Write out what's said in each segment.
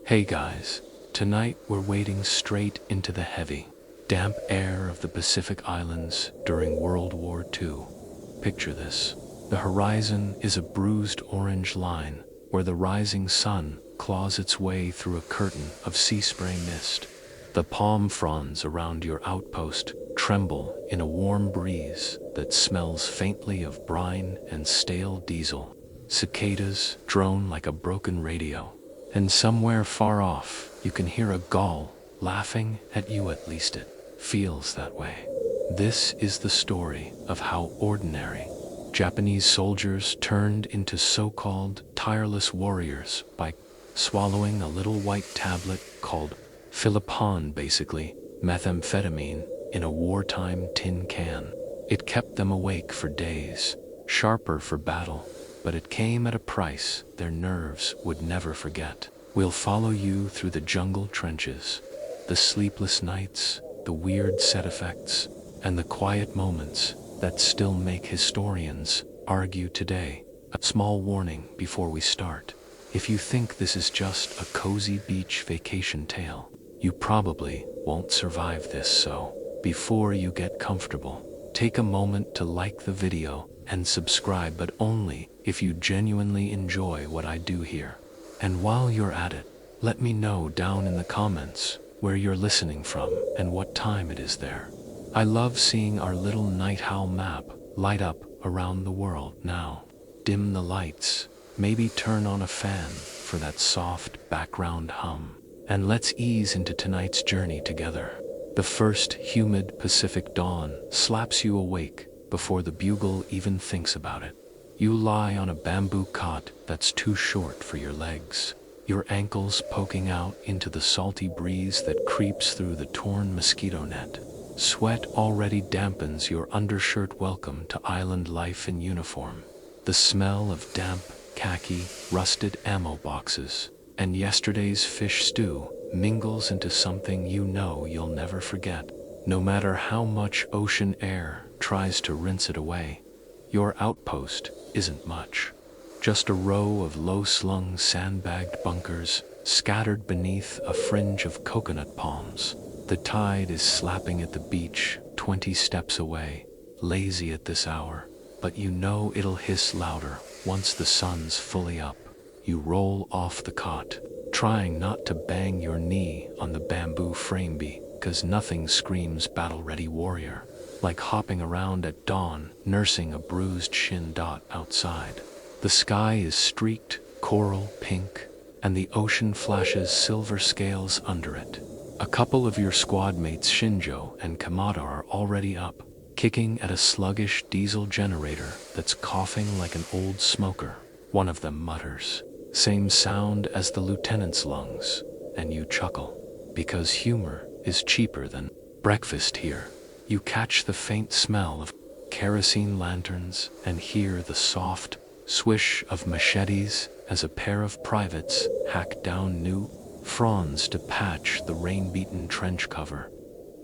Hey guys, tonight we're wading straight into the heavy, damp air of the Pacific Islands during World War II. Picture this. The horizon is a bruised orange line where the rising sun claws its way through a curtain of sea spray mist. The palm fronds around your outpost tremble in a warm breeze that smells faintly of brine and stale diesel. Cicadas drone like a broken radio. And somewhere far off, you can hear a gull laughing at you, at least it feels that way. This is the story of how ordinary Japanese soldiers turned into so-called tireless warriors by swallowing a little white tablet called Philippon, basically methamphetamine, in a wartime tin can. It kept them awake for days, sharper for battle, but it came at a price their nerves would never forget. We'll follow you through the jungle trenches, the sleepless nights, the weird set effects, and the quiet moments that still make historians argue today. A small warning before we start. If you think this is just a cozy beach vacation tale, you probably won't survive this, so before you get comfortable, take a moment to like the video and subscribe, but only if you genuinely enjoy what I do here. And while you're at it, let me know down in the comments where you're listening from and what time it is there. I love seeing our little night owl map light up around the world. Now, dim the lights, maybe turn on a fan for that soft background hum, and let's ease into tonight's journey together. The first humid Pacific dawn slaps you awake before the bugle even thinks about it. You lie on a bamboo cot that's too short for your legs, your ankles poking out into the salty breeze that creeps through the torn mosquito net. Sweat already dampens your undershirt. Welcome to island life in uniform. The smell of damp, khaki, rusted ammo boxes, and yesterday's fish stew mingles into something you know you'll never forget. No matter how much ocean air tries to rinse it away, your outpost isn't much. Just a row of low-slung sandbagged bunkers scattered beneath a fringe of coconut palms. The tide is slapping at the beach 20 steps away, lazy at this hour, but you know it'll hiss louder once the sun's fully up. You roll off the cot, trying not to bang your knee on the bamboo frame because nothing screams battle-ready warrior like hopping around at dawn, nursing a bruised shin. Outside, the sky is streaked coral pink, and the ocean flashes silver scales under it. A couple of your squad mates, Shinjo and Kamada, are already up, kicking at a sluggish diesel generator that's coughing like an old smoker. One of them mutters, "Same sound as the lieutenant's lungs," and you chuckle, because humor is cheaper than breakfast here. You catch the faint smell of kerosene lanterns and hear the soft swish of machetes as a pair of privates hack down new fronds to patch the rain-beaten trench cover.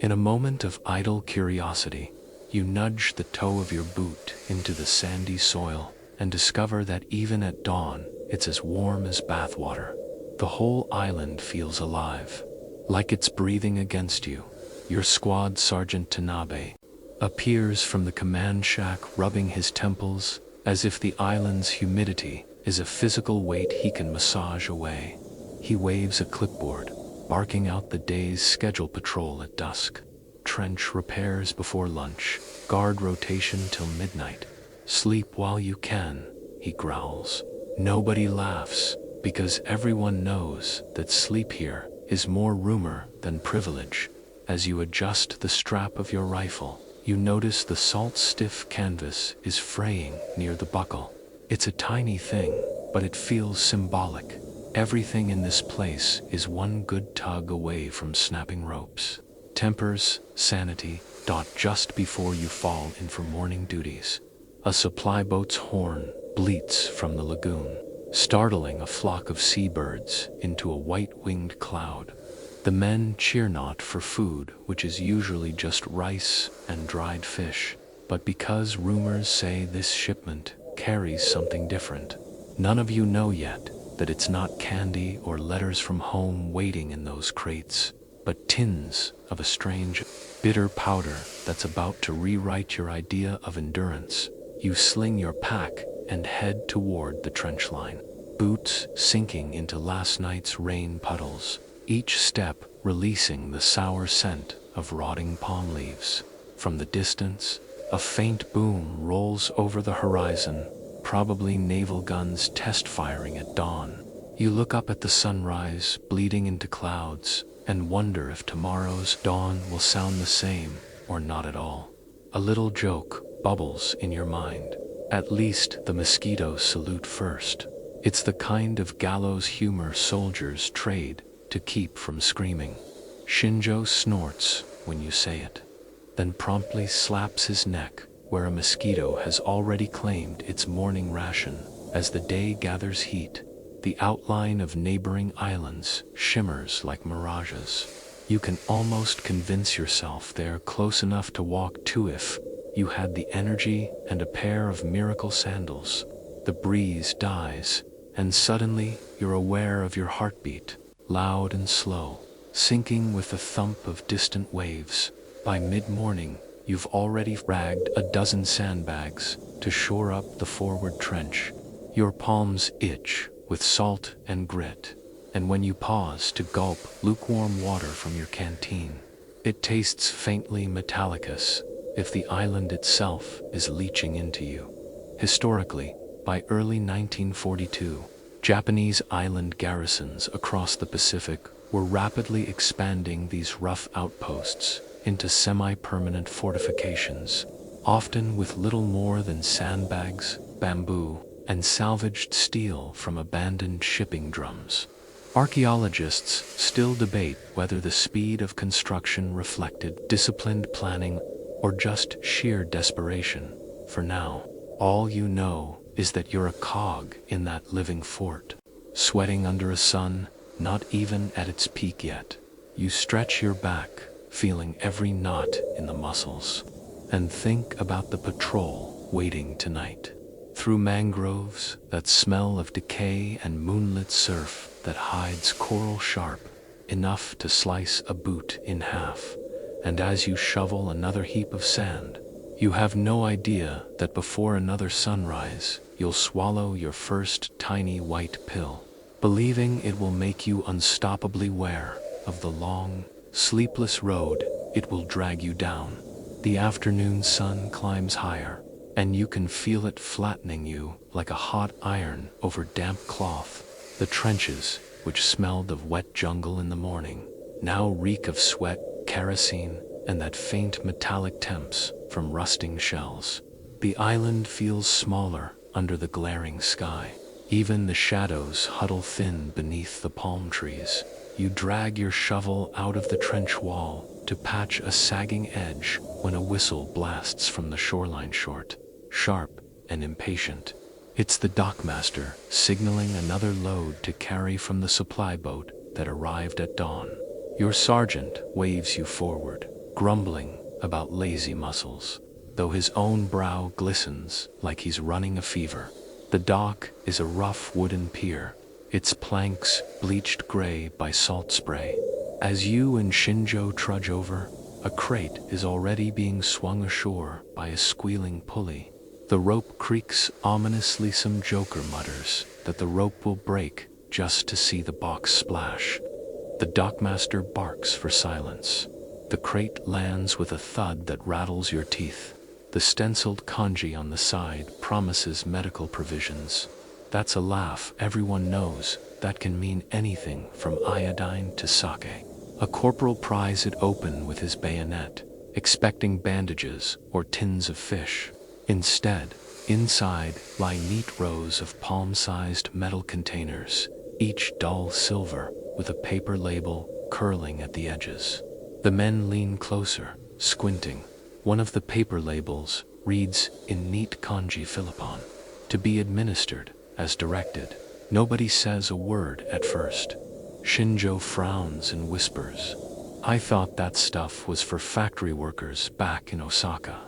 In a moment of idle curiosity, you nudge the toe of your boot into the sandy soil and discover that even at dawn, it's as warm as bathwater. The whole island feels alive, like it's breathing against you. Your squad sergeant Tanabe appears from the command shack, rubbing his temples as if the island's humidity is a physical weight he can massage away. He waves a clipboard, barking out the day's schedule: patrol at dusk, trench repairs before lunch, guard rotation till midnight. Sleep while you can, he growls. Nobody laughs, because everyone knows that sleep here is more rumor than privilege. As you adjust the strap of your rifle, you notice the salt-stiff canvas is fraying near the buckle. It's a tiny thing, but it feels symbolic. Everything in this place is one good tug away from snapping ropes. Tempers, sanity. Just before you fall in for morning duties, a supply boat's horn bleats from the lagoon, startling a flock of seabirds into a white-winged cloud. The men cheer not for food, which is usually just rice and dried fish, but because rumors say this shipment carries something different. None of you know yet that it's not candy or letters from home waiting in those crates, but tins of a strange, bitter powder that's about to rewrite your idea of endurance. You sling your pack and head toward the trench line, boots sinking into last night's rain puddles, each step releasing the sour scent of rotting palm leaves. From the distance, a faint boom rolls over the horizon, probably naval guns test firing at dawn. You look up at the sunrise bleeding into clouds and wonder if tomorrow's dawn will sound the same or not at all. A little joke bubbles in your mind. At least the mosquitoes salute first. It's the kind of gallows humor soldiers trade to keep from screaming. Shinjo snorts when you say it, then promptly slaps his neck where a mosquito has already claimed its morning ration. As the day gathers heat, the outline of neighboring islands shimmers like mirages. You can almost convince yourself they're close enough to walk to if you had the energy and a pair of miracle sandals. The breeze dies, and suddenly you're aware of your heartbeat, loud and slow, syncing with the thump of distant waves. By mid-morning, you've already ragged a dozen sandbags to shore up the forward trench. Your palms itch with salt and grit, and when you pause to gulp lukewarm water from your canteen, it tastes faintly metallicous, if the island itself is leaching into you. Historically, by early 1942, Japanese island garrisons across the Pacific were rapidly expanding these rough outposts into semi-permanent fortifications, often with little more than sandbags, bamboo, and salvaged steel from abandoned shipping drums. Archaeologists still debate whether the speed of construction reflected disciplined planning or just sheer desperation. For now, all you know is that you're a cog in that living fort, sweating under a sun not even at its peak yet. You stretch your back, feeling every knot in the muscles, and think about the patrol waiting tonight. Through mangroves that smell of decay and moonlit surf that hides coral sharp enough to slice a boot in half. And as you shovel another heap of sand, you have no idea that before another sunrise, you'll swallow your first tiny white pill, believing it will make you unstoppably aware of the long, sleepless road it will drag you down. The afternoon sun climbs higher, and you can feel it flattening you like a hot iron over damp cloth. The trenches, which smelled of wet jungle in the morning, now reek of sweat, kerosene, and that faint metallic temps from rusting shells. The island feels smaller under the glaring sky. Even the shadows huddle thin beneath the palm trees. You drag your shovel out of the trench wall to patch a sagging edge when a whistle blasts from the shoreline short, sharp and impatient. It's the dockmaster signaling another load to carry from the supply boat that arrived at dawn. Your sergeant waves you forward, grumbling about lazy muscles, though his own brow glistens like he's running a fever. The dock is a rough wooden pier, its planks bleached gray by salt spray. As you and Shinjo trudge over, a crate is already being swung ashore by a squealing pulley. The rope creaks ominously. Some joker mutters that the rope will break just to see the box splash. The dockmaster barks for silence. The crate lands with a thud that rattles your teeth. The stenciled kanji on the side promises medical provisions. That's a laugh everyone knows. That can mean anything from iodine to sake. A corporal pries it open with his bayonet, expecting bandages or tins of fish. Instead, inside lie neat rows of palm-sized metal containers, each dull silver with a paper label curling at the edges. The men lean closer, squinting. One of the paper labels reads in neat kanji Philippon, "To be administered as directed." Nobody says a word at first. Shinjo frowns and whispers, "I thought that stuff was for factory workers back in Osaka."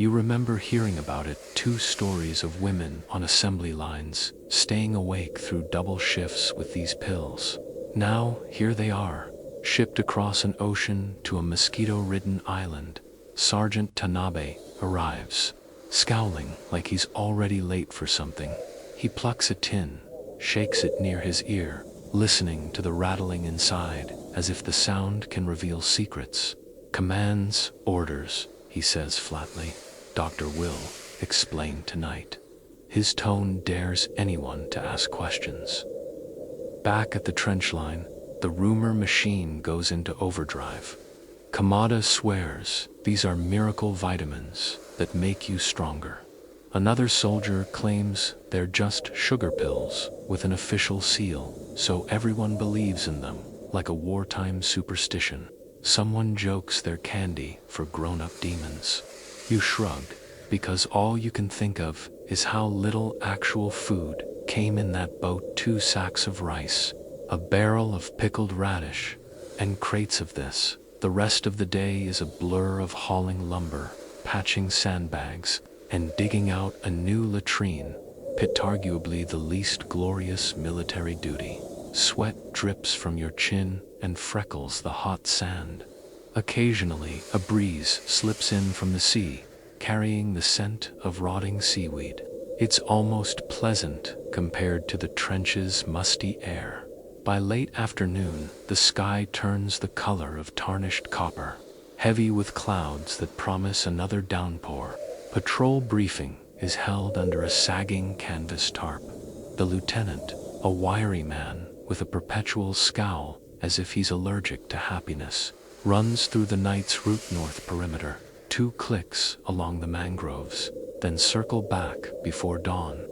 You remember hearing about it, 2 stories of women on assembly lines, staying awake through double shifts with these pills. Now, here they are, shipped across an ocean to a mosquito-ridden island. Sergeant Tanabe arrives, scowling like he's already late for something. He plucks a tin, shakes it near his ear, listening to the rattling inside, as if the sound can reveal secrets. Commands, orders, he says flatly. Dr. Will explain tonight. His tone dares anyone to ask questions. Back at the trench line, the rumor machine goes into overdrive. Kamada swears these are miracle vitamins that make you stronger. Another soldier claims they're just sugar pills with an official seal, so everyone believes in them, like a wartime superstition. Someone jokes they're candy for grown-up demons. You shrug, because all you can think of is how little actual food came in that boat: 2 sacks of rice, a barrel of pickled radish, and crates of this. The rest of the day is a blur of hauling lumber, patching sandbags, and digging out a new latrine, pit arguably the least glorious military duty. Sweat drips from your chin and freckles the hot sand. Occasionally, a breeze slips in from the sea, carrying the scent of rotting seaweed. It's almost pleasant compared to the trench's musty air. By late afternoon, the sky turns the color of tarnished copper, heavy with clouds that promise another downpour. Patrol briefing is held under a sagging canvas tarp. The lieutenant, a wiry man with a perpetual scowl as if he's allergic to happiness, runs through the night's route north perimeter. 2 clicks along the mangroves, then circle back before dawn.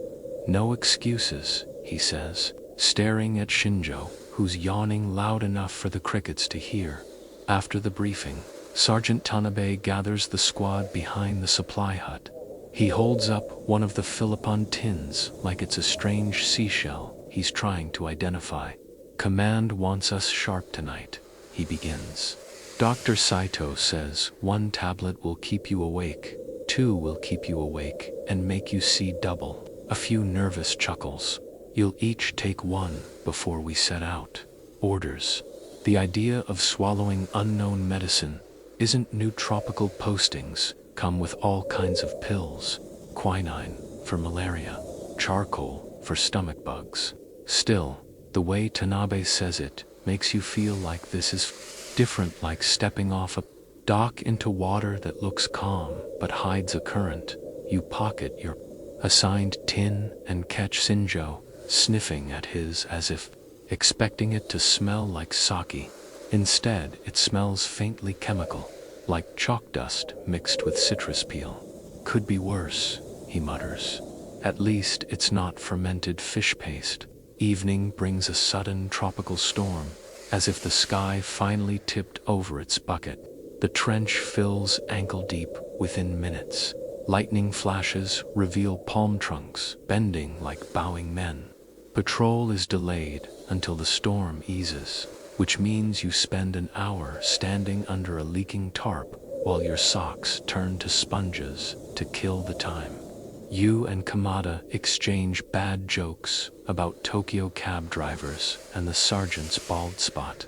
No excuses, he says, staring at Shinjo, who's yawning loud enough for the crickets to hear. After the briefing, Sergeant Tanabe gathers the squad behind the supply hut. He holds up one of the Philippon tins like it's a strange seashell he's trying to identify. Command wants us sharp tonight, he begins. Dr. Saito says 1 tablet will keep you awake, 2 will keep you awake and make you see double. A few nervous chuckles. You'll each take 1 before we set out. Orders. The idea of swallowing unknown medicine isn't new. Tropical postings come with all kinds of pills: quinine for malaria, charcoal for stomach bugs. Still, the way Tanabe says it makes you feel like this is different, like stepping off a dock into water that looks calm but hides a current. You pocket your assigned tin and catch Shinjo sniffing at his as if expecting it to smell like sake. Instead, it smells faintly chemical, like chalk dust mixed with citrus peel. Could be worse, he mutters. At least it's not fermented fish paste. Evening brings a sudden tropical storm, as if the sky finally tipped over its bucket. The trench fills ankle deep within minutes. Lightning flashes reveal palm trunks bending like bowing men. Patrol is delayed until the storm eases, which means you spend an hour standing under a leaking tarp while your socks turn to sponges to kill the time. You and Kamada exchange bad jokes about Tokyo cab drivers and the sergeant's bald spot.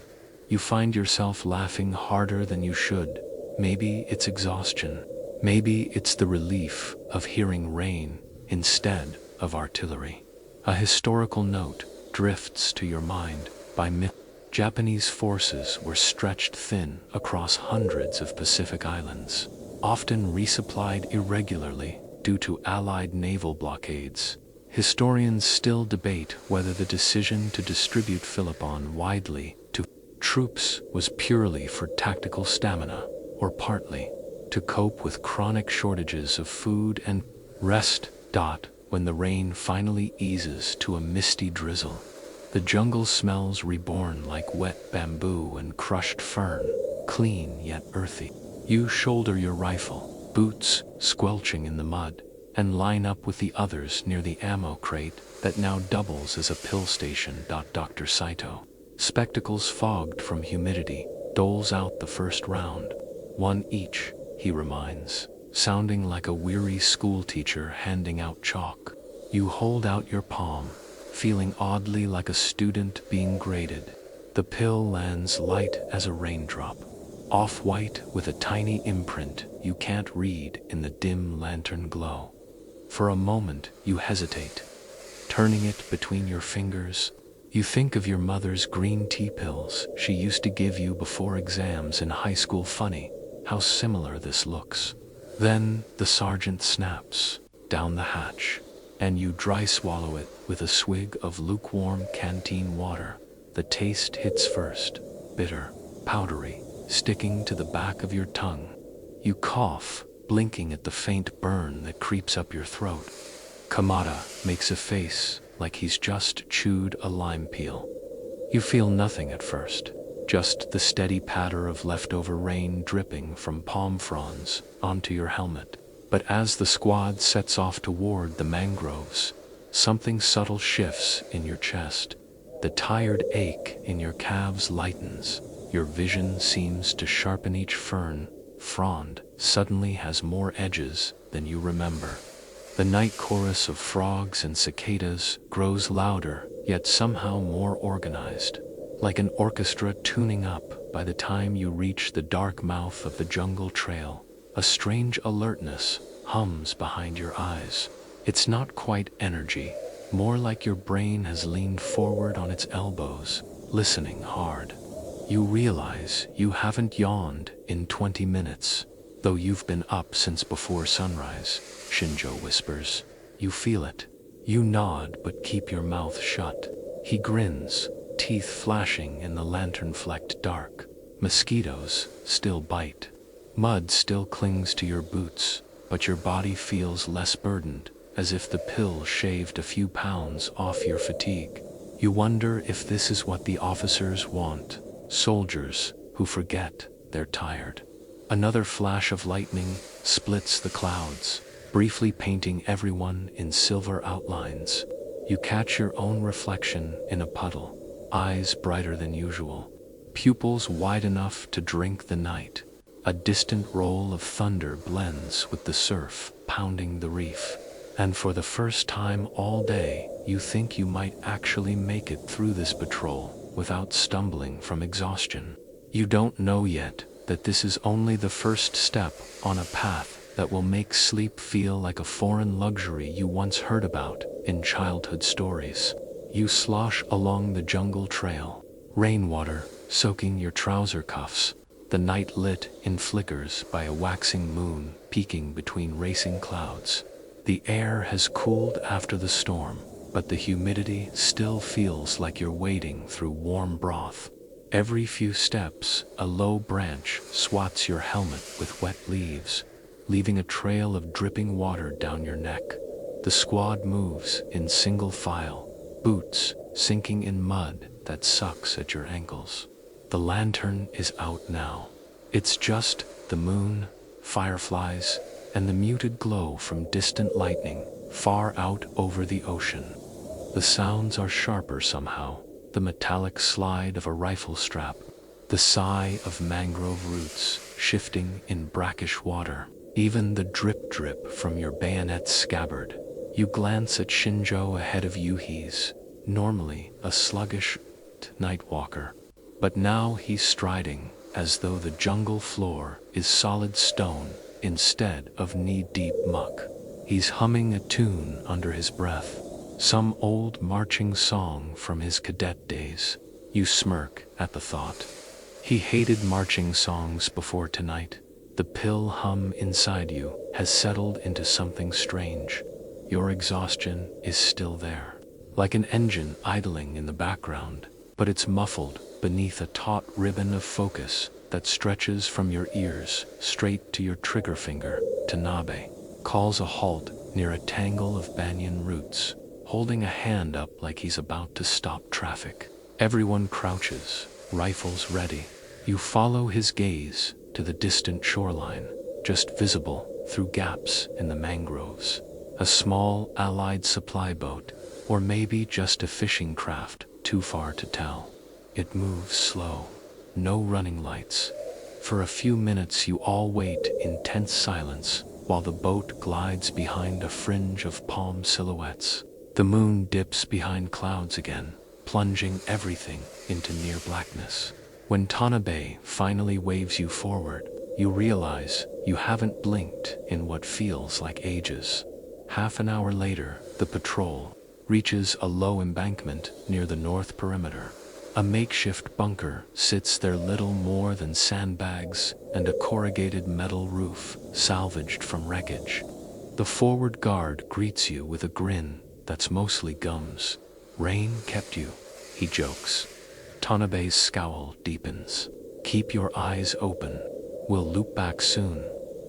You find yourself laughing harder than you should. Maybe it's exhaustion. Maybe it's the relief of hearing rain instead of artillery. A historical note drifts to your mind by myth. Japanese forces were stretched thin across hundreds of Pacific islands, often resupplied irregularly due to Allied naval blockades. Historians still debate whether the decision to distribute Philippon widely to troops was purely for tactical stamina, or partly to cope with chronic shortages of food and rest. When the rain finally eases to a misty drizzle, the jungle smells reborn like wet bamboo and crushed fern, clean yet earthy. You shoulder your rifle, boots squelching in the mud, and line up with the others near the ammo crate that now doubles as a pill station. Dr. Saito, spectacles fogged from humidity, doles out the first round. 1 each, he reminds. sounding like a weary schoolteacher handing out chalk. You hold out your palm, feeling oddly like a student being graded. The pill lands light as a raindrop, off-white with a tiny imprint you can't read in the dim lantern glow. For a moment, you hesitate, turning it between your fingers. You think of your mother's green tea pills she used to give you before exams in high school. Funny how similar this looks. Then the sergeant snaps down the hatch, and you dry swallow it with a swig of lukewarm canteen water. The taste hits first, bitter, powdery, sticking to the back of your tongue. You cough, blinking at the faint burn that creeps up your throat. Kamada makes a face like he's just chewed a lime peel. You feel nothing at first, just the steady patter of leftover rain dripping from palm fronds onto your helmet. But as the squad sets off toward the mangroves, something subtle shifts in your chest. The tired ache in your calves lightens. Your vision seems to sharpen. Each frond suddenly has more edges than you remember. The night chorus of frogs and cicadas grows louder, yet somehow more organized, like an orchestra tuning up. By the time you reach the dark mouth of the jungle trail, a strange alertness hums behind your eyes. It's not quite energy, more like your brain has leaned forward on its elbows, listening hard. You realize you haven't yawned in 20 minutes, though you've been up since before sunrise, Shinjo whispers. You feel it. You nod but keep your mouth shut. He grins, teeth flashing in the lantern-flecked dark. Mosquitoes still bite. Mud still clings to your boots, but your body feels less burdened, as if the pill shaved a few pounds off your fatigue. You wonder if this is what the officers want, soldiers who forget they're tired. Another flash of lightning splits the clouds, briefly painting everyone in silver outlines. You catch your own reflection in a puddle, eyes brighter than usual, pupils wide enough to drink the night. A distant roll of thunder blends with the surf pounding the reef, and for the first time all day, you think you might actually make it through this patrol without stumbling from exhaustion. You don't know yet that this is only the first step on a path that will make sleep feel like a foreign luxury you once heard about in childhood stories. You slosh along the jungle trail, rainwater soaking your trouser cuffs, the night lit in flickers by a waxing moon peeking between racing clouds. The air has cooled after the storm, but the humidity still feels like you're wading through warm broth. Every few steps, a low branch swats your helmet with wet leaves, leaving a trail of dripping water down your neck. The squad moves in single file, boots sinking in mud that sucks at your ankles. The lantern is out now. It's just the moon, fireflies, and the muted glow from distant lightning far out over the ocean. The sounds are sharper somehow, the metallic slide of a rifle strap, the sigh of mangrove roots shifting in brackish water, even the drip from your bayonet's scabbard. You glance at Shinjo ahead of you. He's normally a sluggish night walker, but now he's striding as though the jungle floor is solid stone instead of knee-deep muck. He's humming a tune under his breath, some old marching song from his cadet days. You smirk at the thought. He hated marching songs before tonight. The pill hum inside you has settled into something strange. Your exhaustion is still there, like an engine idling in the background, but it's muffled beneath a taut ribbon of focus that stretches from your ears straight to your trigger finger. Tanabe calls a halt near a tangle of banyan roots, holding a hand up like he's about to stop traffic. Everyone crouches, rifles ready. You follow his gaze to the distant shoreline, just visible through gaps in the mangroves. A small Allied supply boat, or maybe just a fishing craft, too far to tell. It moves slow, no running lights. For a few minutes you all wait in tense silence, while the boat glides behind a fringe of palm silhouettes. The moon dips behind clouds again, plunging everything into near blackness. When Tanabe finally waves you forward, you realize you haven't blinked in what feels like ages. Half an hour later, the patrol reaches a low embankment near the north perimeter. A makeshift bunker sits there, little more than sandbags and a corrugated metal roof salvaged from wreckage. The forward guard greets you with a grin that's mostly gums. "Rain kept you," he jokes. Tanabe's scowl deepens. "Keep your eyes open. We'll loop back soon."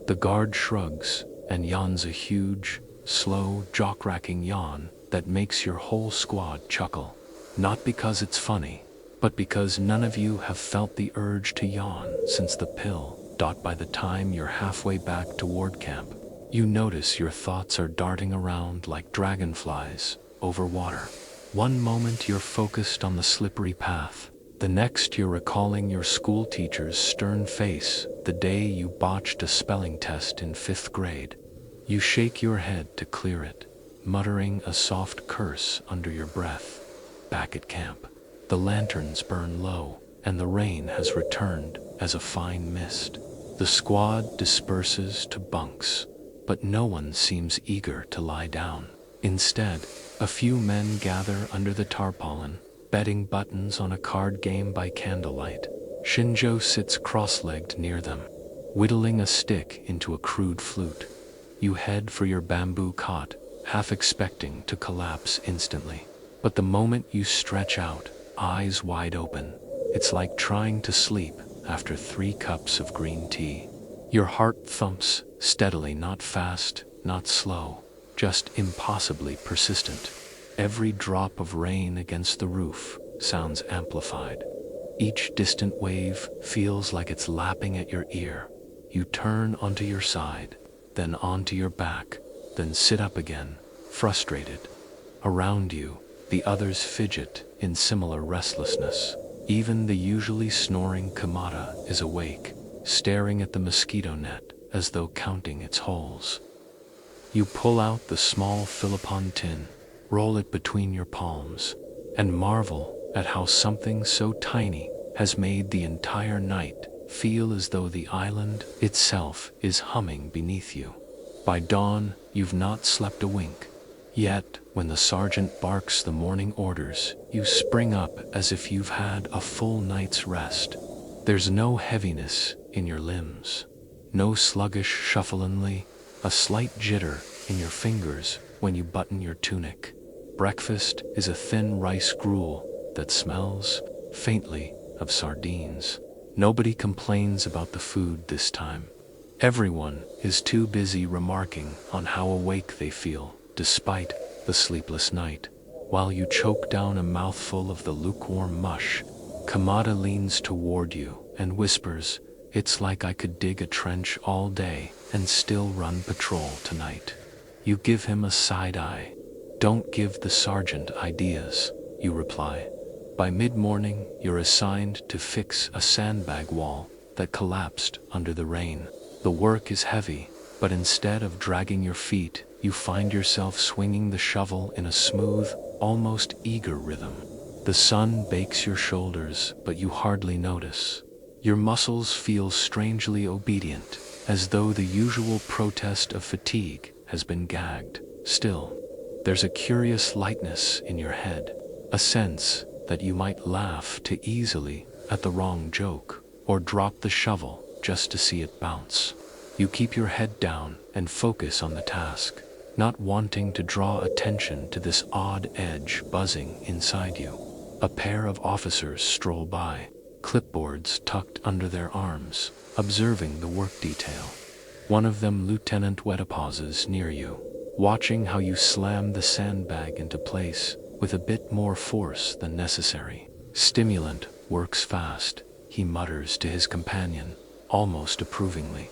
The guard shrugs and yawns a huge, slow, jaw-cracking yawn that makes your whole squad chuckle. Not because it's funny, but because none of you have felt the urge to yawn since the pill. By the time you're halfway back toward camp, you notice your thoughts are darting around like dragonflies over water. One moment you're focused on the slippery path, the next you're recalling your school teacher's stern face the day you botched a spelling test in 5th grade. You shake your head to clear it, muttering a soft curse under your breath. Back at camp, the lanterns burn low, and the rain has returned as a fine mist. The squad disperses to bunks, but no one seems eager to lie down. Instead, a few men gather under the tarpaulin, betting buttons on a card game by candlelight. Shinjo sits cross-legged near them, whittling a stick into a crude flute. You head for your bamboo cot, half expecting to collapse instantly. But the moment you stretch out, eyes wide open, it's like trying to sleep after 3 cups of green tea. Your heart thumps steadily, not fast, not slow, just impossibly persistent. Every drop of rain against the roof sounds amplified. Each distant wave feels like it's lapping at your ear. You turn onto your side, then onto your back, then sit up again, frustrated. Around you, the others fidget in similar restlessness. Even the usually snoring Kamada is awake, staring at the mosquito net as though counting its holes. You pull out the small Philippon tin, roll it between your palms, and marvel at how something so tiny has made the entire night feel as though the island itself is humming beneath you. By dawn, you've not slept a wink. Yet, when the sergeant barks the morning orders, you spring up as if you've had a full night's rest. There's no heaviness in your limbs, no sluggish shuffle, a slight jitter in your fingers when you button your tunic. Breakfast is a thin rice gruel that smells, faintly, of sardines. Nobody complains about the food this time. Everyone is too busy remarking on how awake they feel, despite the sleepless night. While you choke down a mouthful of the lukewarm mush, Kamada leans toward you and whispers, "It's like I could dig a trench all day and still run patrol tonight." You give him a side eye. "Don't give the sergeant ideas," you reply. By mid-morning, you're assigned to fix a sandbag wall that collapsed under the rain. The work is heavy, but instead of dragging your feet, you find yourself swinging the shovel in a smooth, almost eager rhythm. The sun bakes your shoulders, but you hardly notice. Your muscles feel strangely obedient, as though the usual protest of fatigue has been gagged. Still, there's a curious lightness in your head, a sense that you might laugh too easily at the wrong joke, or drop the shovel just to see it bounce. You keep your head down and focus on the task, not wanting to draw attention to this odd edge buzzing inside you. A pair of officers stroll by, clipboards tucked under their arms, observing the work detail. One of them, Lieutenant Weta, pauses near you, watching how you slam the sandbag into place with a bit more force than necessary. "Stimulant works fast," he mutters to his companion, almost approvingly.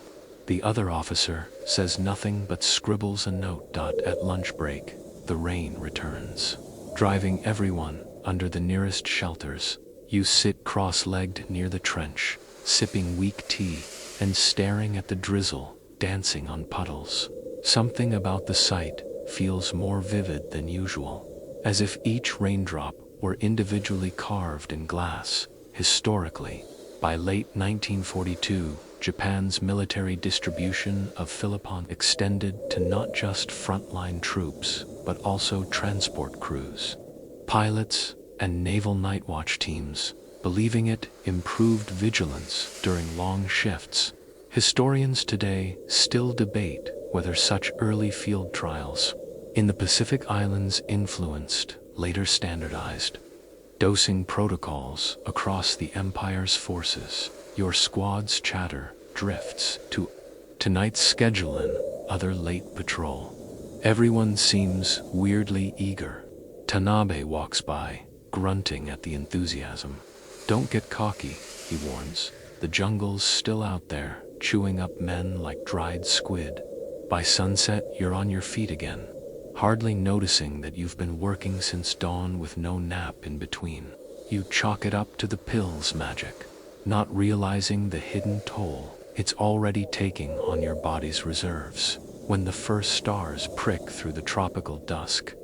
The other officer says nothing but scribbles a note. At lunch break, the rain returns, driving everyone under the nearest shelters. You sit cross-legged near the trench, sipping weak tea and staring at the drizzle dancing on puddles. Something about the sight feels more vivid than usual, as if each raindrop were individually carved in glass. Historically, by late 1942, Japan's military distribution of Philippon extended to not just frontline troops, but also transport crews, pilots, and naval night watch teams, believing it improved vigilance during long shifts. Historians today still debate whether such early field trials in the Pacific Islands influenced later standardized dosing protocols across the Empire's forces. Your squad's chatter drifts to tonight's schedule and other late patrol. Everyone seems weirdly eager. Tanabe walks by, grunting at the enthusiasm. Don't get cocky, he warns. The jungle's still out there, chewing up men like dried squid. By sunset, you're on your feet again, hardly noticing that you've been working since dawn with no nap in between. You chalk it up to the pill's magic, not realizing the hidden toll it's already taking on your body's reserves. When the first stars prick through the tropical dusk,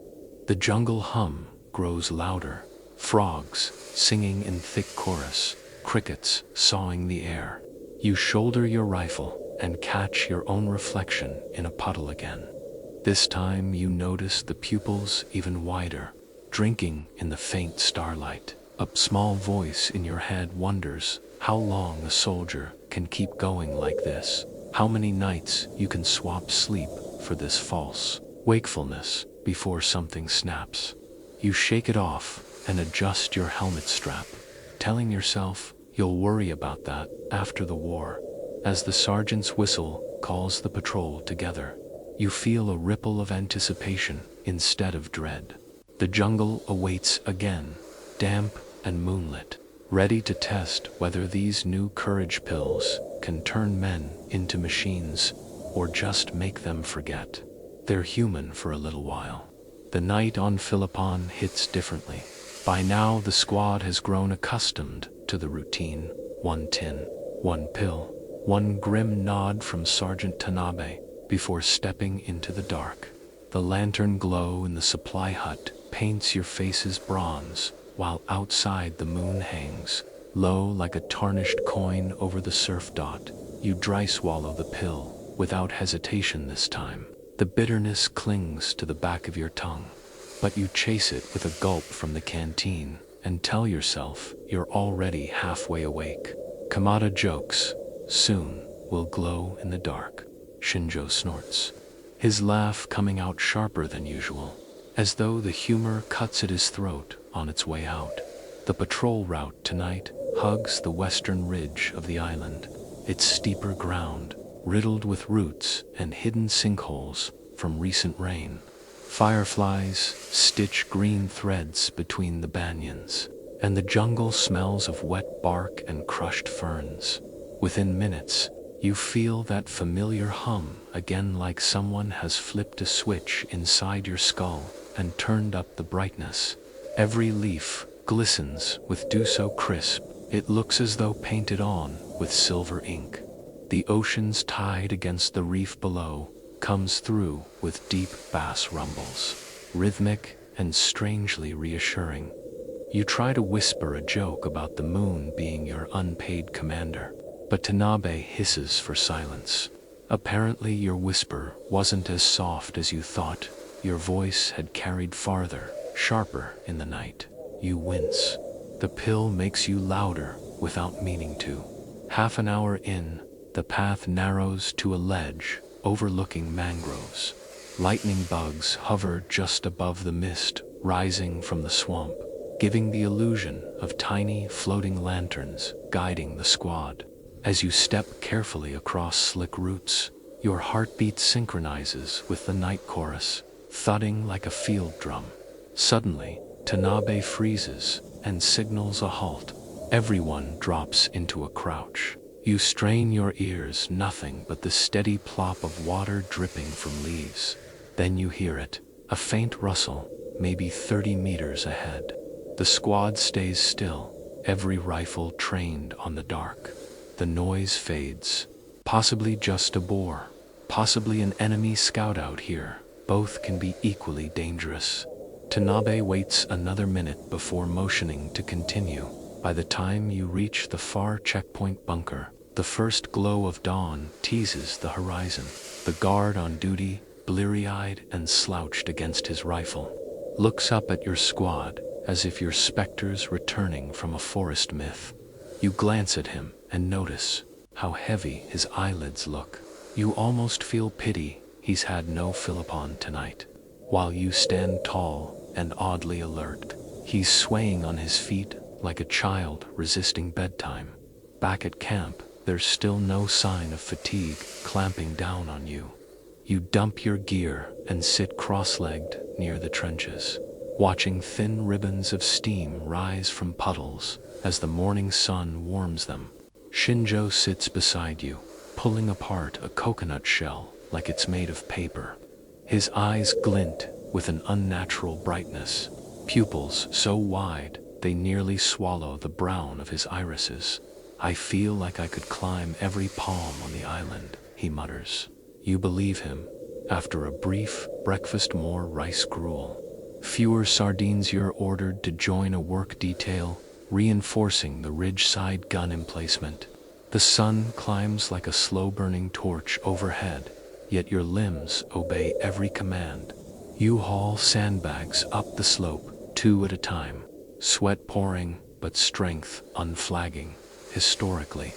the jungle hum grows louder, frogs singing in thick chorus, crickets sawing the air. You shoulder your rifle and catch your own reflection in a puddle again. This time you notice the pupils even wider, drinking in the faint starlight. A small voice in your head wonders how long a soldier can keep going like this, how many nights you can swap sleep for this false wakefulness before something snaps. You shake it off and adjust your helmet strap, telling yourself you'll worry about that after the war. As the sergeant's whistle calls the patrol together, you feel a ripple of anticipation instead of dread. The jungle awaits again, damp and moonlit, ready to test whether these new courage pills can turn men into machines or just make them forget they're human for a little while. The night on Philippon hits differently. By now the squad has grown accustomed to the routine. One tin, one pill, one grim nod from Sergeant Tanabe before stepping into the dark. The lantern glow in the supply hut paints your faces bronze, while outside the moon hangs low like a tarnished coin over the surf dot. You dry swallow the pill without hesitation this time. The bitterness clings to the back of your tongue, but you chase it with a gulp from the canteen and tell yourself you're already halfway awake. Kamada jokes, soon we'll glow in the dark. Shinjo snorts, his laugh coming out sharper than usual, as though the humor cuts at his throat on its way out. The patrol route tonight hugs the western ridge of the island, its steeper ground riddled with roots and hidden sinkholes from recent rain. Fireflies stitch green threads between the banyans, and the jungle smells of wet bark and crushed ferns. Within minutes, you feel that familiar hum again, like someone has flipped a switch inside your skull and turned up the brightness. Every leaf glistens with dew so crisp it looks as though painted on with silver ink. The ocean's tide against the reef below comes through with deep bass rumbles, rhythmic and strangely reassuring. You try to whisper a joke about the moon being your unpaid commander, but Tanabe hisses for silence. Apparently your whisper wasn't as soft as you thought. Your voice had carried farther, sharper in the night. You wince. The pill makes you louder without meaning to. Half an hour in, the path narrows to a ledge overlooking mangroves. Lightning bugs hover just above the mist rising from the swamp, giving the illusion of tiny floating lanterns guiding the squad. As you step carefully across slick roots, your heartbeat synchronizes with the night chorus, thudding like a field drum. Suddenly, Tanabe freezes and signals a halt. Everyone drops into a crouch. You strain your ears, nothing but the steady plop of water dripping from leaves. Then you hear it, a faint rustle, maybe 30 meters ahead. The squad stays still, every rifle trained on the dark. The noise fades, possibly just a boar, Possibly an enemy scout out here. Both can be equally dangerous. Tanabe waits another minute before motioning to continue. By the time you reach the far checkpoint bunker, the first glow of dawn teases the horizon. The guard on duty, bleary-eyed and slouched against his rifle, looks up at your squad as if you're specters returning from a forest myth. You glance at him and notice how heavy his eyelids look. You almost feel pity he's had no fill-upon tonight. While you stand tall and oddly alert, he's swaying on his feet like a child resisting bedtime. Back at camp, there's still no sign of fatigue clamping down on you. You dump your gear and sit cross-legged near the trenches, watching thin ribbons of steam rise from puddles as the morning sun warms them. Shinjo sits beside you, pulling apart a coconut shell like it's made of paper. His eyes glint with an unnatural brightness, pupils so wide they nearly swallow the brown of his irises. "I feel like I could climb every palm on the island," he mutters. You believe him. After a brief breakfast, more rice gruel, fewer sardines. You're ordered to join a work detail, reinforcing the ridge-side gun emplacement. The sun climbs like a slow-burning torch overhead, yet your limbs obey every command. You haul sandbags up the slope, 2 at a time, sweat pouring, but strength unflagging. Historically,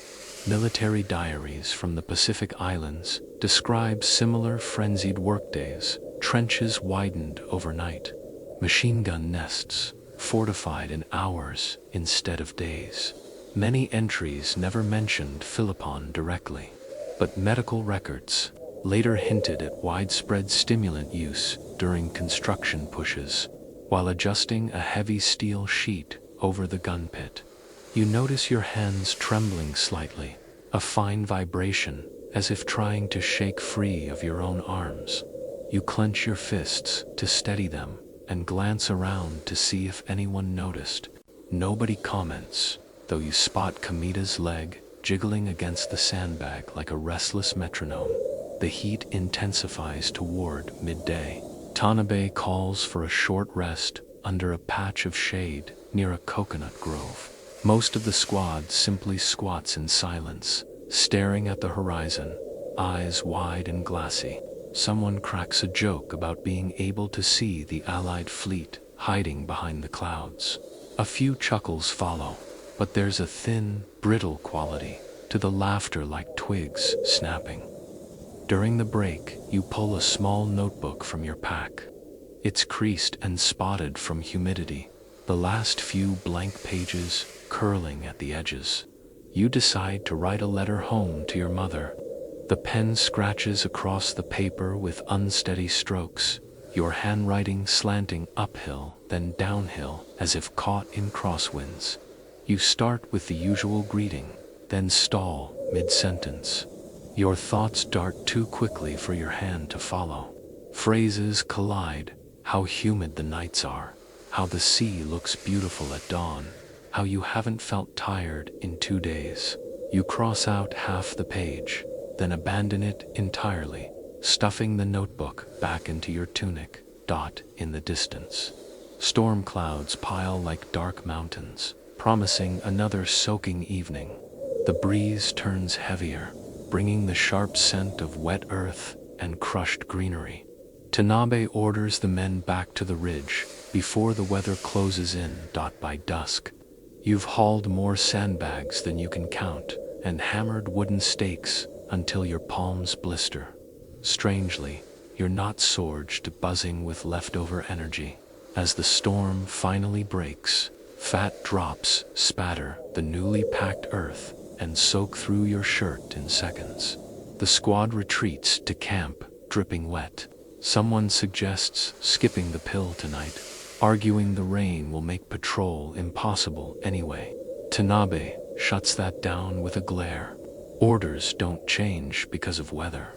military diaries from the Pacific Islands describe similar frenzied workdays, trenches widened overnight, machine gun nests fortified in hours instead of days. Many entries never mentioned fill-upon directly, but medical records later hinted at widespread stimulant use during construction pushes, while adjusting a heavy steel sheet over the gun pit. You notice your hands trembling slightly, a fine vibration as if trying to shake free of your own arms. You clench your fists to steady them and glance around to see if anyone noticed. Nobody comments, though you spot Kamita's leg jiggling against the sandbag like a restless metronome. The heat intensifies toward midday. Tanabe calls for a short rest under a patch of shade near a coconut grove. Most of the squad simply squats in silence, staring at the horizon, eyes wide and glassy. Someone cracks a joke about being able to see the Allied fleet hiding behind the clouds. A few chuckles follow, but there's a thin, brittle quality to the laughter, like twigs snapping. During the break, you pull a small notebook from your pack. It's creased and spotted from humidity, the last few blank pages curling at the edges. You decide to write a letter home to your mother. The pen scratches across the paper with unsteady strokes, your handwriting slanting uphill, then downhill, as if caught in crosswinds. You start with the usual greeting, then stall mid-sentence. Your thoughts dart too quickly for your hand to follow. Phrases collide: how humid the nights are, how the sea looks beautiful at dawn, how you haven't felt tired in 2 days. You cross out half the page, then abandon it entirely, stuffing the notebook back into your tunic. In the distance, storm clouds pile like dark mountains, promising another soaking evening. The breeze turns heavier, bringing the sharp scent of wet earth and crushed greenery. Tanabe orders the men back to the ridge before the weather closes in. By dusk, you've hauled more sandbags than you can count and hammered wooden stakes until your palms blister. Strangely, you're not scorched, buzzing with leftover energy. As the storm finally breaks, fat drops spatter the newly packed earth and soak through your shirt in seconds. The squad retreats to camp, dripping wet. Someone suggests skipping the pill tonight, arguing the rain will make patrol impossible anyway. Tanabe shuts that down with a glare. Orders don't change because of weather.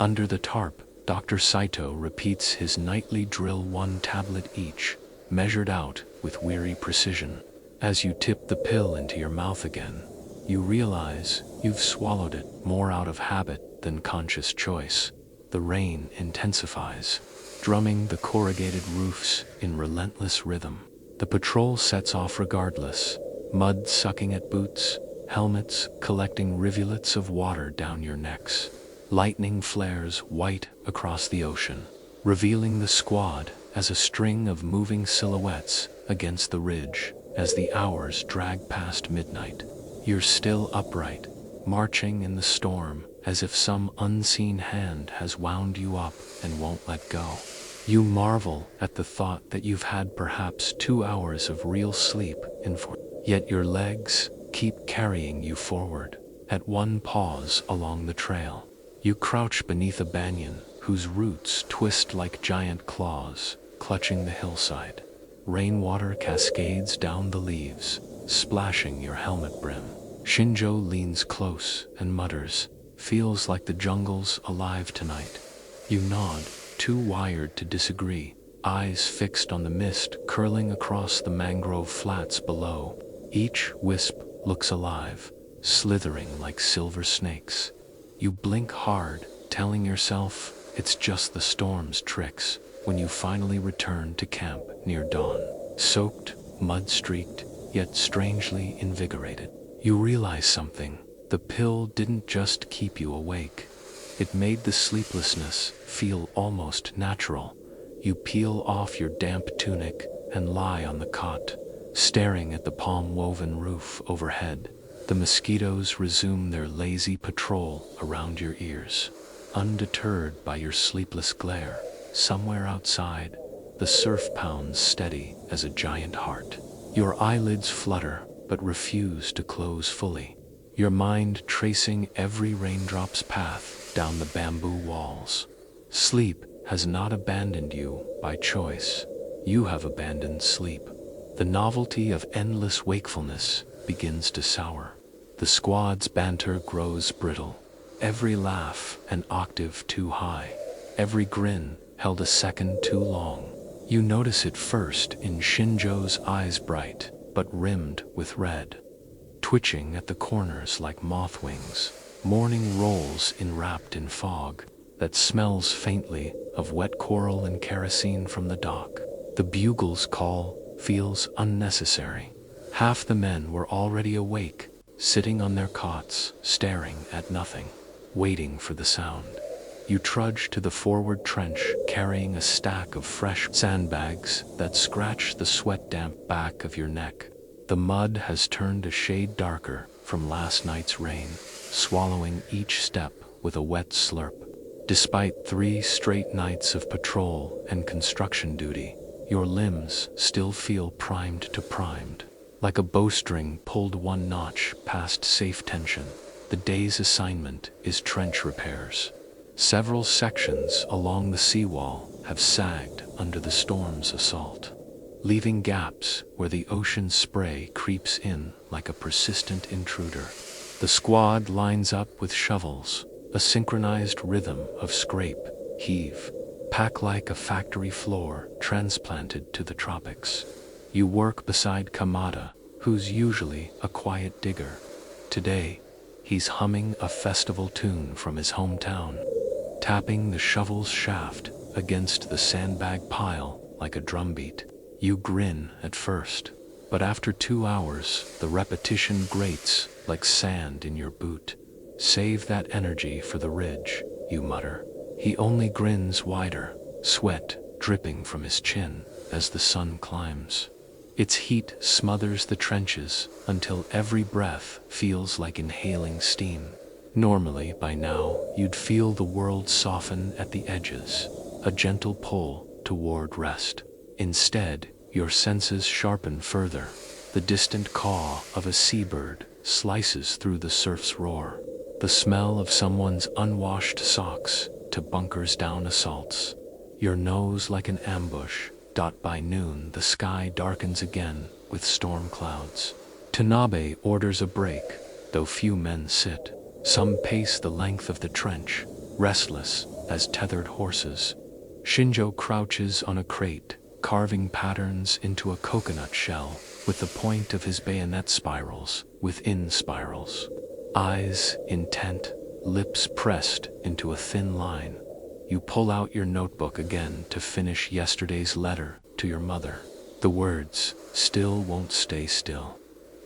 Under the tarp, Dr. Saito repeats his nightly drill, 1 tablet each, measured out with weary precision. As you tip the pill into your mouth again, you realize you've swallowed it more out of habit than conscious choice. the rain intensifies, drumming the corrugated roofs in relentless rhythm. The patrol sets off regardless, mud sucking at boots, helmets collecting rivulets of water down your necks. Lightning flares white across the ocean, revealing the squad as a string of moving silhouettes against the ridge. As the hours drag past midnight, you're still upright, marching in the storm as if some unseen hand has wound you up and won't let go. You marvel at the thought that you've had perhaps 2 hours of real sleep yet your legs keep carrying you forward. At one pause along the trail, you crouch beneath a banyan whose roots twist like giant claws, clutching the hillside. Rainwater cascades down the leaves, splashing your helmet brim. Shinjo leans close and mutters, "Feels like the jungle's alive tonight." You nod, too wired to disagree, eyes fixed on the mist curling across the mangrove flats below. Each wisp looks alive, slithering like silver snakes. You blink hard, telling yourself it's just the storm's tricks, when you finally return to camp near dawn. Soaked, mud-streaked, yet strangely invigorated. You realize something. The pill didn't just keep you awake. It made the sleeplessness feel almost natural. You peel off your damp tunic and lie on the cot, staring at the palm-woven roof overhead. The mosquitoes resume their lazy patrol around your ears. Undeterred by your sleepless glare, somewhere outside, the surf pounds steady as a giant heart. Your eyelids flutter, but refuse to close fully, your mind tracing every raindrop's path down the bamboo walls. Sleep has not abandoned you by choice. You have abandoned sleep. The novelty of endless wakefulness begins to sour. The squad's banter grows brittle. Every laugh an octave too high. Every grin held a second too long. You notice it first in Shinjo's eyes, bright but rimmed with red, twitching at the corners like moth wings. Morning rolls enwrapped in fog that smells faintly of wet coral and kerosene from the dock. The bugle's call feels unnecessary. Half the men were already awake, sitting on their cots, staring at nothing, waiting for the sound. You trudge to the forward trench, carrying a stack of fresh sandbags that scratch the sweat-damp back of your neck. The mud has turned a shade darker from last night's rain, swallowing each step with a wet slurp. Despite 3 straight nights of patrol and construction duty, your limbs still feel primed to primed. Like a bowstring pulled 1 notch past safe tension, the day's assignment is trench repairs. Several sections along the seawall have sagged under the storm's assault, leaving gaps where the ocean spray creeps in like a persistent intruder. The squad lines up with shovels, a synchronized rhythm of scrape, heave, pack like a factory floor transplanted to the tropics. You work beside Kamada, who's usually a quiet digger. Today, he's humming a festival tune from his hometown, tapping the shovel's shaft against the sandbag pile like a drumbeat. You grin at first, but after 2 hours, the repetition grates like sand in your boot. "Save that energy for the ridge," you mutter. He only grins wider, sweat dripping from his chin as the sun climbs. Its heat smothers the trenches until every breath feels like inhaling steam. Normally, by now, you'd feel the world soften at the edges, a gentle pull toward rest. Instead, your senses sharpen further. The distant caw of a seabird slices through the surf's roar. The smell of someone's unwashed socks to bunkers down assaults. Your nose like an ambush. By noon, the sky darkens again with storm clouds. Tanabe orders a break, though few men sit. Some pace the length of the trench, restless as tethered horses. Shinjo crouches on a crate, carving patterns into a coconut shell, with the point of his bayonet spirals within spirals. Eyes intent, lips pressed into a thin line. you pull out your notebook again to finish yesterday's letter to your mother. The words still won't stay still.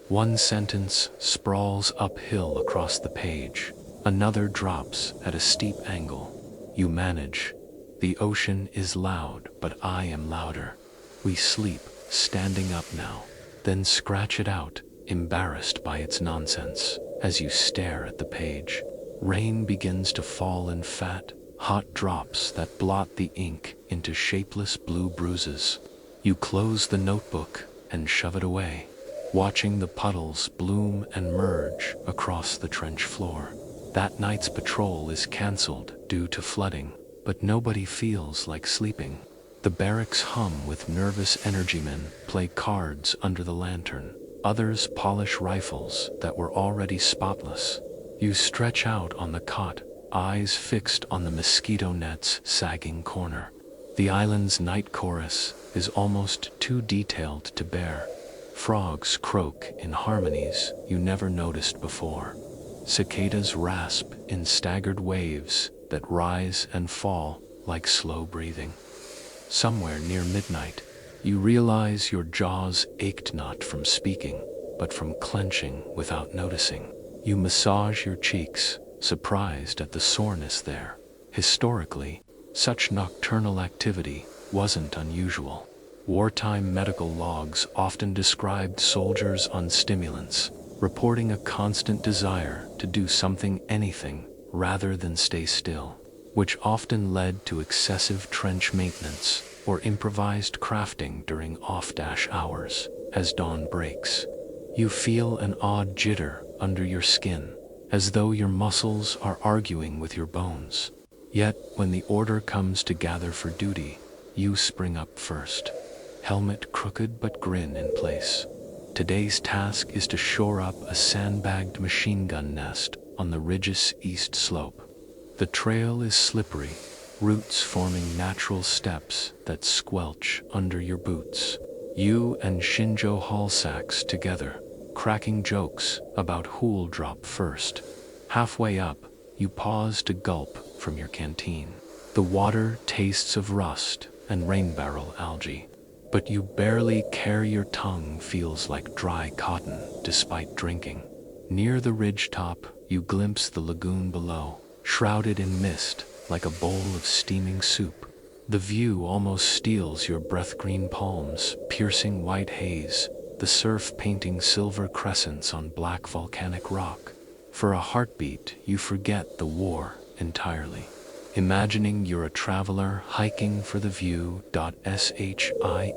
One sentence sprawls uphill across the page. Another drops at a steep angle. You manage. The ocean is loud, but I am louder. We sleep, standing up now. Then scratch it out, embarrassed by its nonsense, as you stare at the page. Rain begins to fall in fat, hot drops that blot the ink into shapeless blue bruises. You close the notebook and shove it away, watching the puddles bloom and merge across the trench floor. That night's patrol is cancelled due to flooding, but nobody feels like sleeping. The barracks hum with nervous energy men play cards under the lantern. Others polish rifles that were already spotless. You stretch out on the cot, eyes fixed on the mosquito net's sagging corner. The island's night chorus is almost too detailed to bear. Frogs croak in harmonies you never noticed before. Cicadas rasp in staggered waves that rise and fall like slow breathing. Somewhere near midnight, you realize your jaws ached not from speaking, but from clenching without noticing. You massage your cheeks, surprised at the soreness there. Historically, such nocturnal activity wasn't unusual. Wartime medical logs often described soldiers on stimulants, reporting a constant desire to do anything rather than stay still, which often led to excessive trench maintenance or improvised crafting during off-dash hours. As dawn breaks, you feel an odd jitter under your skin, as though your muscles are arguing with your bones. Yet, when the order comes to gather for duty, you spring up first, helmet crooked but grin in place. Today's task is to shore up a sandbagged machine gun nest on the ridge's east slope. The trail is slippery, roots forming natural steps that squelch under your boots. You and Shinjo haul sacks together, cracking jokes about who'll drop first. Halfway up, you pause to gulp from your canteen. The water tastes of rust and rain barrel algae, but you barely care. Your tongue feels like dry cotton despite drinking. Near the ridge top, you glimpse the lagoon below, shrouded in mist like a bowl of steaming soup. The view almost steals your breath. Green palms, piercing white haze, the surf painting silver crescents on black volcanic rock. For a heartbeat, you forget the war entirely, imagining you're a traveler hiking for the view. Shinjo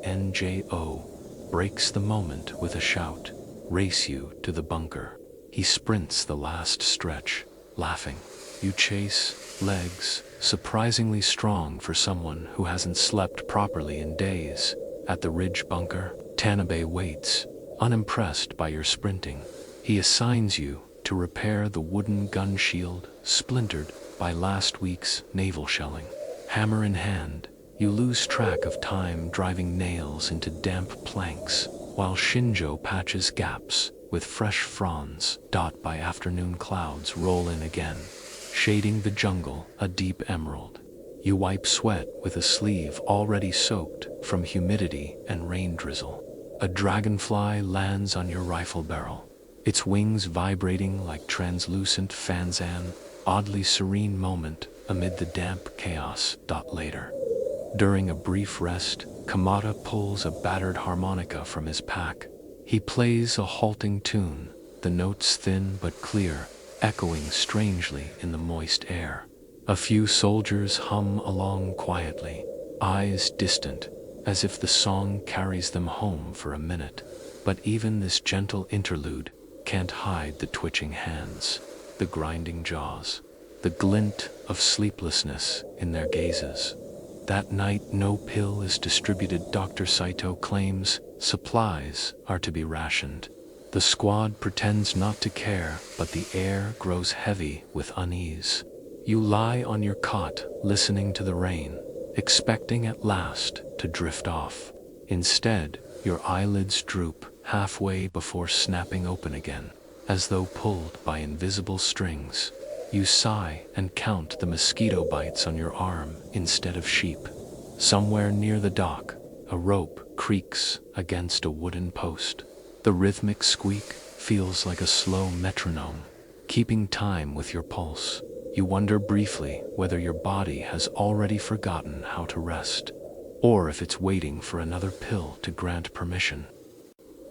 breaks the moment with a shout, race you to the bunker. He sprints the last stretch, laughing. You chase, legs surprisingly strong for someone who hasn't slept properly in days. At the ridge bunker, Tanabe waits, unimpressed by your sprinting. He assigns you to repair the wooden gun shield splintered by last week's naval shelling. Hammer in hand, you lose track of time driving nails into damp planks, while Shinjo patches gaps with fresh fronds. By afternoon, clouds roll in again, shading the jungle a deep emerald. You wipe sweat with a sleeve already soaked from humidity and rain drizzle. A dragonfly lands on your rifle barrel, its wings vibrating like translucent fanzan, oddly serene moment amid the damp chaos. Later, during a brief rest, Kamada pulls a battered harmonica from his pack. He plays a halting tune, the notes thin but clear, echoing strangely in the moist air. A few soldiers hum along quietly, eyes distant, as if the song carries them home for a minute. But even this gentle interlude can't hide the twitching hands, the grinding jaws, the glint of sleeplessness in their gazes. That night, no pill is distributed. Dr. Saito claims supplies are to be rationed. The squad pretends not to care, but the air grows heavy with unease. You lie on your cot, listening to the rain, expecting at last to drift off. Instead, your eyelids droop halfway before snapping open again, as though pulled by invisible strings. You sigh and count the mosquito bites on your arm instead of sheep. Somewhere near the dock, a rope creaks against a wooden post. The rhythmic squeak feels like a slow metronome, keeping time with your pulse. You wonder briefly whether your body has already forgotten how to rest, or if it's waiting for another pill to grant permission.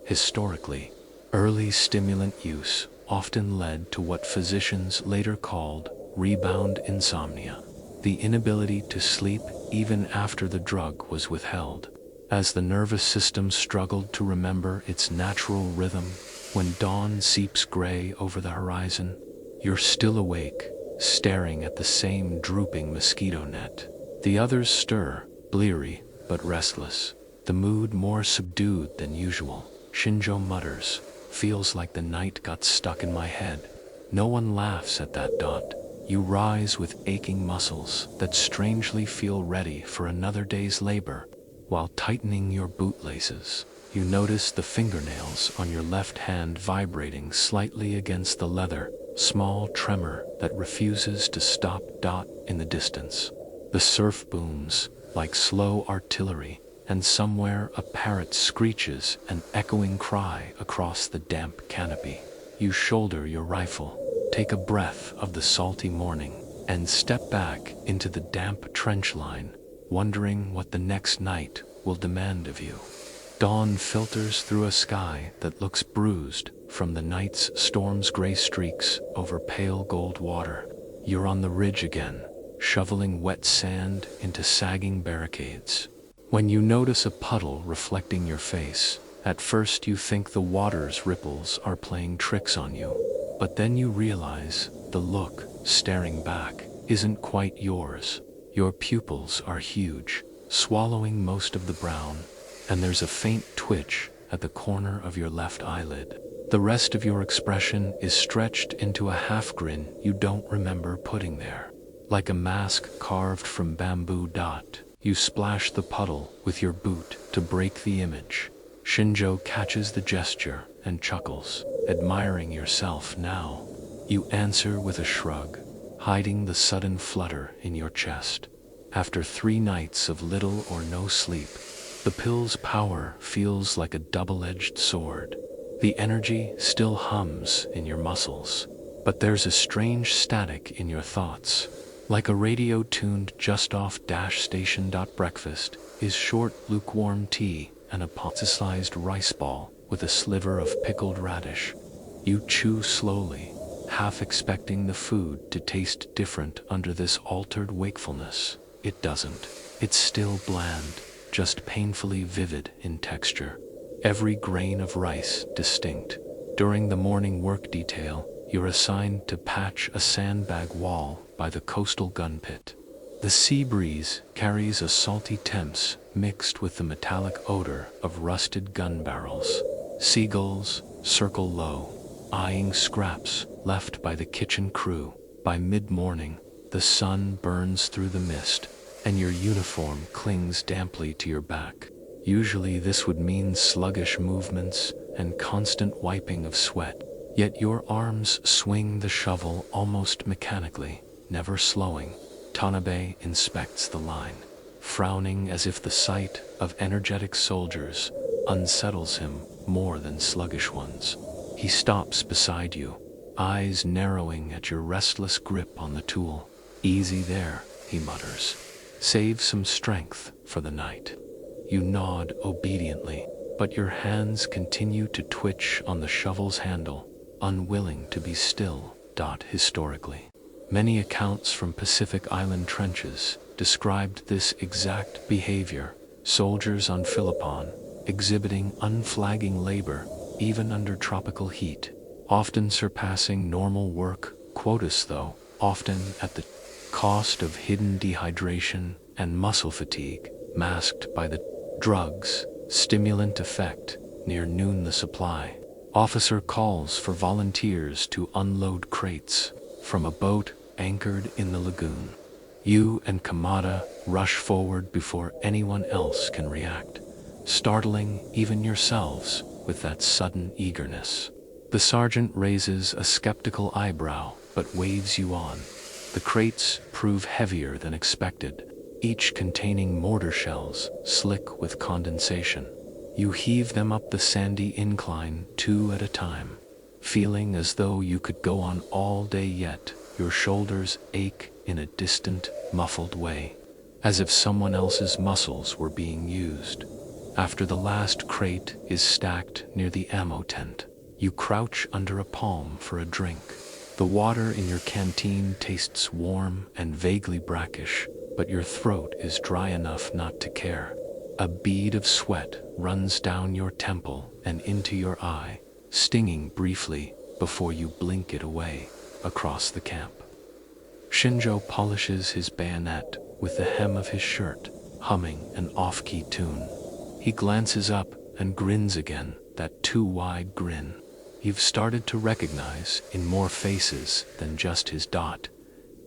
Historically, early stimulant use often led to what physicians later called rebound insomnia, the inability to sleep even after the drug was withheld. As the nervous system struggled to remember its natural rhythm, when dawn seeps gray over the horizon, you're still awake, staring at the same drooping mosquito net. The others stir, bleary but restless, the mood more subdued than usual. Shinjo mutters, "Feels like the night got stuck in my head." No one laughs at that. You rise with aching muscles that strangely feel ready for another day's labor. While tightening your bootlaces, you notice the fingernails on your left hand vibrating slightly against the leather, small tremor that refuses to stop. In the distance, the surf booms like slow artillery, and somewhere a parrot screeches an echoing cry across the damp canopy. You shoulder your rifle, take a breath of the salty morning, and step back into the damp trench line, wondering what the next night will demand of you. Dawn filters through a sky that looks bruised from the night's storm's gray streaks over pale gold water. You're on the ridge again, shoveling wet sand into sagging barricades. When you notice a puddle reflecting your face, at first you think the water's ripples are playing tricks on you. But then you realize the look, staring back, isn't quite yours. Your pupils are huge, swallowing most of the brown, and there's a faint twitch at the corner of your left eyelid. The rest of your expression is stretched into a half grin you don't remember putting there. Like a mask carved from bamboo. You splash the puddle with your boot to break the image. Shinjo catches the gesture and chuckles, admiring yourself now. You answer with a shrug, hiding the sudden flutter in your chest. After 3 nights of little or no sleep, the pill's power feels like a double-edged sword. The energy still hums in your muscles, but there's a strange static in your thoughts. Like a radio tuned just off station. Breakfast is short, lukewarm tea and a pulverized rice ball with a sliver of pickled radish. You chew slowly, half expecting the food to taste different under this altered wakefulness. It doesn't. It's still bland, just painfully vivid in texture. Every grain of rice distinct. During the morning work detail, you're assigned to patch a sandbag wall by the coastal gun pit. The sea breeze carries a salty temps mixed with the metallic odor of rusted gun barrels. Seagulls circle low, eyeing scraps left by the kitchen crew. By mid-morning, the sun burns through the mist, and your uniform clings damply to your back. Usually this would mean sluggish movements and constant wiping of sweat. Yet your arms swing the shovel almost mechanically, never slowing. Tanabe inspects the line, frowning as if the sight of energetic soldiers unsettles him more than sluggish ones. He stops beside you, eyes narrowing at your restless grip on the tool. "Easy there," he mutters. "Save some strength for the night." You nod obediently, but your hands continue to twitch on the shovel's handle, unwilling to be still. Historically, many accounts from Pacific Island trenches described this exact behavior. Soldiers on Philippon exhibiting unflagging labor even under tropical heat, often surpassing normal work quotas, though often at the cost of hidden dehydration and muscle fatigue, masked by the drugs stimulant effect. Near noon, the supply officer calls for volunteers to unload crates from a boat anchored in the lagoon. You and Kamada rush forward before anyone else can react, startling even yourselves with that sudden eagerness. The sergeant raises a skeptical eyebrow, but waves you on. The crates prove heavier than expected, each containing mortar shells, slick with condensation. You heave them up the sandy incline 2 at a time, feeling as though you could go on all day yet. Your shoulders ache in a distant, muffled way, as if someone else's muscles were being used. After the last crate is stacked near the ammo tent, you crouch under a palm for a drink. The water in your canteen tastes warm and vaguely brackish, but your throat is dry enough not to care. A bead of sweat runs down your temple and into your eye, stinging briefly before you blink it away across the camp. Shinjo polishes his bayonet with the hem of his shirt, humming an off-key tune. He glances up and grins again, that too-wide grin you've started to recognize in more faces than just his dot.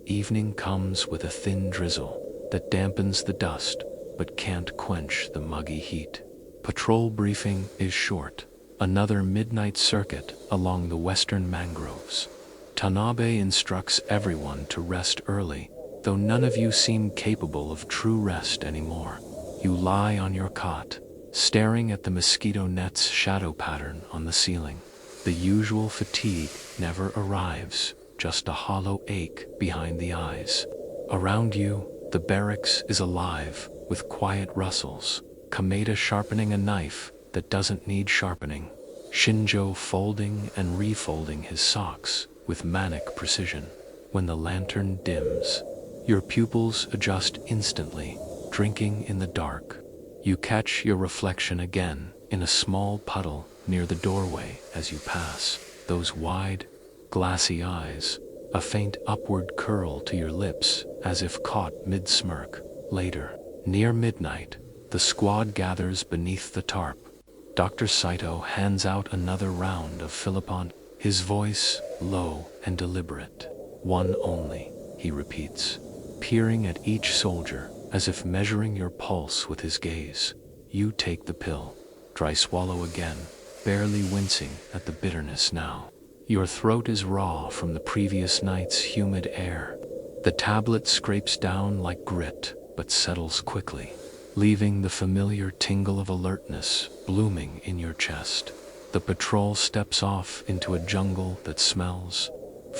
Evening comes with a thin drizzle that dampens the dust but can't quench the muggy heat. Patrol briefing is short. Another midnight circuit along the western mangroves. Tanabe instructs everyone to rest early, though none of you seem capable of true rest anymore. You lie on your cot, staring at the mosquito net's shadow pattern on the ceiling. The usual fatigue never arrives, just a hollow ache behind the eyes. Around you, the barracks is alive with quiet rustles. Kameda sharpening a knife that doesn't need sharpening. Shinjo folding and refolding his socks with manic precision. When the lantern dims, your pupils adjust instantly, drinking in the dark. You catch your reflection again in a small puddle near the doorway as you pass. Those wide, glassy eyes, a faint upward curl to your lips as if caught mid-smirk. Later, near midnight, the squad gathers beneath the tarp. Dr. Saito hands out another round of Philippon, his voice low and deliberate. One only, he repeats, peering at each soldier as if measuring your pulse with his gaze. You take the pill. Dry swallow again, barely wincing at the bitterness now. Your throat is raw from the previous night's humid air. The tablet scrapes down like grit, but settles quickly, leaving the familiar tingle of alertness blooming in your chest. The patrol steps off into a jungle that smells,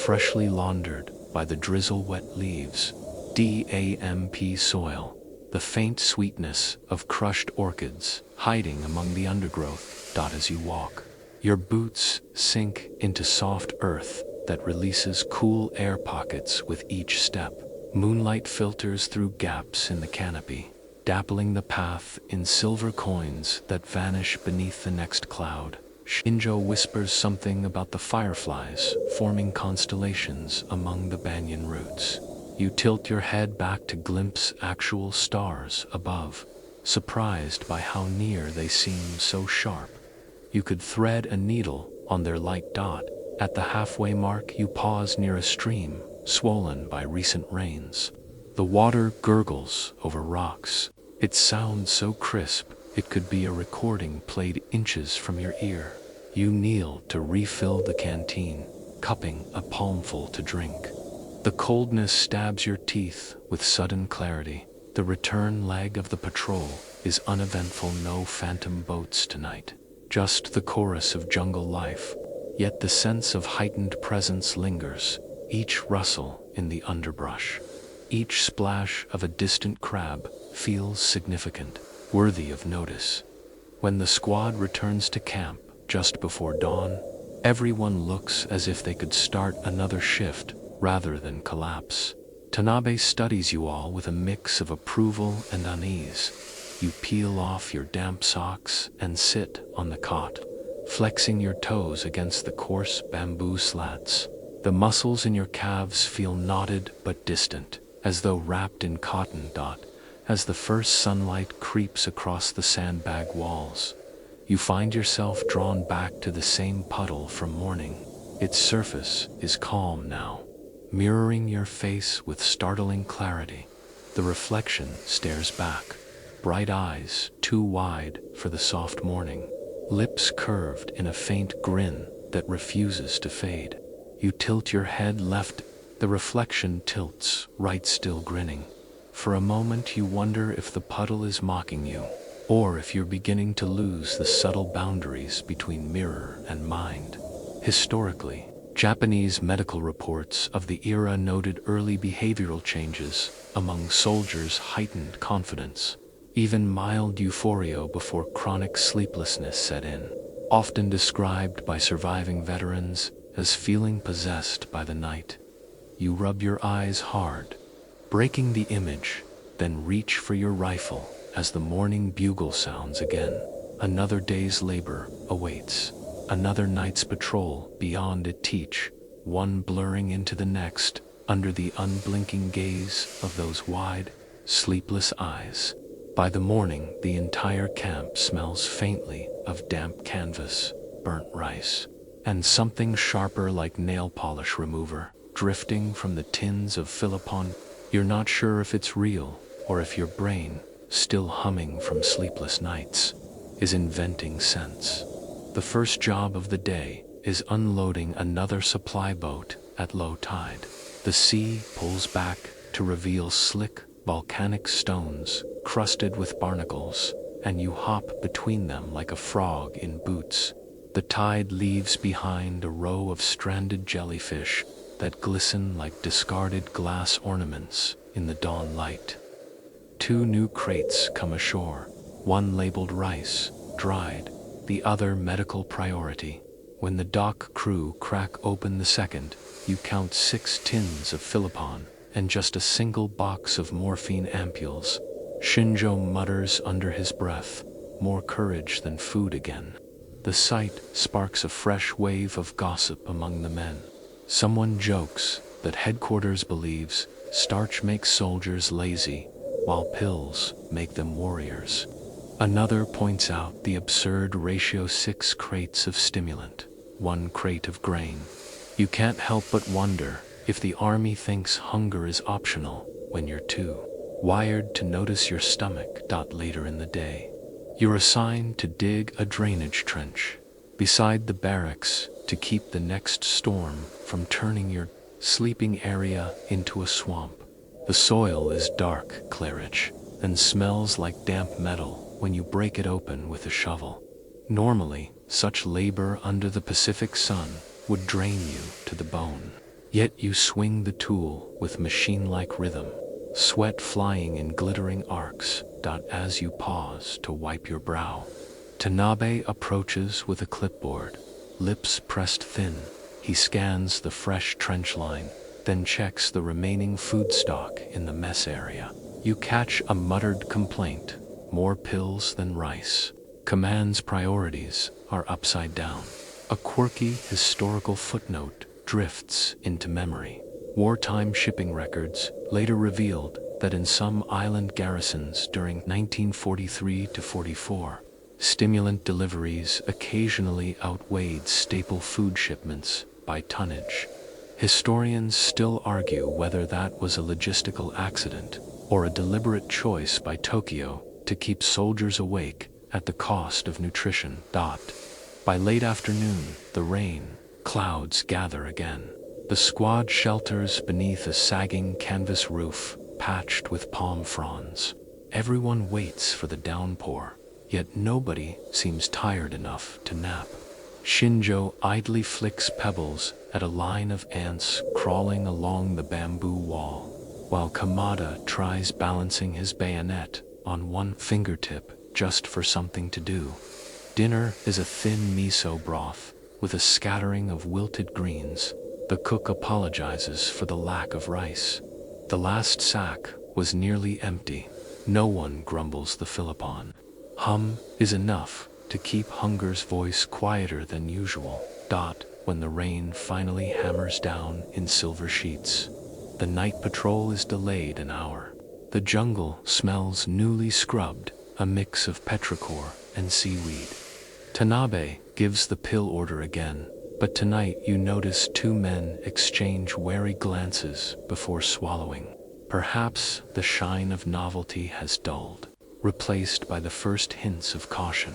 freshly laundered by the drizzle-wet leaves, damp soil, the faint sweetness of crushed orchids hiding among the undergrowth. As you walk, your boots sink into soft earth that releases cool air pockets with each step. Moonlight filters through gaps in the canopy, dappling the path in silver coins that vanish beneath the next cloud. Shinjo whispers something about the fireflies forming constellations among the banyan roots. You tilt your head back to glimpse actual stars above, surprised by how near they seem so sharp. You could thread a needle on their light dot. At the halfway mark, you pause near a stream, swollen by recent rains. The water gurgles over rocks. It sounds so crisp, it could be a recording played inches from your ear. You kneel to refill the canteen, cupping a palmful to drink. The coldness stabs your teeth with sudden clarity. The return leg of the patrol is uneventful. No phantom boats tonight. Just the chorus of jungle life. Yet the sense of heightened presence lingers. Each rustle in the underbrush, each splash of a distant crab feels significant, worthy of notice. When the squad returns to camp just before dawn, everyone looks as if they could start another shift rather than collapse. Tanabe studies you all with a mix of approval and unease. You peel off your damp socks and sit on the cot, flexing your toes against the coarse bamboo slats. The muscles in your calves feel knotted but distant, as though wrapped in cotton. As the first sunlight creeps across the sandbag walls, you find yourself drawn back to the same puddle from morning. Its surface is calm now, mirroring your face with startling clarity. The reflection stares back, bright eyes too wide for the soft morning, lips curved in a faint grin that refuses to fade. You tilt your head left, the reflection tilts right, still grinning. For a moment you wonder if the puddle is mocking you, or if you're beginning to lose the subtle boundaries between mirror and mind. Historically, Japanese medical reports of the era noted early behavioral changes among soldiers, heightened confidence, even mild euphoria before chronic sleeplessness set in, often described by surviving veterans as feeling possessed by the night. You rub your eyes hard, breaking the image, then reach for your rifle as the morning bugle sounds again. Another day's labor awaits, another night's patrol beyond it teach, one blurring into the next under the unblinking gaze of those wide, sleepless eyes. By the morning, the entire camp smells faintly of damp canvas, burnt rice, and something sharper like nail polish remover drifting from the tins of Philippon. You're not sure if it's real or if your brain, still humming from sleepless nights, is inventing sense. The first job of the day is unloading another supply boat at low tide. The sea pulls back to reveal slick, volcanic stones crusted with barnacles, and you hop between them like a frog in boots. The tide leaves behind a row of stranded jellyfish that glisten like discarded glass ornaments in the dawn light. 2 new crates come ashore, one labeled rice, dried, the other medical priority. When the dock crew crack open the second, you count 6 tins of Philippon and just a single box of morphine ampules. Shinjo mutters under his breath, more courage than food again. The sight sparks a fresh wave of gossip among the men. Someone jokes that headquarters believes starch makes soldiers lazy, while pills make them warriors. Another points out the absurd ratio: 6 crates of stimulant, 1 crate of grain. You can't help but wonder if the army thinks hunger is optional when you're too wired to notice your stomach. Later in the day, you're assigned to dig a drainage trench beside the barracks to keep the next storm from turning your sleeping area into a swamp. The soil is dark claret and smells like damp metal when you break it open with a shovel. Normally, such labor under the Pacific sun would drain you to the bone. Yet you swing the tool with machine-like rhythm, sweat flying in glittering arcs. As you pause to wipe your brow, Tanabe approaches with a clipboard, lips pressed thin. He scans the fresh trench line, then checks the remaining food stock in the mess area. You catch a muttered complaint: more pills than rice. Command's priorities are upside down. A quirky historical footnote drifts into memory. Wartime shipping records later revealed that in some island garrisons during 1943 to 44, stimulant deliveries occasionally outweighed staple food shipments by tonnage. Historians still argue whether that was a logistical accident or a deliberate choice by Tokyo to keep soldiers awake at the cost of nutrition. By late afternoon, the rain clouds gather again. The squad shelters beneath a sagging canvas roof patched with palm fronds. Everyone waits for the downpour, yet nobody seems tired enough to nap. Shinjo idly flicks pebbles at a line of ants crawling along the bamboo wall, while Kamada tries balancing his bayonet on one fingertip just for something to do. Dinner is a thin miso broth with a scattering of wilted greens. The cook apologizes for the lack of rice. The last sack was nearly empty. No one grumbles the Philippon. Hum is enough to keep hunger's voice quieter than usual. When the rain finally hammers down in silver sheets, the night patrol is delayed an hour. The jungle smells newly scrubbed, a mix of petrichor and seaweed. Tanabe gives the pill order again, but tonight you notice 2 men exchange wary glances before swallowing. Perhaps the shine of novelty has dulled, replaced by the first hints of caution.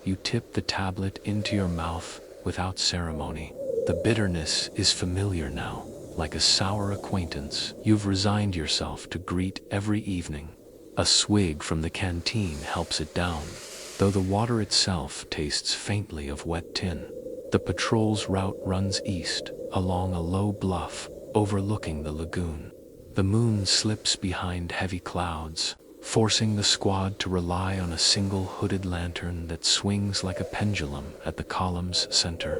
You tip the tablet into your mouth without ceremony. The bitterness is familiar now, like a sour acquaintance you've resigned yourself to greet every evening. A swig from the canteen helps it down, though the water itself tastes faintly of wet tin. The patrol's route runs east, along a low bluff, overlooking the lagoon. The moon slips behind heavy clouds, forcing the squad to rely on a single hooded lantern that swings like a pendulum at the column's center.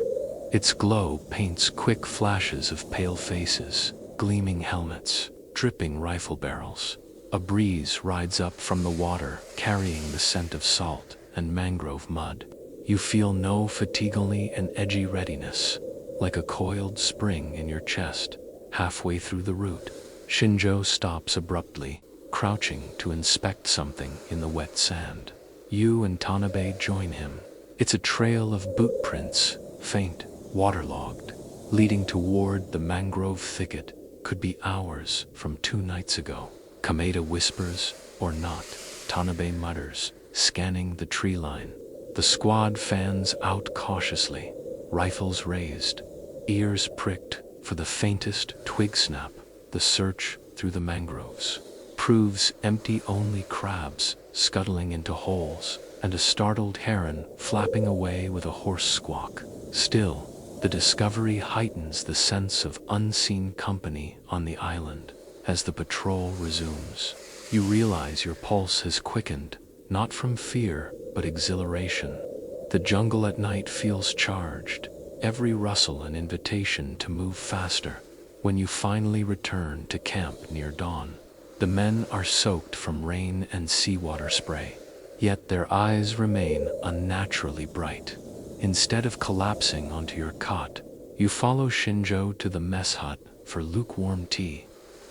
Its glow paints quick flashes of pale faces, gleaming helmets, dripping rifle barrels. A breeze rides up from the water, carrying the scent of salt and mangrove mud. You feel no fatiguingly and edgy readiness, like a coiled spring in your chest. Halfway through the route, Shinjo stops abruptly, crouching to inspect something in the wet sand. You and Tanabe join him. It's a trail of boot prints, faint, waterlogged, leading toward the mangrove thicket. Could be hours from 2 nights ago. Kameda whispers, or not, Tanabe mutters, scanning the tree line. The squad fans out cautiously, rifles raised, ears pricked for the faintest twig snap. The search through the mangroves proves empty, only crabs scuttling into holes and a startled heron flapping away with a hoarse squawk. Still, the discovery heightens the sense of unseen company on the island. As the patrol resumes, you realize your pulse has quickened, not from fear, but exhilaration. The jungle at night feels charged, every rustle an invitation to move faster. When you finally return to camp near dawn, the men are soaked from rain and seawater spray, yet their eyes remain unnaturally bright. Instead of collapsing onto your cot, you follow Shinjo to the mess hut for lukewarm tea.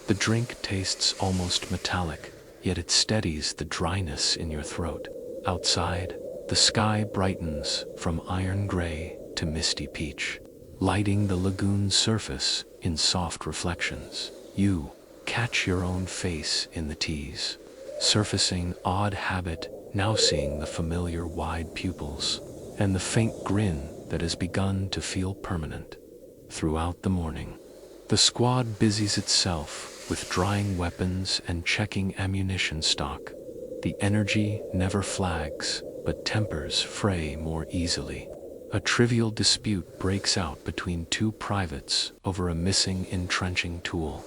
The drink tastes almost metallic, yet it steadies the dryness in your throat. Outside, the sky brightens from iron gray to misty peach, lighting the lagoon's surface in soft reflections. You catch your own face in the tease, surfacing odd habit, now seeing the familiar wide pupils, and the faint grin that has begun to feel permanent. Throughout the morning, the squad busies itself with drying weapons and checking ammunition stock. The energy never flags, but tempers fray more easily. A trivial dispute breaks out between 2 privates over a missing entrenching tool,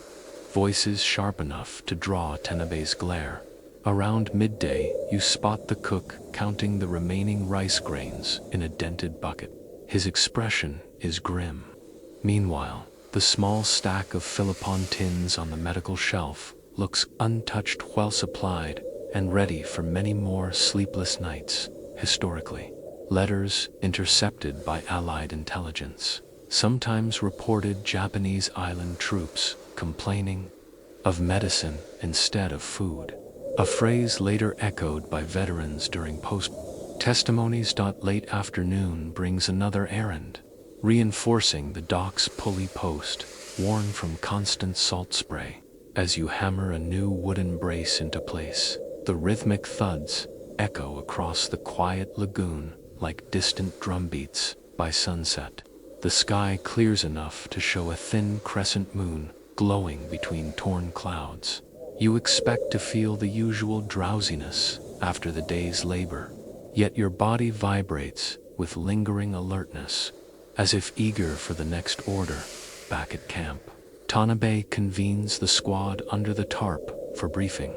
voices sharp enough to draw Tanabe's glare. Around midday, you spot the cook counting the remaining rice grains in a dented bucket. His expression is grim. Meanwhile, the small stack of Philippon tins on the medical shelf looks untouched, well supplied, and ready for many more sleepless nights. Historically, letters intercepted by Allied intelligence sometimes reported Japanese island troops complaining of medicine instead of food, a phrase later echoed by veterans during post-testimonies. Late afternoon brings another errand, reinforcing the dock's pulley post, worn from constant salt spray. As you hammer a new wooden brace into place, the rhythmic thuds echo across the quiet lagoon like distant drumbeats. By sunset, the sky clears enough to show a thin crescent moon glowing between torn clouds. You expect to feel the usual drowsiness after the day's labor, yet your body vibrates with lingering alertness, as if eager for the next order. Back at camp, Tanabe convenes the squad under the tarp for briefing.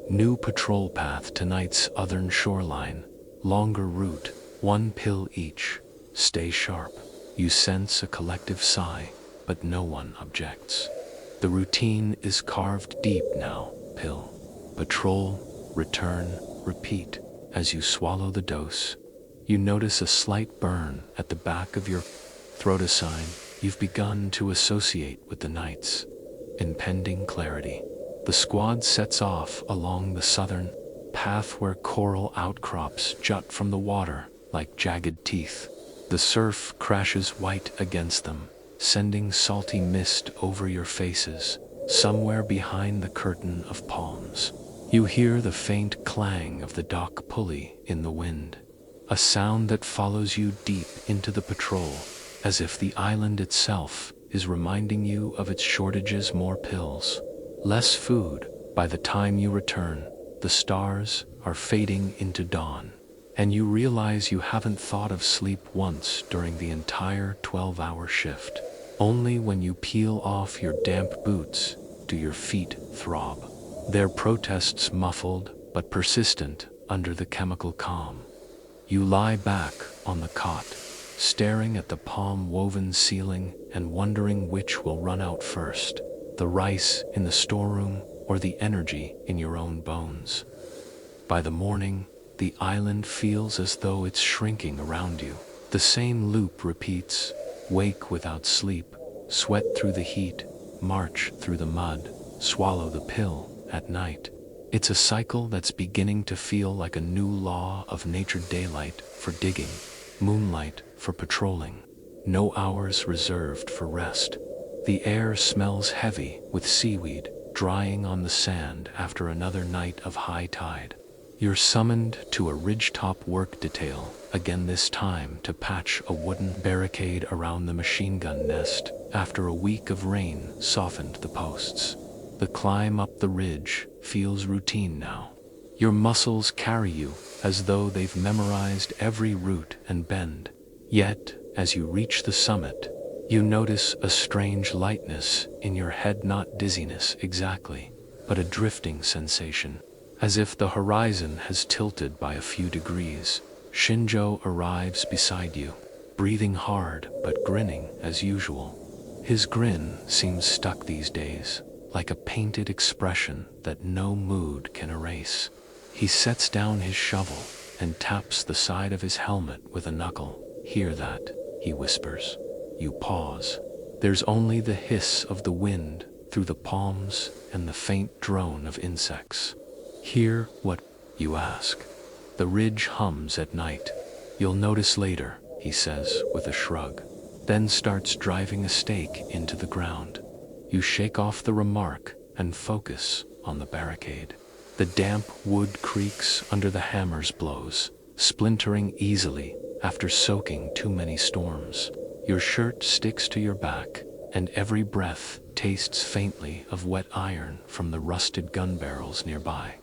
New patrol path to night's southern shoreline, longer route, 1 pill each. Stay sharp. You sense a collective sigh, but no one objects. The routine is carved deep now. Pill, patrol, return, repeat. As you swallow the dose, you notice a slight burn at the back of your throat, a sign you've begun to associate with the night's impending clarity. The squad sets off along the southern path where coral outcrops jut from the water like jagged teeth. The surf crashes white against them, sending salty mist over your faces. Somewhere behind the curtain of palms, you hear the faint clang of the dock pulley in the wind, a sound that follows you deep into the patrol. as if the island itself is reminding you of its shortages. More pills, less food. By the time you return, the stars are fading into dawn, and you realize you haven't thought of sleep once during the entire 12-hour shift. Only when you peel off your damp boots do your feet throb, their protests muffled but persistent under the chemical calm. You lie back on the cot, staring at the palm-woven ceiling and wondering which will run out first, the rice in the storeroom or the energy in your own bones. By the morning, the island feels as though it's shrinking around you. The same loop repeats: wake without sleep, sweat through the heat, march through the mud, swallow the pill at night. It's a cycle that's beginning to feel like a new law of nature: daylight for digging, moonlight for patrolling, no hours reserved for rest. The air smells heavy with seaweed drying on the sand after another night of high tide. You're summoned to a ridgetop work detail, again this time to patch a wooden barricade around the machine gun nest after a week of rain softened the posts. The climb up the ridge feels routine now. Your muscles carry you as though they've memorized every route and bend. Yet, as you reach the summit, you notice a strange lightness in your head, not dizziness exactly, but a drifting sensation, as if the horizon has tilted by a few degrees. Shinjo arrives beside you, breathing hard but grinning as usual. His grin seems stuck these days, like a painted expression that no mood can erase. He sets down his shovel and taps the side of his helmet with a knuckle. "Hear that?" he whispers. You pause. There's only the hiss of the wind through the palms and the faint drone of insects. "Hear what?" you ask. "The ridge hums at night. You'll notice later," he says with a shrug, then starts driving a stake into the ground. You shake off the remark and focus on the barricade. The damp wood creaks under the hammer's blows, splintering easily after soaking too many storms. Your shirt sticks to your back, and every breath tastes faintly of wet iron from the rusted gun barrels nearby.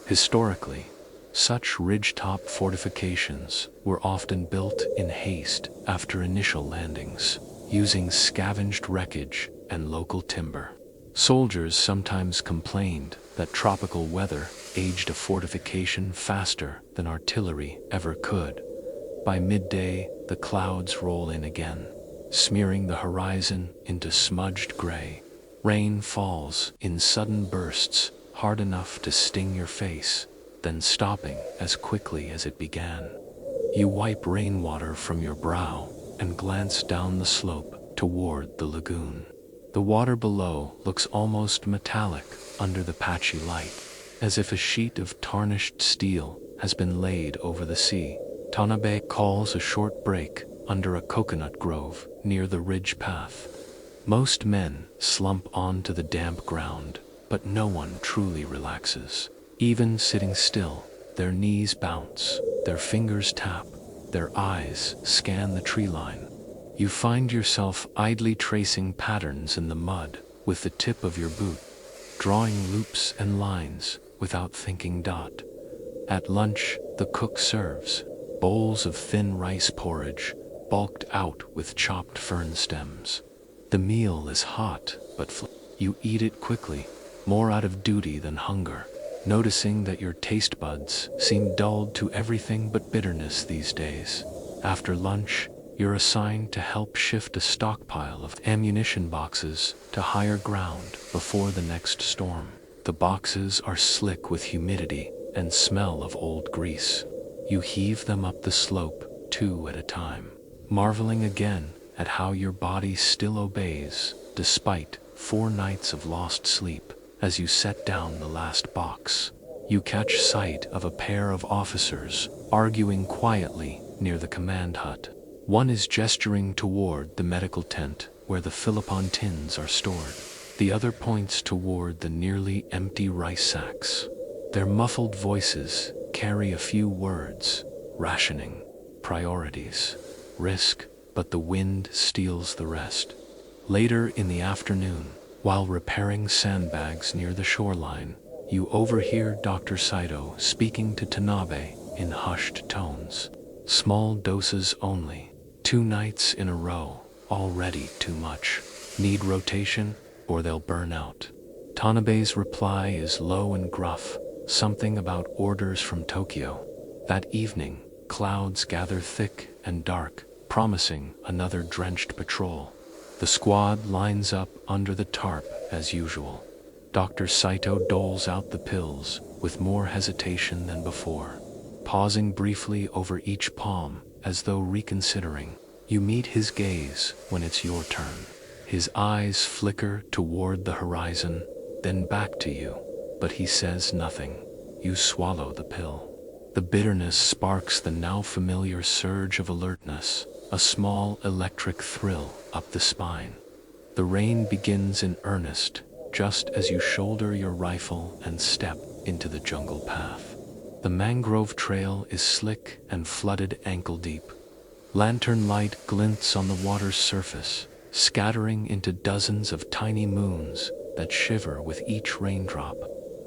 Historically, such ridgetop fortifications were often built in haste after initial landings, using scavenged wreckage and local timber. Soldiers sometimes complained that tropical weather aged a fortification faster than artillery ever could. By midday, the clouds roll in again, smearing the horizon into smudged gray. Rain falls in sudden bursts, hard enough to sting your face, then stopping as quickly as it began. You wipe rainwater from your brow and glance down the slope toward the lagoon. The water below looks almost metallic under the patchy light, as if a sheet of tarnished steel has been laid over the sea. Tanabe calls a short break under a coconut grove near the ridge path. Most men slump onto the damp ground, but no one truly relaxes. Even sitting still, their knees bounce, their fingers tap, their eyes scan the tree line. You find yourself idly tracing patterns in the mud with the tip of your boot, drawing loops and lines without thinking. At lunch, the cook serves bowls of thin rice porridge, bulked out with chopped fern stems. The meal is hot, but you eat it quickly, more out of duty than hunger, noticing that your taste buds seem dulled to everything but bitterness these days. After lunch, you're assigned to help shift a stockpile of ammunition boxes to higher ground before the next storm. The boxes are slick with humidity and smell of old grease. You heave them up the slope, 2 at a time, marveling again at how your body still obeys despite 4 nights of lost sleep. As you set down the last box, you catch sight of a pair of officers arguing quietly near the command hut. One is gesturing toward the medical tent where the Philippon tins are stored. The other points toward the nearly empty rice sacks. Their muffled voices carry a few words: rationing, priorities, risk, but the wind steals the rest. Later in the afternoon, while repairing sandbags near the shoreline, you overhear Dr. Saito speaking to Tanabe in hushed tones. Small doses only. 2 nights in a row. Already too much. Need rotation or they'll burn out. Tanabe's reply is low and gruff, something about orders from Tokyo. That evening, clouds gather thick and dark, promising another drenched patrol. The squad lines up under the tarp as usual. Dr. Saito doles out the pills with more hesitation than before, pausing briefly over each palm as though reconsidering. You meet his gaze when it's your turn. His eyes flicker toward the horizon, then back to you, but he says nothing. You swallow the pill. The bitterness sparks the now familiar surge of alertness, a small electric thrill up the spine. The rain begins in earnest, just as you shoulder your rifle and step into the jungle path. The mangrove trail is slick and flooded ankle deep. Lantern light glints on the water's surface, scattering into dozens of tiny moons that shiver with each raindrop.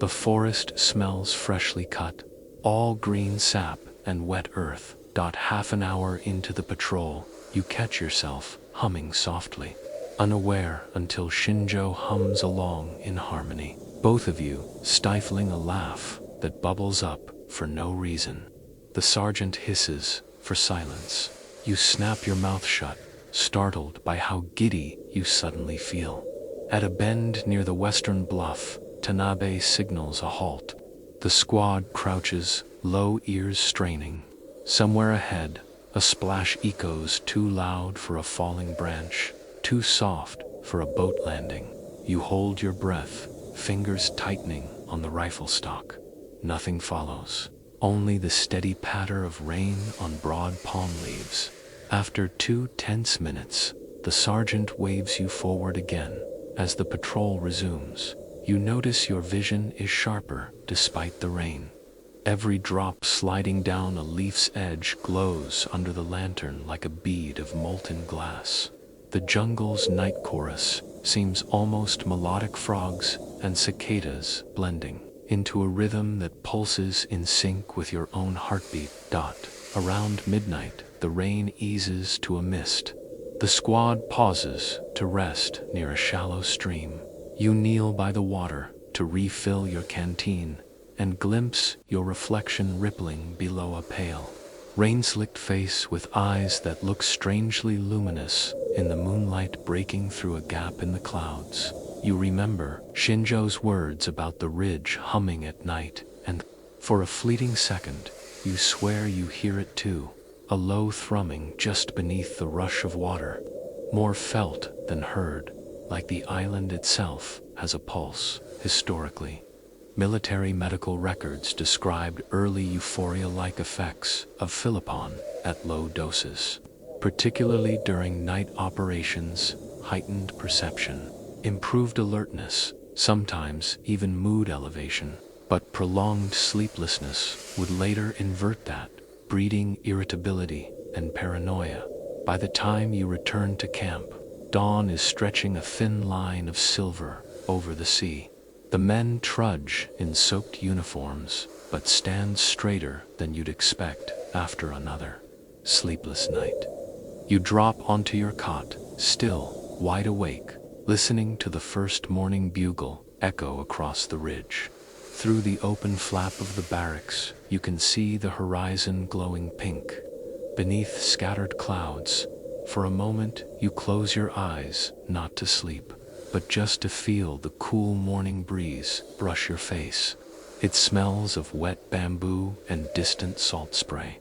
The forest smells freshly cut, all green sap and wet earth. Half an hour into the patrol, you catch yourself humming softly, unaware until Shinjo hums along in harmony, both of you stifling a laugh that bubbles up for no reason. The sergeant hisses for silence. You snap your mouth shut, startled by how giddy you suddenly feel. At a bend near the western bluff, Tanabe signals a halt. The squad crouches, low ears straining. Somewhere ahead, a splash echoes too loud for a falling branch, too soft for a boat landing. You hold your breath, fingers tightening on the rifle stock. Nothing follows, only the steady patter of rain on broad palm leaves. After 2 tense minutes, the sergeant waves you forward again. As the patrol resumes, you notice your vision is sharper despite the rain. Every drop sliding down a leaf's edge glows under the lantern like a bead of molten glass. The jungle's night chorus seems almost melodic, frogs and cicadas blending into a rhythm that pulses in sync with your own heartbeat. Around midnight, the rain eases to a mist. The squad pauses to rest near a shallow stream. You kneel by the water to refill your canteen and glimpse your reflection rippling below a pale, rain-slicked face with eyes that look strangely luminous in the moonlight breaking through a gap in the clouds. You remember Shinjo's words about the ridge humming at night, and for a fleeting second, you swear you hear it too, a low thrumming just beneath the rush of water, more felt than heard, like the island itself has a pulse. Historically, military medical records described early euphoria-like effects of Philippon at low doses, particularly during night operations, heightened perception, improved alertness, sometimes even mood elevation. But prolonged sleeplessness would later invert that, breeding irritability and paranoia. By the time you return to camp, dawn is stretching a thin line of silver over the sea. The men trudge in soaked uniforms, but stand straighter than you'd expect after another sleepless night. You drop onto your cot, still wide awake, listening to the first morning bugle echo across the ridge. Through the open flap of the barracks, you can see the horizon glowing pink. Beneath scattered clouds, for a moment you close your eyes, not to sleep, but just to feel the cool morning breeze brush your face. It smells of wet bamboo and distant salt spray.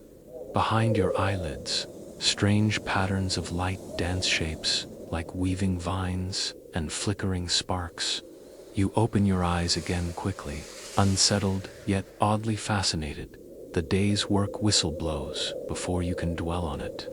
Behind your eyelids, strange patterns of light dance shapes like weaving vines and flickering sparks. You open your eyes again quickly, unsettled yet oddly fascinated. The day's work whistle blows before you can dwell on it.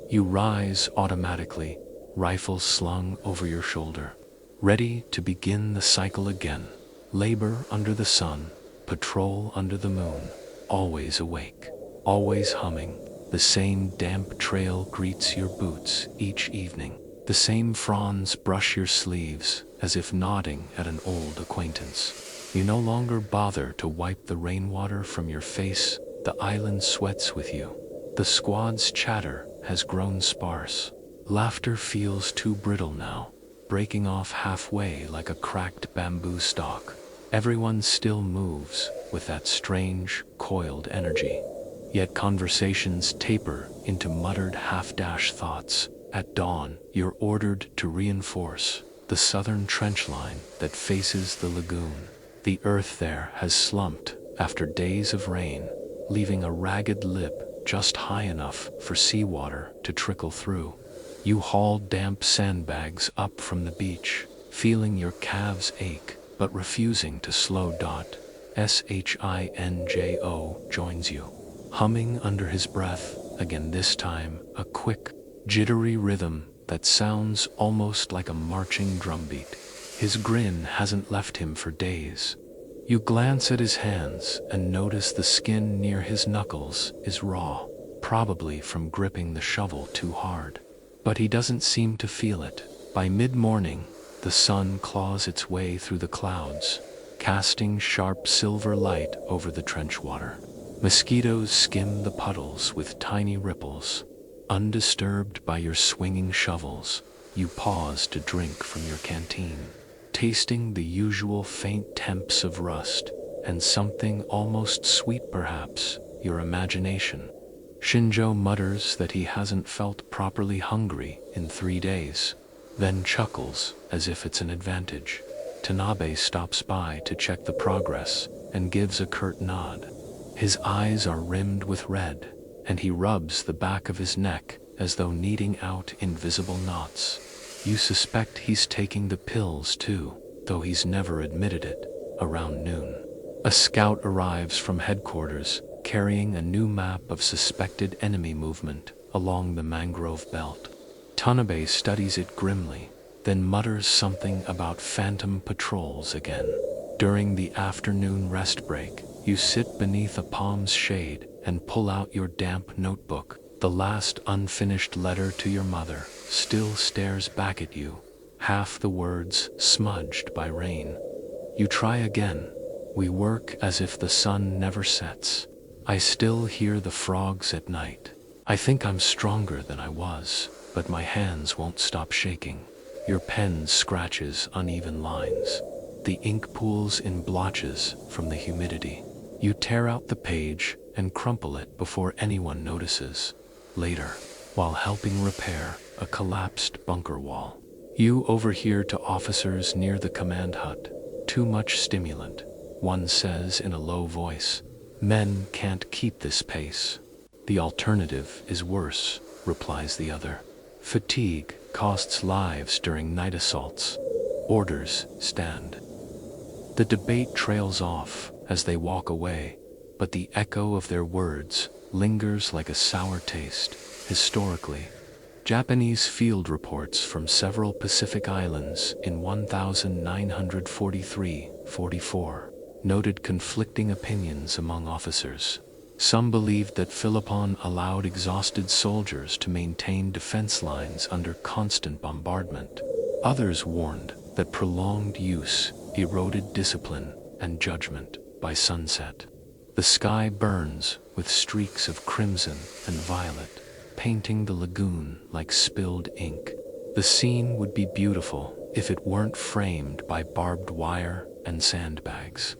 You rise automatically, rifle slung over your shoulder, ready to begin the cycle again. Labor under the sun, patrol under the moon, always awake, always humming, The same damp trail greets your boots each evening. The same fronds brush your sleeves as if nodding at an old acquaintance. You no longer bother to wipe the rainwater from your face. The island sweats with you. The squad's chatter has grown sparse. Laughter feels too brittle now, breaking off halfway like a cracked bamboo stalk. Everyone still moves with that strange, coiled energy. Yet conversations taper into muttered half-dash thoughts. At dawn, you're ordered to reinforce the southern trench line that faces the lagoon. The earth there has slumped after days of rain, leaving a ragged lip just high enough for seawater to trickle through. You haul damp sandbags up from the beach, feeling your calves ache, but refusing to slow. Shinjo joins you, humming under his breath, again this time a quick, jittery rhythm that sounds almost like a marching drumbeat. His grin hasn't left him for days. You glance at his hands and notice the skin near his knuckles is raw, probably from gripping the shovel too hard. But he doesn't seem to feel it. By mid-morning, the sun claws its way through the clouds, casting sharp silver light over the trench water. Mosquitoes skim the puddles with tiny ripples. Undisturbed by your swinging shovels, you pause to drink from your canteen, tasting the usual faint temps of rust and something almost sweet perhaps, your imagination. Shinjo mutters that he hasn't felt properly hungry in 3 days, then chuckles as if it's an advantage. Tanabe stops by to check the progress and gives a curt nod. His eyes are rimmed with red, and he rubs the back of his neck as though kneading out invisible knots. You suspect he's taking the pills too, though he's never admitted it. Around noon, a scout arrives from headquarters, carrying a new map of suspected enemy movement along the mangrove belt. Tanabe studies it grimly, then mutters something about phantom patrols again. During the afternoon rest break, you sit beneath a palm's shade and pull out your damp notebook. The last unfinished letter to your mother still stares back at you, half the words smudged by rain. You try again. We work as if the sun never sets. I still hear the frogs at night. I think I'm stronger than I was, but my hands won't stop shaking. Your pen scratches uneven lines. The ink pools in blotches from the humidity. You tear out the page and crumple it before anyone notices. Later, while helping repair a collapsed bunker wall, you overhear to officers near the command hut. Too much stimulant, one says in a low voice. Men can't keep this pace. The alternative is worse, replies the other. Fatigue costs lives during night assaults. Orders stand. The debate trails off as they walk away, but the echo of their words lingers like a sour taste. Historically, Japanese field reports from several Pacific islands in 1943-44 noted conflicting opinions among officers. Some believed that Philippon allowed exhausted soldiers to maintain defense lines under constant bombardment. Others warned that prolonged use eroded discipline and judgment. By sunset, the sky burns with streaks of crimson and violet, painting the lagoon like spilled ink. The scene would be beautiful if it weren't framed by barbed wire and sandbags.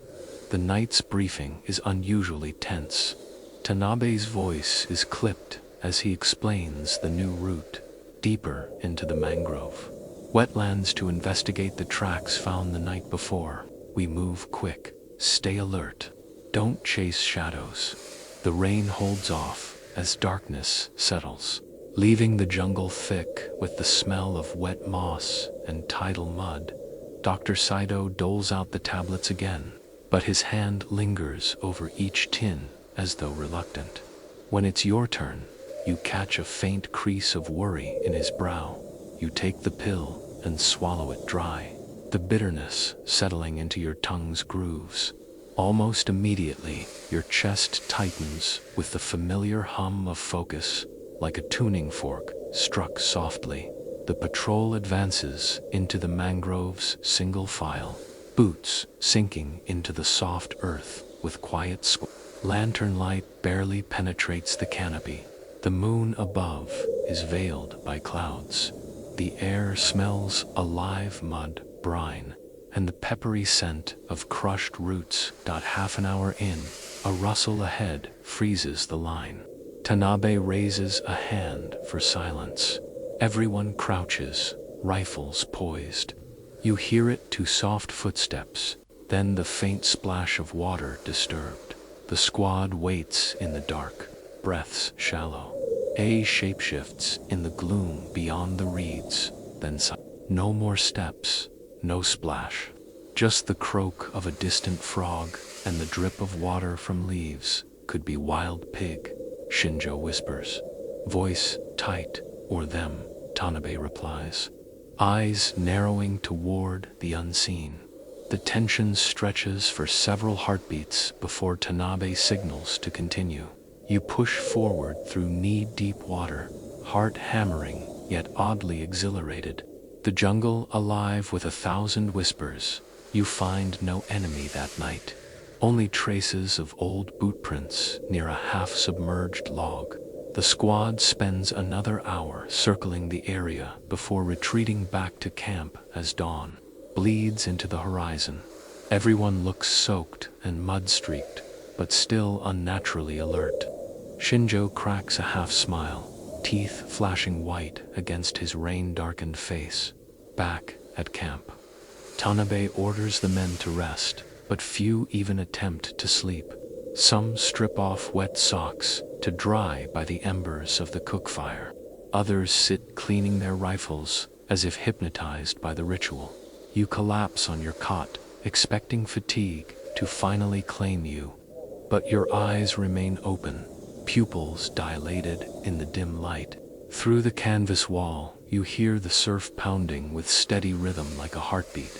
The night's briefing is unusually tense. Tanabe's voice is clipped as he explains the new route, deeper into the mangrove. Wetlands to investigate the tracks found the night before. We move quick, stay alert, don't chase shadows. The rain holds off as darkness settles, leaving the jungle thick with the smell of wet moss and tidal mud. Dr. Saito doles out the tablets again, but his hand lingers over each tin as though reluctant. When it's your turn, you catch a faint crease of worry in his brow. You take the pill and swallow it dry, the bitterness settling into your tongue's grooves. Almost immediately, your chest tightens with the familiar hum of focus, like a tuning fork struck softly. The patrol advances into the mangroves single file, boots sinking into the soft earth with quiet squeak. Lantern light barely penetrates the canopy. The moon above is veiled by clouds. The air smells alive mud, brine, and the peppery scent of crushed roots. Half an hour in, a rustle ahead freezes the line. Tanabe raises a hand for silence. Everyone crouches, rifles poised. You hear it to soft footsteps, then the faint splash of water disturbed. The squad waits in the dark, breaths shallow. A shapeshifts in the gloom beyond the reeds, then no more steps, no splash. Just the croak of a distant frog and the drip of water from leaves. Could be wild pig, Shinjo whispers. Voice tight, or them, Tanabe replies. Eyes narrowing toward the unseen. The tension stretches for several heartbeats before Tanabe signals to continue. You push forward through knee-deep water, heart hammering, yet oddly exhilarated. The jungle alive with 1,000 whispers. You find no enemy that night. Only traces of old boot prints near a half-submerged log. The squad spends another hour circling the area before retreating back to camp as dawn bleeds into the horizon. Everyone looks soaked and mud-streaked, but still unnaturally alert. Shinjo cracks a half-smile, teeth flashing white against his rain-darkened face. Back at camp, Tanabe orders the men to rest, but few even attempt to sleep. Some strip off wet socks to dry by the embers of the cook fire. Others sit cleaning their rifles as if hypnotized by the ritual. You collapse on your cot, expecting fatigue to finally claim you. But your eyes remain open, pupils dilated in the dim light. Through the canvas wall, you hear the surf pounding with steady rhythm like a heartbeat.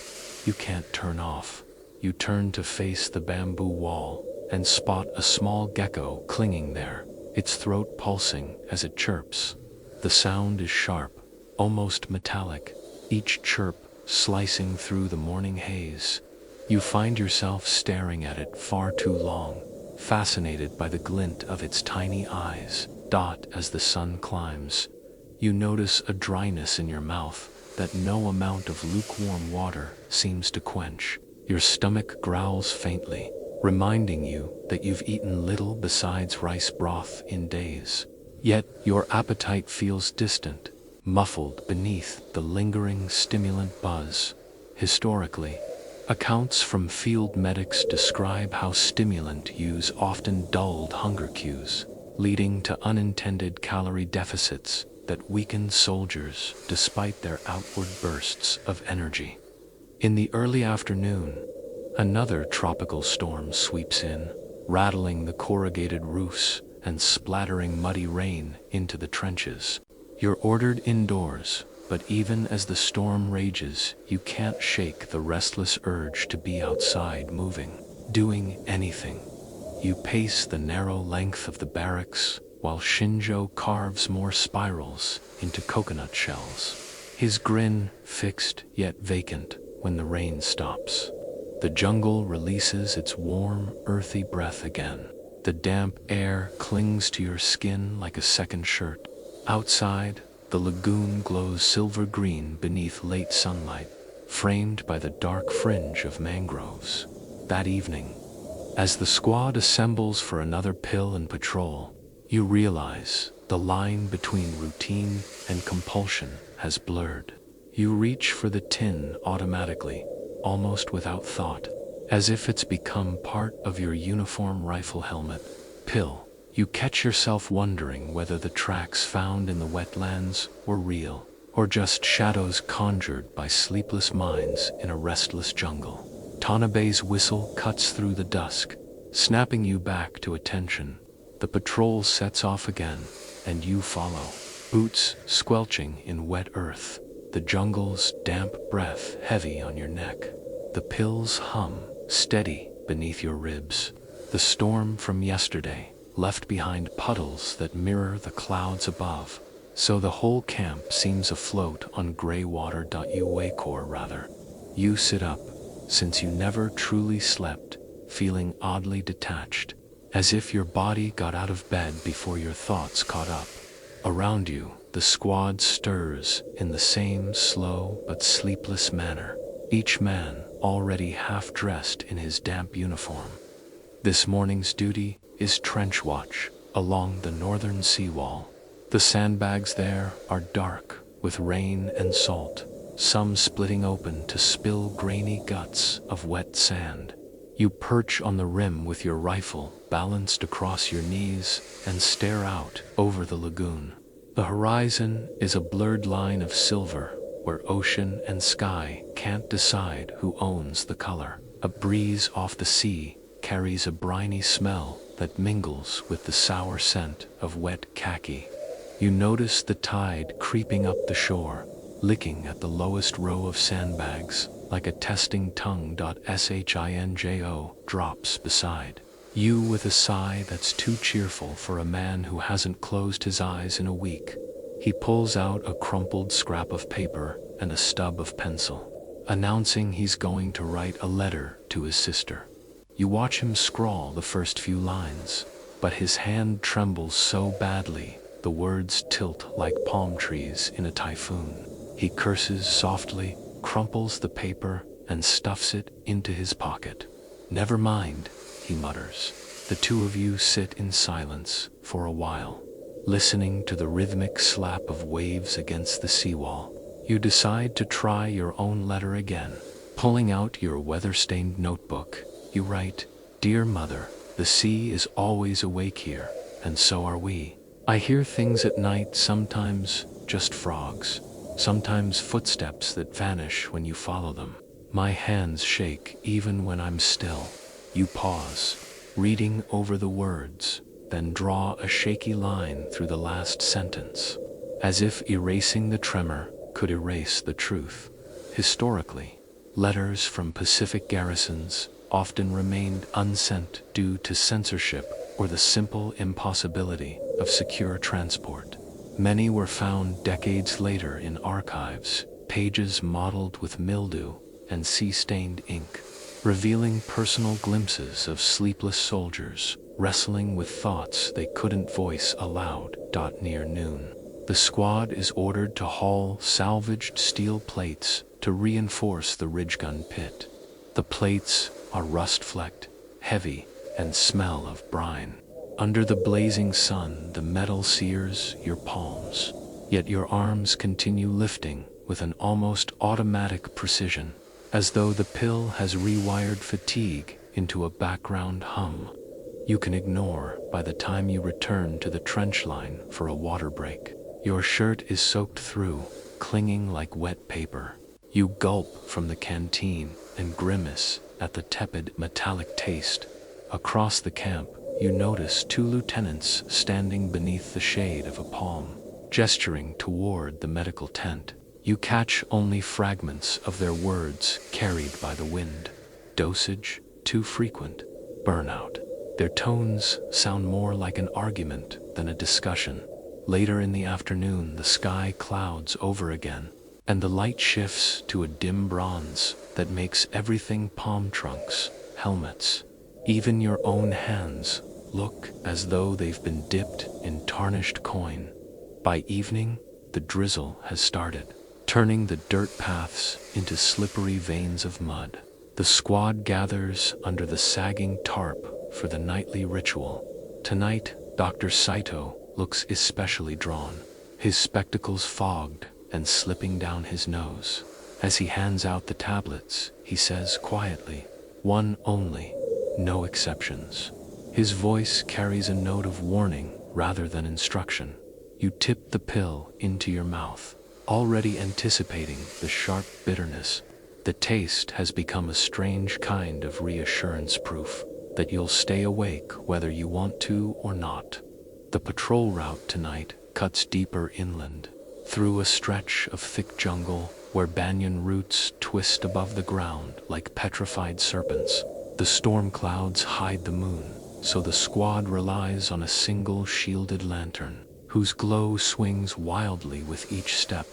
You can't turn off. You turn to face the bamboo wall and spot a small gecko clinging there, its throat pulsing as it chirps. The sound is sharp, almost metallic, each chirp slicing through the morning haze. You find yourself staring at it far too long, fascinated by the glint of its tiny eyes. As the sun climbs, you notice a dryness in your mouth that no amount of lukewarm water seems to quench. Your stomach growls faintly, reminding you that you've eaten little besides rice broth in days. Yet your appetite feels distant, muffled beneath the lingering stimulant buzz. Historically, accounts from field medics describe how stimulant use often dulled hunger cues, leading to unintended calorie deficits that weaken soldiers despite their outward bursts of energy. In the early afternoon, another tropical storm sweeps in, rattling the corrugated roofs and splattering muddy rain into the trenches. You're ordered indoors, but even as the storm rages, you can't shake the restless urge to be outside moving, doing anything. You pace the narrow length of the barracks while Shinjo carves more spirals into coconut shells. His grin fixed yet vacant when the rain stops. The jungle releases its warm, earthy breath again. The damp air clings to your skin like a second shirt. Outside, the lagoon glows silver green beneath late sunlight, framed by the dark fringe of mangroves. That evening, as the squad assembles for another pill and patrol, you realize the line between routine and compulsion has blurred. You reach for the tin automatically, almost without thought, as if it's become part of your uniform rifle helmet. Pill. You catch yourself wondering whether the tracks found in the wetlands were real, or just shadows conjured by sleepless minds in a restless jungle. Tanabe's whistle cuts through the dusk, snapping you back to attention. The patrol sets off again, and you follow, boots squelching in wet earth, the jungle's damp breath heavy on your neck. The pills hum, steady beneath your ribs. The storm from yesterday left behind puddles that mirror the clouds above, so the whole camp seems afloat on gray water. Rather. You sit up, since you never truly slept, feeling oddly detached, as if your body got out of bed before your thoughts caught up. Around you, the squad stirs in the same slow but sleepless manner, each man already half-dressed in his damp uniform. This morning's duty is trench watch along the northern seawall. The sandbags there are dark with rain and salt, some splitting open to spill grainy guts of wet sand. You perch on the rim with your rifle balanced across your knees and stare out over the lagoon. The horizon is a blurred line of silver where ocean and sky can't decide who owns the color. A breeze off the sea carries a briny smell that mingles with the sour scent of wet khaki. You notice the tide creeping up the shore, licking at the lowest row of sandbags like a testing tongue. Shinjo drops beside you with a sigh that's too cheerful for a man who hasn't closed his eyes in a week. He pulls out a crumpled scrap of paper and a stub of pencil, announcing he's going to write a letter to his sister. You watch him scrawl the first few lines, but his hand trembles so badly the words tilt like palm trees in a typhoon. He curses softly, crumples the paper, and stuffs it into his pocket. "Never mind," he mutters. The two of you sit in silence for a while, listening to the rhythmic slap of waves against the seawall. You decide to try your own letter again. Pulling out your weather-stained notebook, you write, "Dear Mother, the sea is always awake here, and so are we. I hear things at night, sometimes just frogs, sometimes footsteps that vanish when you follow them. My hands shake even when I'm still." You pause, reading over the words, then draw a shaky line through the last sentence, as if erasing the tremor could erase the truth. Historically, letters from Pacific garrisons often remained unsent due to censorship or the simple impossibility of secure transport. Many were found decades later in archives, pages mottled with mildew and sea-stained ink, revealing personal glimpses of sleepless soldiers wrestling with thoughts they couldn't voice aloud. Near noon, the squad is ordered to haul salvaged steel plates to reinforce the ridge-gun pit. The plates are rust-flecked, heavy, and smell of brine. Under the blazing sun, the metal sears your palms, yet your arms continue lifting with an almost automatic precision, as though the pill has rewired fatigue into a background hum you can ignore by the time you return to the trench line for a water break. Your shirt is soaked through, clinging like wet paper. You gulp from the canteen and grimace at the tepid metallic taste. Across the camp, you notice two lieutenants standing beneath the shade of a palm, gesturing toward the medical tent. You catch only fragments of their words carried by the wind. Dosage too frequent. Burnout. Their tones sound more like an argument than a discussion. Later in the afternoon, the sky clouds over again, and the light shifts to a dim bronze that makes everything palm trunks, helmets, even your own hands look as though they've been dipped in tarnished coin. By evening, the drizzle has started, turning the dirt paths into slippery veins of mud. The squad gathers under the sagging tarp for the nightly ritual. Tonight, Dr. Saito looks especially drawn, his spectacles fogged and slipping down his nose. As he hands out the tablets, he says quietly, "One only, no exceptions." His voice carries a note of warning rather than instruction. You tip the pill into your mouth, already anticipating the sharp bitterness. The taste has become a strange kind of reassurance proof that you'll stay awake whether you want to or not. The patrol route tonight cuts deeper inland, through a stretch of thick jungle where banyan roots twist above the ground like petrified serpents. The storm clouds hide the moon, so the squad relies on a single shielded lantern, whose glow swings wildly with each step.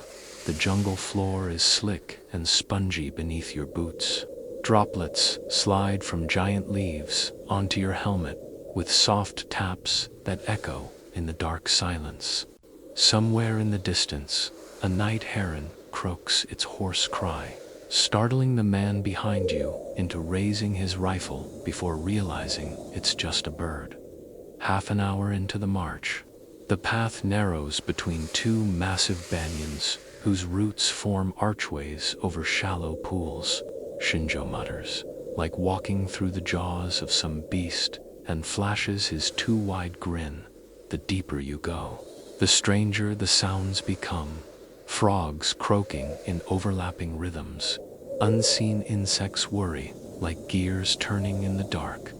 The jungle floor is slick and spongy beneath your boots. Droplets slide from giant leaves onto your helmet with soft taps that echo in the dark silence. Somewhere in the distance, a night heron croaks its hoarse cry, startling the man behind you into raising his rifle before realizing it's just a bird. Half an hour into the march, the path narrows between two massive banyans whose roots form archways over shallow pools. Shinjo mutters, like walking through the jaws of some beast, and flashes his too wide grin. The deeper you go, the stranger the sounds become. Frogs croaking in overlapping rhythms. Unseen insects worry, like gears turning in the dark.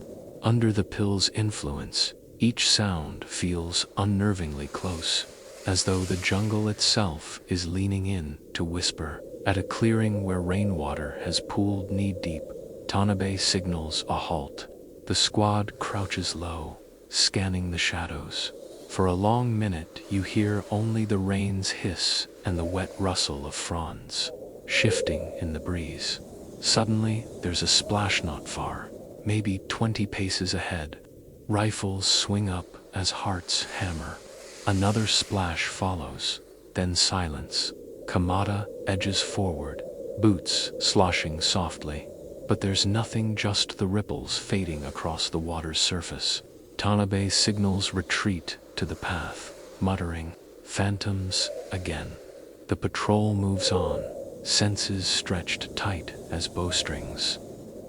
Under the pill's influence, each sound feels unnervingly close, as though the jungle itself is leaning in to whisper. At a clearing where rainwater has pooled knee-deep, Tanabe signals a halt. The squad crouches low, scanning the shadows. For a long minute you hear only the rain's hiss and the wet rustle of fronds, shifting in the breeze. Suddenly there's a splash not far, maybe 20 paces ahead. Rifles swing up as hearts hammer. Another splash follows, then silence. Kamada edges forward, boots sloshing softly. But there's nothing, just the ripples fading across the water's surface. Tanabe signals retreat to the path, muttering, "Phantoms again." The patrol moves on, senses stretched tight as bowstrings.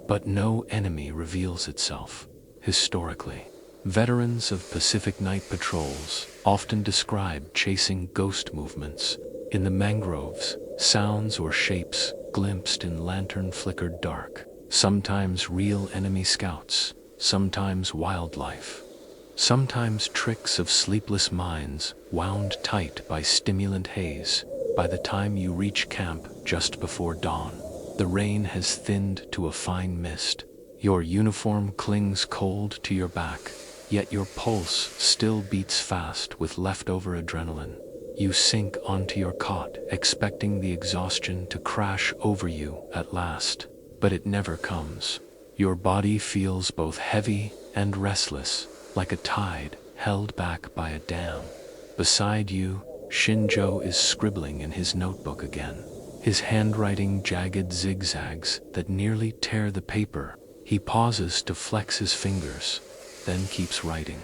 But no enemy reveals itself. Historically, veterans of Pacific night patrols often describe chasing ghost movements. In the mangroves, sounds or shapes glimpsed in lantern-flickered dark. Sometimes real enemy scouts, sometimes wildlife. Sometimes tricks of sleepless minds wound tight by stimulant haze. By the time you reach camp just before dawn, the rain has thinned to a fine mist. Your uniform clings cold to your back, yet your pulse still beats fast with leftover adrenaline. You sink onto your cot, expecting the exhaustion to crash over you at last, but it never comes. Your body feels both heavy and restless, like a tide held back by a dam. Beside you, Shinjo is scribbling in his notebook again, his handwriting jagged zigzags that nearly tear the paper. He pauses to flex his fingers, then keeps writing,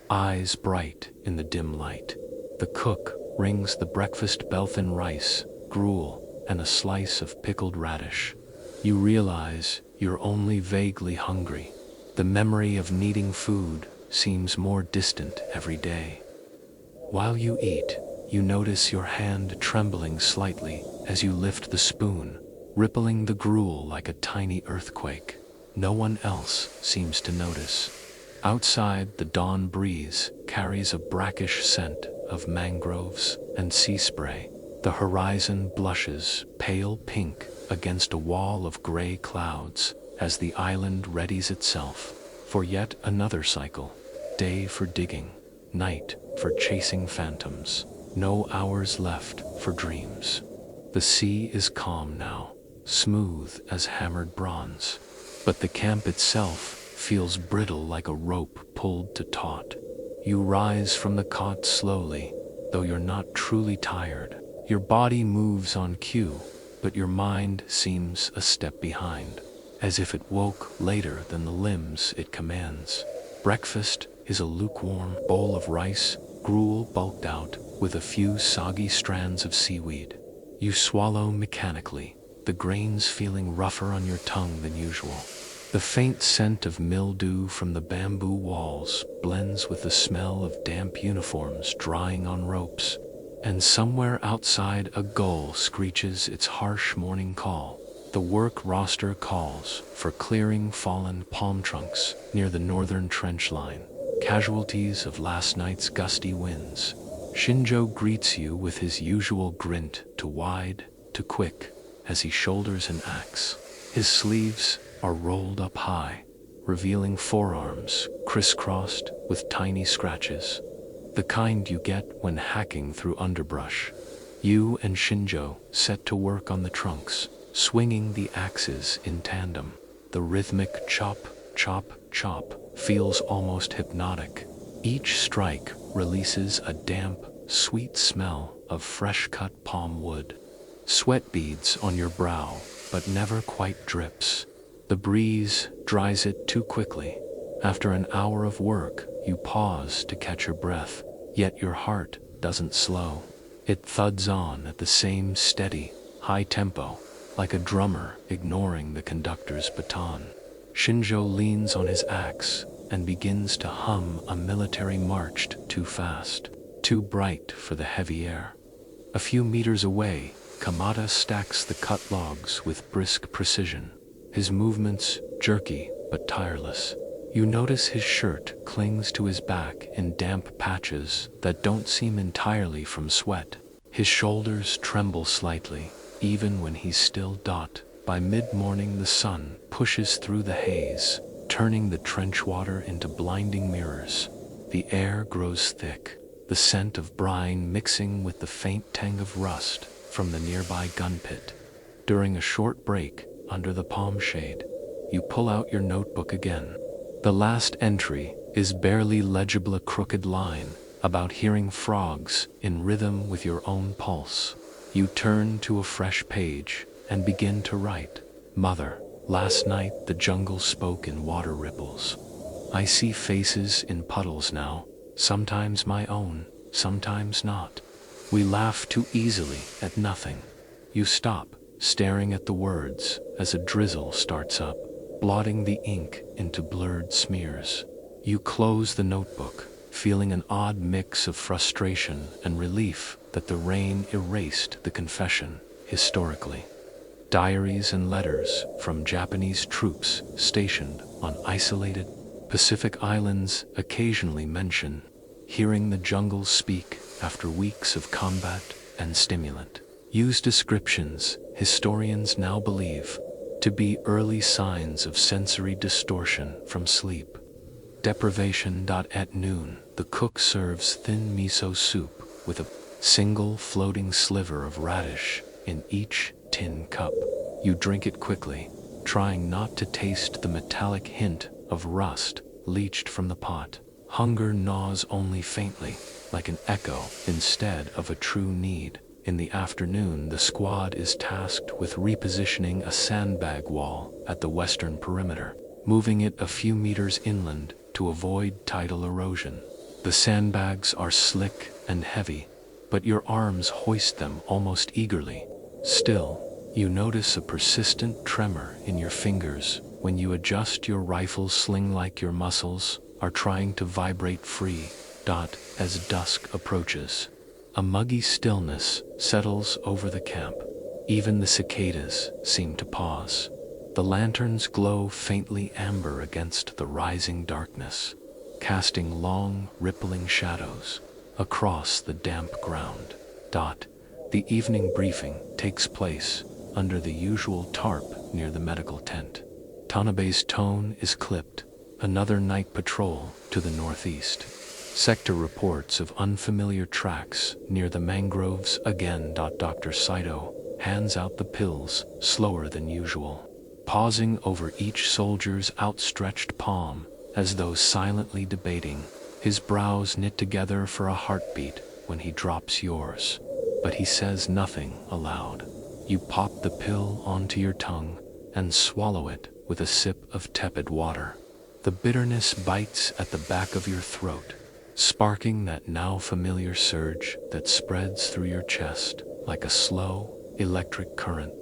eyes bright in the dim light. The cook rings the breakfast bell-thin rice, gruel, and a slice of pickled radish. You realize you're only vaguely hungry. The memory of needing food seems more distant every day. While you eat, you notice your hand trembling slightly as you lift the spoon, rippling the gruel like a tiny earthquake. No one else seems to notice. Outside, the dawn breeze carries a brackish scent of mangroves and sea spray. The horizon blushes pale pink against a wall of gray clouds as the island readies itself for yet another cycle. Day for digging, night for chasing phantoms. No hours left for dreams. The sea is calm now, smooth as hammered bronze. But the camp itself feels brittle like a rope pulled to taut. You rise from the cot slowly, though you're not truly tired. Your body moves on cue, but your mind seems a step behind, as if it woke later than the limbs it commands. Breakfast is a lukewarm bowl of rice, gruel bulked out with a few soggy strands of seaweed. You swallow mechanically, the grains feeling rougher on your tongue than usual. The faint scent of mildew from the bamboo walls blends with the smell of damp uniforms drying on ropes, and somewhere outside a gull screeches its harsh morning call. The work roster calls for clearing fallen palm trunks near the northern trench line, casualties of last night's gusty winds. Shinjo greets you with his usual grint, to wide, to quick, as he shoulders an axe. His sleeves are rolled up high, revealing forearms crisscrossed with tiny scratches, the kind you get when hacking through underbrush. You and Shinjo set to work on the trunks, swinging the axes in tandem. The rhythmic chop, chop, chop feels almost hypnotic. Each strike releases a damp, sweet smell of fresh-cut palm wood. Sweat beads on your brow, but never quite drips. The breeze dries it too quickly. After an hour of work, you pause to catch your breath, yet your heart doesn't slow. It thuds on at the same steady, high tempo, like a drummer ignoring the conductor's baton. Shinjo leans on his axe and begins to hum a military march too fast, too bright for the heavy air. A few meters away, Kamada stacks the cut logs with brisk precision, his movements jerky but tireless. You notice his shirt clings to his back in damp patches that don't seem entirely from sweat. His shoulders tremble slightly, even when he's still . By mid-morning the sun pushes through the haze, turning the trench water into blinding mirrors. The air grows thick, the scent of brine mixing with the faint tang of rust from the nearby gun pit. During a short break under the palm shade, you pull out your notebook again. The last entry is barely legible, a crooked line about hearing frogs in rhythm with your own pulse. You turn to a fresh page and begin to write. Mother, last night the jungle spoke in water ripples. I see faces in puddles now, sometimes my own, sometimes not. We laugh too easily at nothing. You stop, staring at the words as a drizzle starts up, blotting the ink into blurred smears. You close the notebook, feeling an odd mix of frustration and relief that the rain erased the confession historically. Diaries and letters from Japanese troops stationed on isolated Pacific islands occasionally mention hearing the jungle speak after weeks of combat and stimulant. Use descriptions historians now believe to be early signs of sensory distortion from sleep deprivation. At noon, the cook serves thin miso soup with a single floating sliver of radish in each tin cup. You drink it quickly, trying not to taste the metallic hint of rust leached from the pot. Hunger gnaws only faintly, like an echo instead of a true need. In the afternoon, the squad is tasked with repositioning a sandbag wall at the western perimeter, moving it a few meters inland to avoid tidal erosion. The sandbags are slick and heavy, but your arms hoist them almost eagerly. Still, you notice a persistent tremor in your fingers when you adjust your rifle sling, like your muscles are trying to vibrate free. As dusk approaches, a muggy stillness settles over the camp. Even the cicadas seem to pause. The lanterns glow faintly amber against the rising darkness, casting long, rippling shadows across the damp ground. The evening briefing takes place under the usual tarp near the medical tent. Tanabe's tone is clipped. Another night patrol to the northeast. Sector reports of unfamiliar tracks near the mangroves again. Dr. Saito hands out the pills slower than usual, pausing over each soldier's outstretched palm as though silently debating. His brows knit together for a heartbeat when he drops yours, but he says nothing aloud. You pop the pill onto your tongue and swallow it with a sip of tepid water. The bitterness bites at the back of your throat, sparking that now familiar surge that spreads through your chest like a slow, electric current.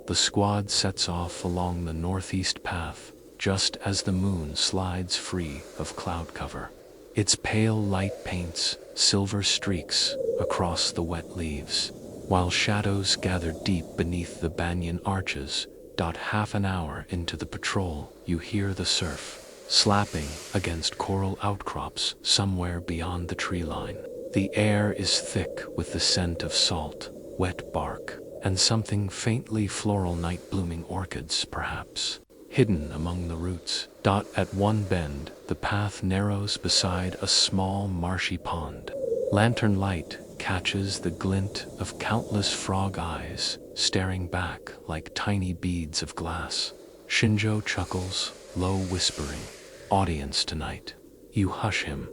The squad sets off along the northeast path just as the moon slides free of cloud cover. Its pale light paints silver streaks across the wet leaves, while shadows gather deep beneath the banyan arches. Half an hour into the patrol, you hear the surf slapping against coral outcrops somewhere beyond the tree line. The air is thick with the scent of salt, wet bark, and something faintly floral, night blooming orchids, perhaps. hidden among the roots. At one bend, the path narrows beside a small marshy pond. Lantern light catches the glint of countless frog eyes staring back like tiny beads of glass. Shinjo chuckles, low whispering, "Audience tonight." You hush him,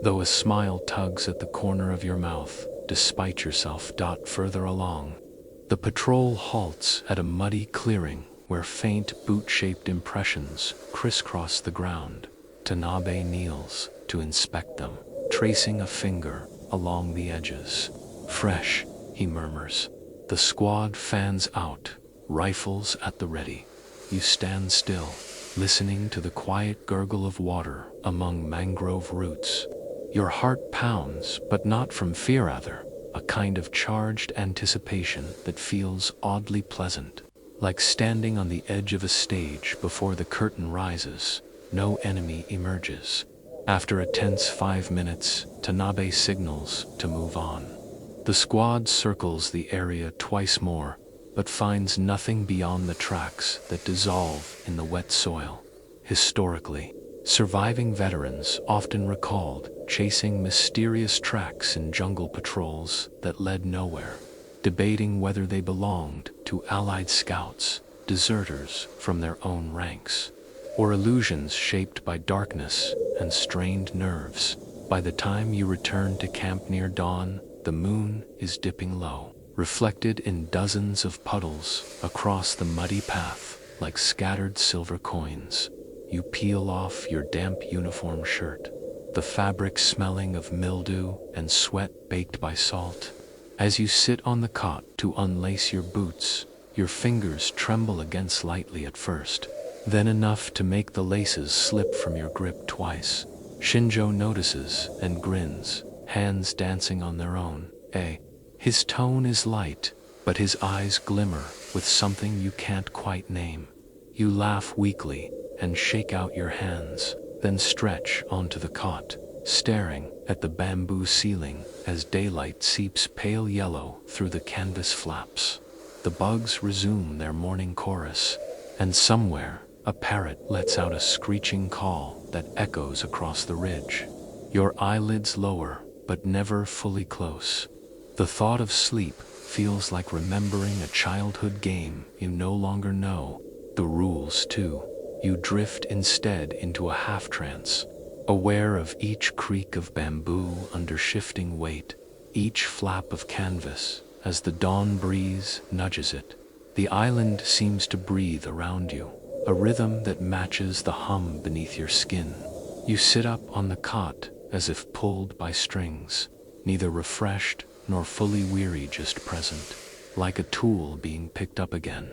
though a smile tugs at the corner of your mouth, despite yourself. Further along, the patrol halts at a muddy clearing where faint boot-shaped impressions crisscross the ground. Tanabe kneels to inspect them, tracing a finger along the edges. "Fresh," he murmurs. The squad fans out, rifles at the ready. You stand still, listening to the quiet gurgle of water among mangrove roots. Your heart pounds, but not from fear rather, a kind of charged anticipation that feels oddly pleasant. Like standing on the edge of a stage before the curtain rises, no enemy emerges. After a tense 5 minutes, Tanabe signals to move on. The squad circles the area twice more, but finds nothing beyond the tracks that dissolve in the wet soil. Historically, surviving veterans often recalled chasing mysterious tracks in jungle patrols that led nowhere, debating whether they belonged to Allied scouts, deserters from their own ranks, or illusions shaped by darkness and strained nerves. By the time you return to camp near dawn, the moon is dipping low, reflected in dozens of puddles across the muddy path like scattered silver coins. You peel off your damp uniform shirt, the fabric smelling of mildew and sweat baked by salt. As you sit on the cot to unlace your boots, your fingers tremble against lightly at first, then enough to make the laces slip from your grip twice. Shinjo notices and grins, hands dancing on their own. His tone is light, but his eyes glimmer with something you can't quite name. You laugh weakly and shake out your hands, then stretch onto the cot, staring at the bamboo ceiling as daylight seeps pale yellow through the canvas flaps. The bugs resume their morning chorus, and somewhere a parrot lets out a screeching call that echoes across the ridge. Your eyelids lower, but never fully close. The thought of sleep feels like remembering a childhood game you no longer know the rules to. You drift instead into a half-trance, aware of each creak of bamboo under shifting weight, each flap of canvas as the dawn breeze nudges it. The island seems to breathe around you, a rhythm that matches the hum beneath your skin. You sit up on the cot as if pulled by strings, neither refreshed nor fully weary, just present, like a tool being picked up again.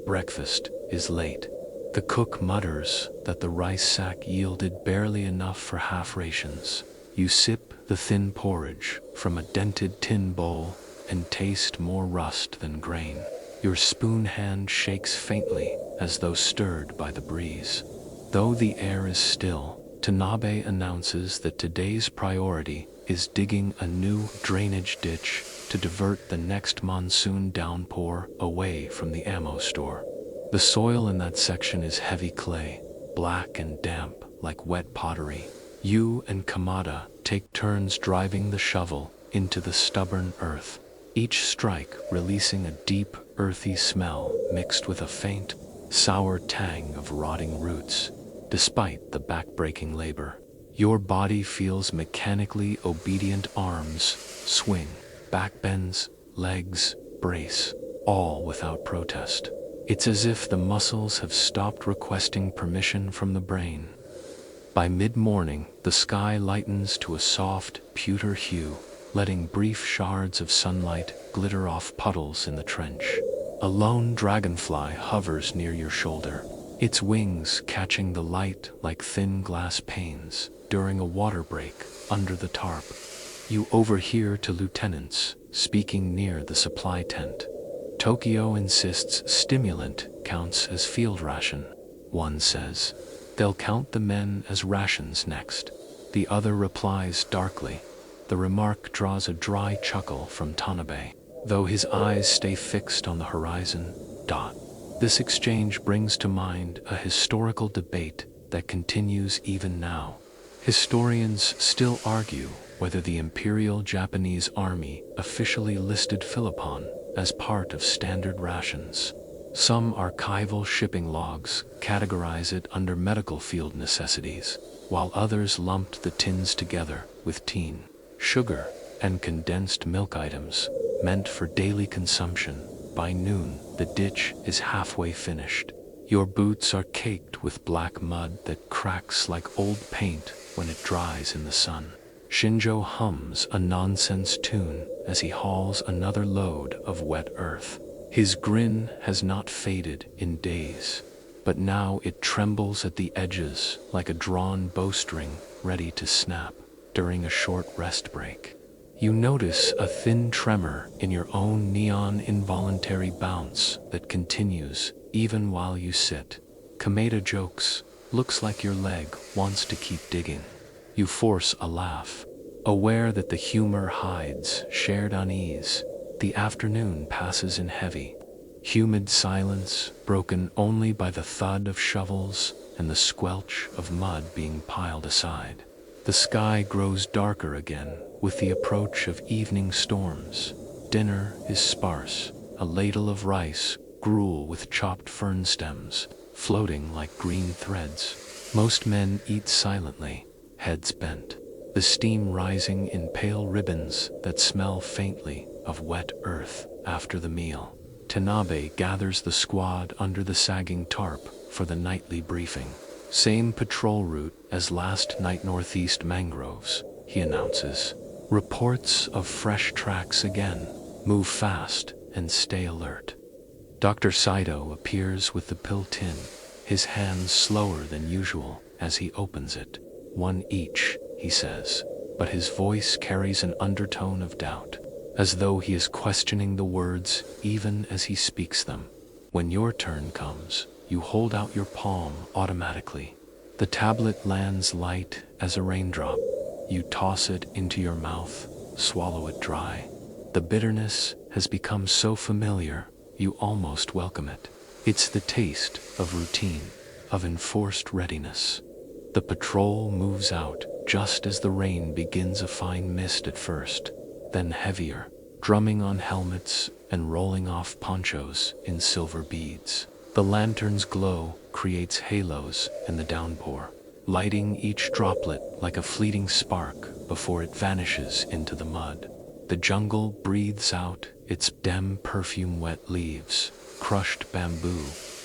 Breakfast is late. The cook mutters that the rice sack yielded barely enough for half rations. You sip the thin porridge from a dented tin bowl and taste more rust than grain. Your spoon hand shakes faintly as though stirred by the breeze. Though the air is still, Tanabe announces that today's priority is digging a new drainage ditch to divert the next monsoon downpour away from the ammo store. The soil in that section is heavy clay, black and damp like wet pottery. You and Kamada take turns driving the shovel into the stubborn earth, each strike releasing a deep, earthy smell mixed with a faint, sour tang of rotting roots. Despite the back-breaking labor, your body feels mechanically obedient. Arms swing, back bends, legs brace, all without protest. It's as if the muscles have stopped requesting permission from the brain. By mid-morning, the sky lightens to a soft, pewter hue, letting brief shards of sunlight glitter off puddles in the trench. A lone dragonfly hovers near your shoulder, its wings catching the light like thin glass panes during a water break under the tarp. You overhear two lieutenants speaking near the supply tent. Tokyo insists stimulant counts as field ration. One says, "They'll count the men as rations next." The other replies darkly. The remark draws a dry chuckle from Tanabe, though his eyes stay fixed on the horizon. This exchange brings to mind a historical debate that continues even now. Historians still argue whether the Imperial Japanese Army officially listed Philippon as part of standard rations. Some archival shipping logs categorize it under medical field necessities, while others lumped the tins together with teen, sugar, and condensed milk items meant for daily consumption. By noon, the ditch is halfway finished. Your boots are caked with black mud that cracks like old paint when it dries in the sun. Shinjo hums a nonsense tune as he hauls another load of wet earth. His grin has not faded in days, but now it trembles at the edges like a drawn bowstring ready to snap during a short rest break. You notice a thin tremor in your own neon involuntary bounce that continues even while you sit. Kameda jokes, "Looks like your leg wants to keep digging." You force a laugh, aware that the humor hides shared unease. The afternoon passes in heavy, humid silence, broken only by the thud of shovels and the squelch of mud being piled aside. The sky grows darker again with the approach of evening storms. Dinner is sparse, a ladle of rice, gruel with chopped fern stems, floating like green threads. Most men eat silently, heads bent, the steam rising in pale ribbons that smell faintly of wet earth after the meal. Tanabe gathers the squad under the sagging tarp for the nightly briefing. "Same patrol route as last night, northeast mangroves," he announces. "Reports of fresh tracks again. Move fast and stay alert." Dr. Saito appears with the pill tin, his hands slower than usual as he opens it. "One each," he says, but his voice carries an undertone of doubt, as though he is questioning the words even as he speaks them. When your turn comes, you hold out your palm automatically. The tablet lands light as a raindrop. You toss it into your mouth, swallow it dry. The bitterness has become so familiar, you almost welcome it. It's the taste of routine, of enforced readiness. The patrol moves out just as the rain begins, a fine mist at first, then heavier, drumming on helmets and rolling off ponchos in silver beads. The lantern's glow creates halos in the downpour, lighting each droplet like a fleeting spark before it vanishes into the mud. The jungle breathes out its dim perfume, wet leaves, crushed bamboo,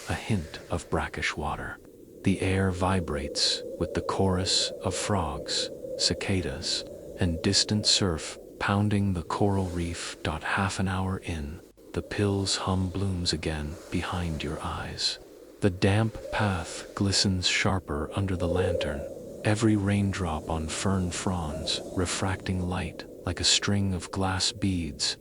a hint of brackish water. The air vibrates with the chorus of frogs, cicadas, and distant surf pounding the coral reef. Half an hour in, the pill's hum blooms again behind your eyes. The damp path glistens sharper under the lantern, every raindrop on fern fronds refracting light like a string of glass beads.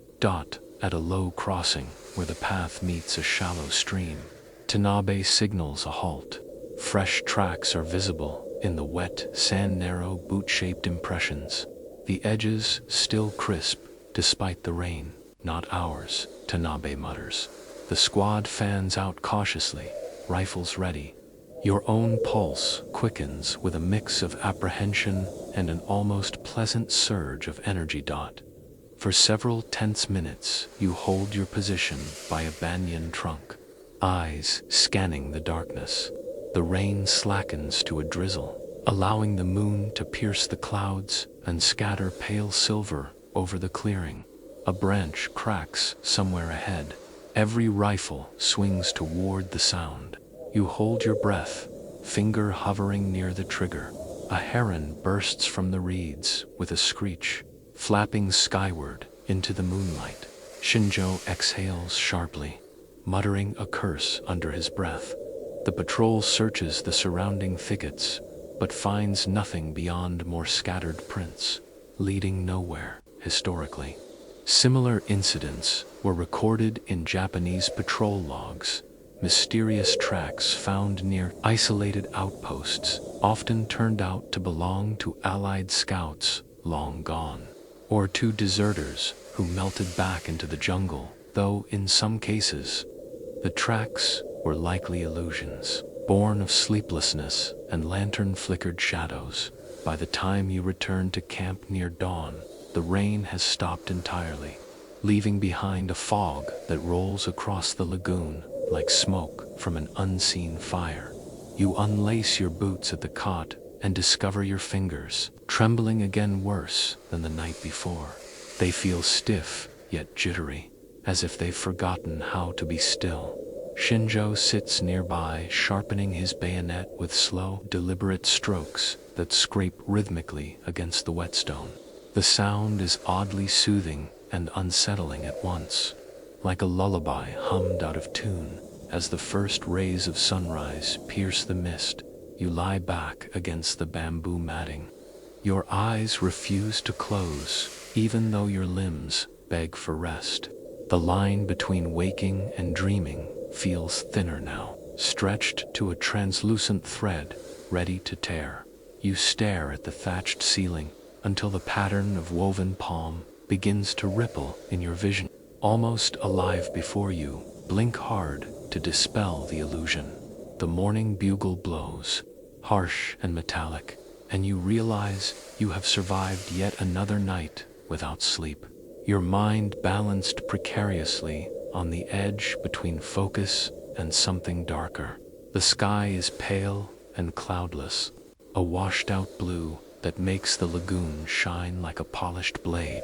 At a low crossing where the path meets a shallow stream, Tanabe signals a halt. Fresh tracks are visible in the wet sand, narrow boot-shaped impressions. The edges still crisp despite the rain. "Not ours," Tanabe mutters. The squad fans out cautiously, rifles ready. Your own pulse quickens with a mix of apprehension and an almost pleasant surge of energy. For several tense minutes, you hold your position by a banyan trunk, eyes scanning the darkness. The rain slackens to a drizzle, allowing the moon to pierce the clouds and scatter pale silver over the clearing. A branch cracks somewhere ahead. Every rifle swings toward the sound. You hold your breath, finger hovering near the trigger. A heron bursts from the reeds with a screech, flapping skyward into the moonlight. Shinjo exhales sharply, muttering a curse under his breath. The patrol searches the surrounding thickets, but finds nothing beyond more scattered prints, leading nowhere historically. Similar incidents were recorded in Japanese patrol logs, mysterious tracks found near isolated outposts, often turned out to belong to Allied scouts long gone, or to deserters who melted back into the jungle, though in some cases, the tracks were likely illusions, born of sleeplessness and lantern-flickered shadows. By the time you return to camp near dawn, the rain has stopped entirely, leaving behind a fog that rolls across the lagoon like smoke from an unseen fire. You unlace your boots at the cot and discover your fingers trembling again, worse than the night before. They feel stiff yet jittery, as if they've forgotten how to be still. Shinjo sits nearby, sharpening his bayonet with slow, deliberate strokes that scrape rhythmically against the whetstone. The sound is oddly soothing and unsettling at once, like a lullaby hummed out of tune. As the first rays of sunrise pierce the mist, you lie back against the bamboo matting. Your eyes refuse to close, even though your limbs beg for rest. The line between waking and dreaming feels thinner now, stretched to a translucent thread, ready to tear. You stare at the thatched ceiling until the pattern of woven palm begins to ripple in your vision. Almost alive before you, blink hard to dispel the illusion. The morning bugle blows, harsh and metallic, and you realize you have survived yet another night without sleep. Your mind balanced precariously on the edge between focus and something darker. The sky is pale and cloudless, a washed-out blue that makes the lagoon shine like a polished blade.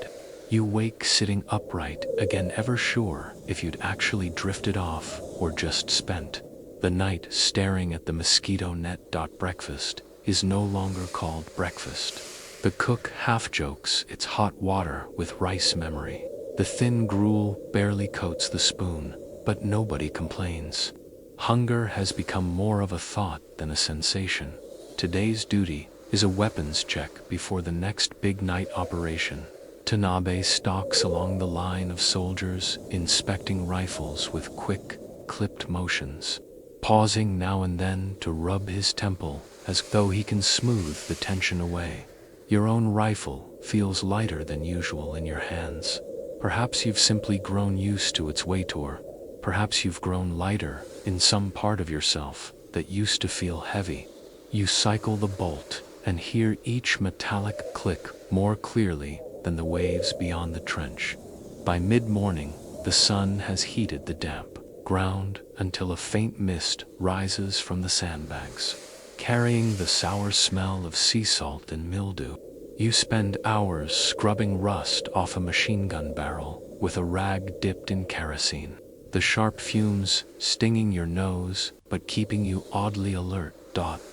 You wake sitting upright, again ever sure if you'd actually drifted off or just spent the night staring at the mosquito net. Breakfast is no longer called breakfast. The cook half jokes it's hot water with rice memory. The thin gruel barely coats the spoon, but nobody complains. Hunger has become more of a thought than a sensation. Today's duty is a weapons check before the next big night operation. Tanabe stalks along the line of soldiers, inspecting rifles with quick, clipped motions, pausing now and then to rub his temple as though he can smooth the tension away. Your own rifle feels lighter than usual in your hands. Perhaps you've simply grown used to its weight, or perhaps you've grown lighter in some part of yourself that used to feel heavy. You cycle the bolt and hear each metallic click more clearly than the waves beyond the trench. By mid-morning, the sun has heated the damp ground until a faint mist rises from the sandbags, carrying the sour smell of sea salt and mildew. You spend hours scrubbing rust off a machine gun barrel with a rag dipped in kerosene, the sharp fumes stinging your nose but keeping you oddly alert.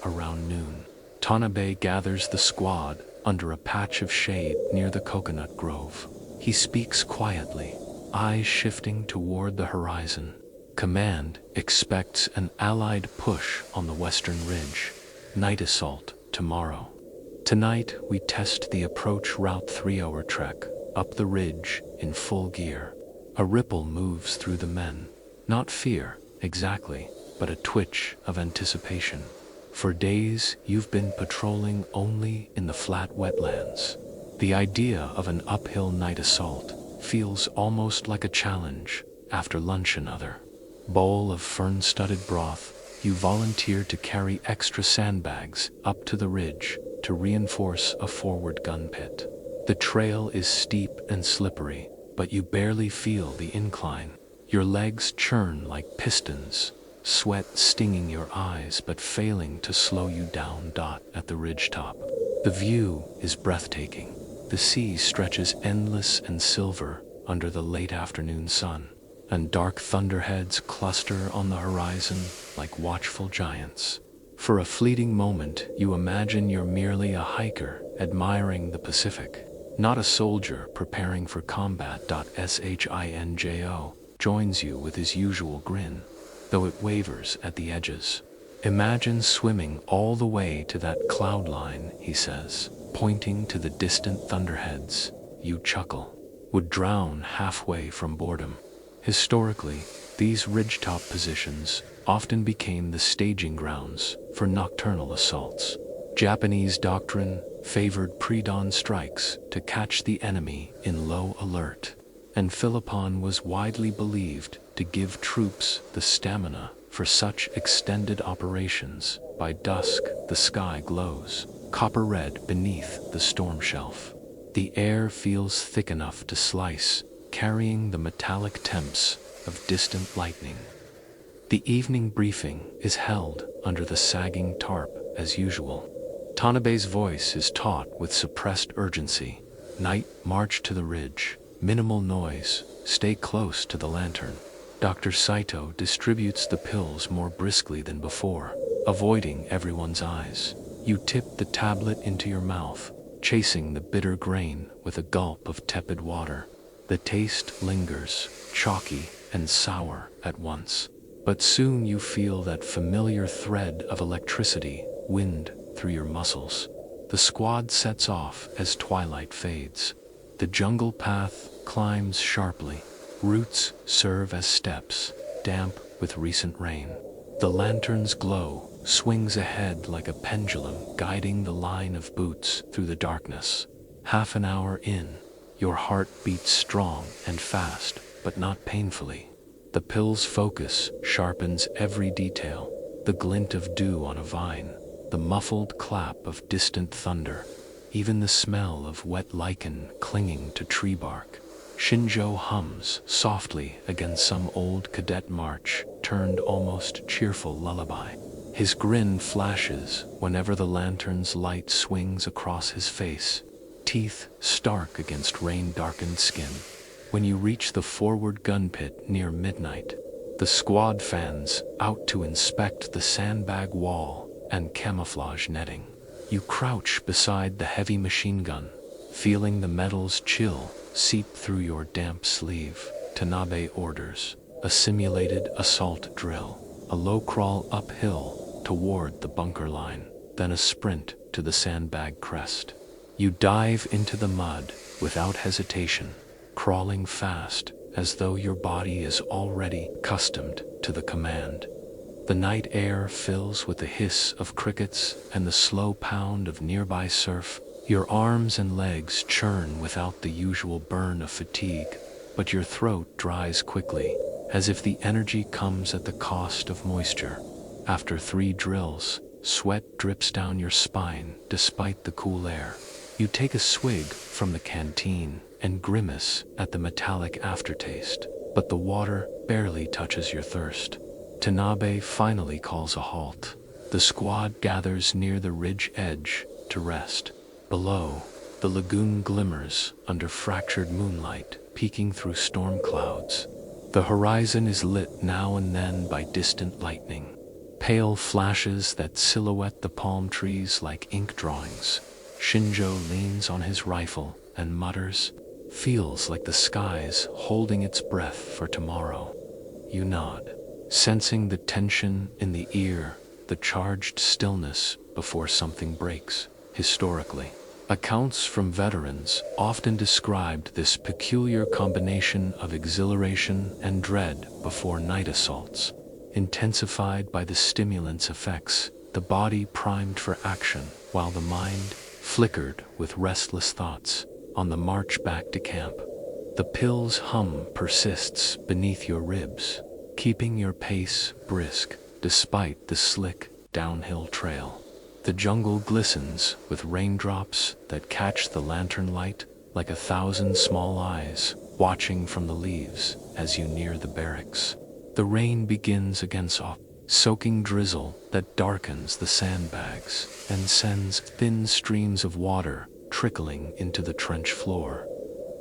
Around noon, Tanabe gathers the squad under a patch of shade near the coconut grove. He speaks quietly, eyes shifting toward the horizon. Command expects an Allied push on the western ridge. Night assault tomorrow. Tonight we test the approach Route 3-hour trek up the ridge in full gear. A ripple moves through the men. Not fear, exactly, but a twitch of anticipation. For days, you've been patrolling only in the flat wetlands. The idea of an uphill night assault feels almost like a challenge. After lunch, another bowl of fern-studded broth, you volunteer to carry extra sandbags up to the ridge to reinforce a forward gun pit. The trail is steep and slippery, but you barely feel the incline. Your legs churn like pistons, sweat stinging your eyes but failing to slow you down. At the ridgetop, the view is breathtaking. The sea stretches endless and silver under the late afternoon sun, and dark thunderheads cluster on the horizon like watchful giants. For a fleeting moment, you imagine you're merely a hiker admiring the Pacific, not a soldier preparing for combat. Shinjo joins you with his usual grin, though it wavers at the edges. Imagine swimming all the way to that cloud line, he says, pointing to the distant thunderheads. You chuckle. Would drown halfway from boredom. Historically, these ridgetop positions often became the staging grounds for nocturnal assaults. Japanese doctrine favored pre-dawn strikes to catch the enemy in low alert, and Philippon was widely believed to give troops the stamina for such extended operations. By dusk, the sky glows copper red beneath the storm shelf. The air feels thick enough to slice, carrying the metallic temps of distant lightning. The evening briefing is held under the sagging tarp as usual. Tanabe's voice is taut with suppressed urgency. Night, march to the ridge. Minimal noise, stay close to the lantern. Dr. Saito distributes the pills more briskly than before, avoiding everyone's eyes. You tip the tablet into your mouth, chasing the bitter grain with a gulp of tepid water. The taste lingers, chalky and sour at once. But soon you feel that familiar thread of electricity wind through your muscles. The squad sets off as twilight fades. The jungle path climbs sharply. Roots serve as steps, damp with recent rain. The lantern's glow swings ahead like a pendulum, guiding the line of boots through the darkness. Half an hour in, your heart beats strong and fast, but not painfully. The pill's focus sharpens every detail, the glint of dew on a vine, the muffled clap of distant thunder, even the smell of wet lichen clinging to tree bark. Shinjo hums softly against some old cadet march, turned almost cheerful lullaby. His grin flashes whenever the lantern's light swings across his face, teeth stark against rain-darkened skin. When you reach the forward gun pit near midnight, the squad fans out to inspect the sandbag wall and camouflage netting. You crouch beside the heavy machine gun, feeling the metal's chill seep through your damp sleeve. Tanabe orders a simulated assault drill, a low crawl uphill toward the bunker line, then a sprint to the sandbag crest. You dive into the mud without hesitation, crawling fast as though your body is already accustomed to the command. The night air fills with the hiss of crickets and the slow pound of nearby surf. Your arms and legs churn without the usual burn of fatigue, but your throat dries quickly, as if the energy comes at the cost of moisture. After 3 drills, sweat drips down your spine despite the cool air. You take a swig from the canteen and grimace at the metallic aftertaste, but the water barely touches your thirst. Tanabe finally calls a halt. The squad gathers near the ridge edge to rest. Below, the lagoon glimmers under fractured moonlight, peeking through storm clouds. The horizon is lit now and then by distant lightning, pale flashes that silhouette the palm trees like ink drawings. Shinjo leans on his rifle and mutters, "Feels like the sky's holding its breath for tomorrow." You nod, sensing the tension in the ear, the charged stillness before something breaks. Historically, accounts from veterans often described this peculiar combination of exhilaration and dread before night assaults, intensified by the stimulants' effects, the body primed for action, while the mind flickered with restless thoughts. On the march back to camp, the pill's hum persists beneath your ribs, keeping your pace brisk despite the slick downhill trail. The jungle glistens with raindrops that catch the lantern light like 1,000 small eyes watching from the leaves as you near the barracks. The rain begins against a soaking drizzle that darkens the sandbags and sends thin streams of water trickling into the trench floor.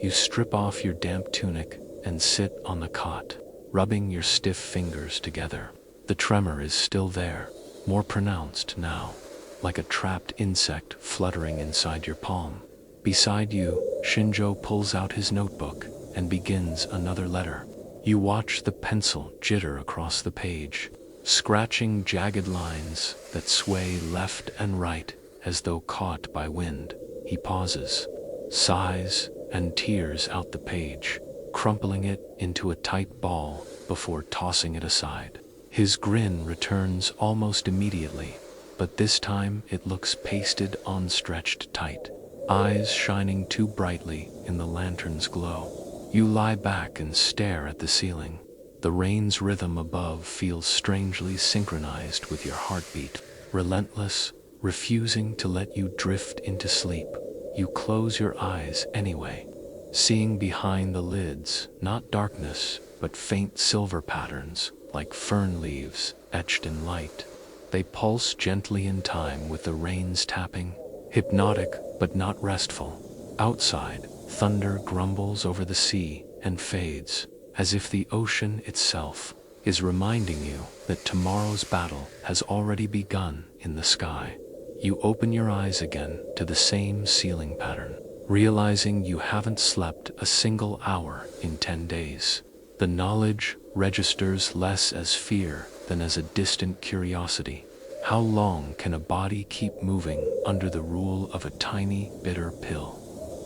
You strip off your damp tunic and sit on the cot, rubbing your stiff fingers together. The tremor is still there, more pronounced now, like a trapped insect fluttering inside your palm. Beside you, Shinjo pulls out his notebook and begins another letter. You watch the pencil jitter across the page, scratching jagged lines that sway left and right as though caught by wind. He pauses, sighs, and tears out the page, crumpling it into a tight ball before tossing it aside. His grin returns almost immediately, but this time it looks pasted on, stretched tight, eyes shining too brightly in the lantern's glow. You lie back and stare at the ceiling, The rain's rhythm above feels strangely synchronized with your heartbeat, relentless, refusing to let you drift into sleep. You close your eyes anyway, seeing behind the lids not darkness, but faint silver patterns like fern leaves etched in light. They pulse gently in time with the rain's tapping, hypnotic but not restful. Outside, thunder grumbles over the sea and fades, as if the ocean itself is reminding you that tomorrow's battle has already begun in the sky. You open your eyes again to the same ceiling pattern, realizing you haven't slept a single hour in 10 days. The knowledge registers less as fear than as a distant curiosity. How long can a body keep moving under the rule of a tiny, bitter pill?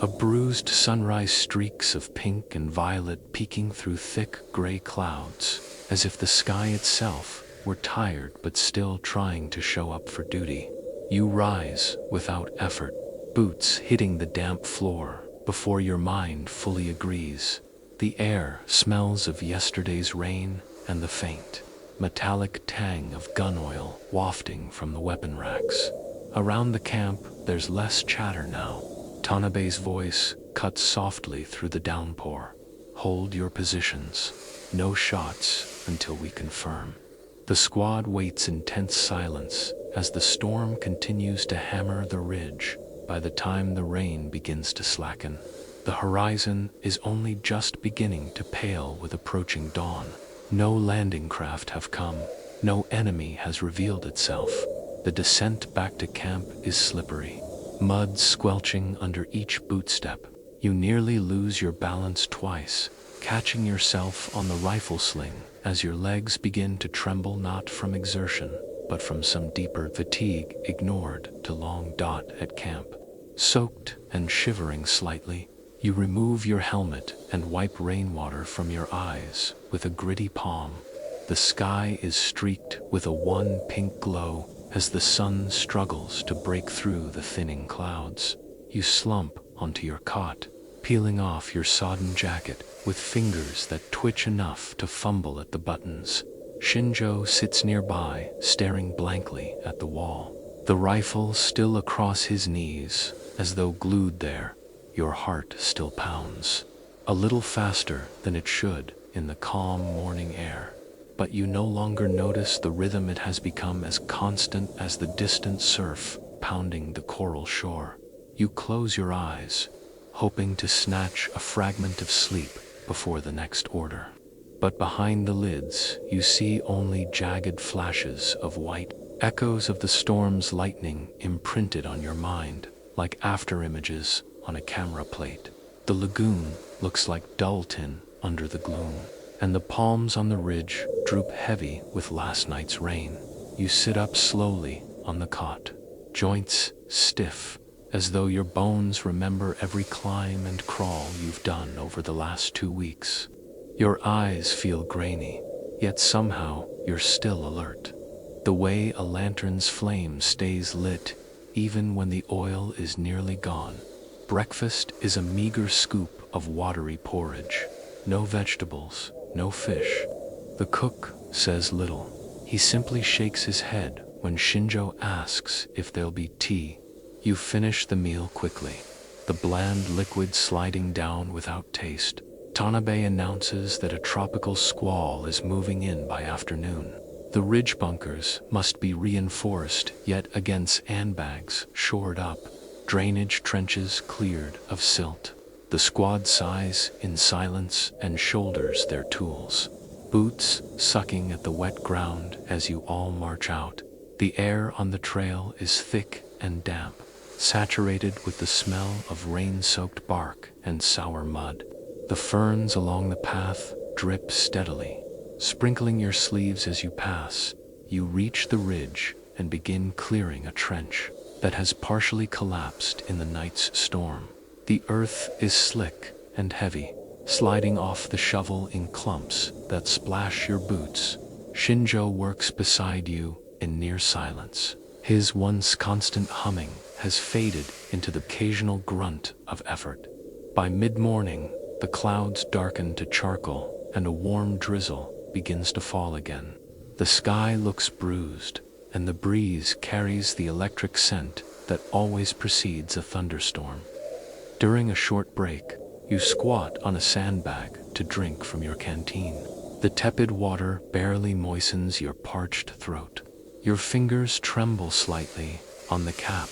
A bruised sunrise streaks of pink and violet peeking through thick gray clouds, as if the sky itself were tired but still trying to show up for duty. You rise without effort, boots hitting the damp floor before your mind fully agrees. The air smells of yesterday's rain and the faint, metallic tang of gun oil wafting from the weapon racks. Around the camp, there's less chatter now. Tanabe's voice cuts softly through the downpour. Hold your positions. No shots until we confirm. The squad waits in tense silence as the storm continues to hammer the ridge. By the time the rain begins to slacken, the horizon is only just beginning to pale with approaching dawn. No landing craft have come. No enemy has revealed itself. The descent back to camp is slippery, mud squelching under each bootstep. You nearly lose your balance twice, catching yourself on the rifle sling as your legs begin to tremble not from exertion, but from some deeper fatigue ignored to long dot at camp. Soaked and shivering slightly, you remove your helmet and wipe rainwater from your eyes with a gritty palm. The sky is streaked with a one pink glow as the sun struggles to break through the thinning clouds. You slump onto your cot, peeling off your sodden jacket with fingers that twitch enough to fumble at the buttons. Shinjo sits nearby, staring blankly at the wall, the rifle still across his knees, as though glued there. Your heart still pounds, a little faster than it should in the calm morning air. But you no longer notice the rhythm. It has become as constant as the distant surf pounding the coral shore. You close your eyes, hoping to snatch a fragment of sleep before the next order. But behind the lids, you see only jagged flashes of white, echoes of the storm's lightning imprinted on your mind, like afterimages on a camera plate. The lagoon looks like dull tin under the gloom, and the palms on the ridge droop heavy with last night's rain. You sit up slowly on the cot, joints stiff, as though your bones remember every climb and crawl you've done over the last 2 weeks. Your eyes feel grainy, yet somehow you're still alert. The way a lantern's flame stays lit even when the oil is nearly gone. Breakfast is a meager scoop of watery porridge. No vegetables, no fish. The cook says little. He simply shakes his head when Shinjo asks if there'll be tea. You finish the meal quickly, the bland liquid sliding down without taste. Tanabe announces that a tropical squall is moving in by afternoon. The ridge bunkers must be reinforced yet again, sandbags shored up, drainage trenches cleared of silt. The squad sighs in silence and shoulders their tools, boots sucking at the wet ground as you all march out. The air on the trail is thick and damp, saturated with the smell of rain-soaked bark and sour mud. The ferns along the path drip steadily, sprinkling your sleeves as you pass. You reach the ridge and begin clearing a trench that has partially collapsed in the night's storm. The earth is slick and heavy, sliding off the shovel in clumps that splash your boots. Shinjo works beside you in near silence. His once constant humming has faded into the occasional grunt of effort. By mid-morning, the clouds darken to charcoal and a warm drizzle begins to fall again. The sky looks bruised, and the breeze carries the electric scent that always precedes a thunderstorm. During a short break, you squat on a sandbag to drink from your canteen. The tepid water barely moistens your parched throat. Your fingers tremble slightly on the cap,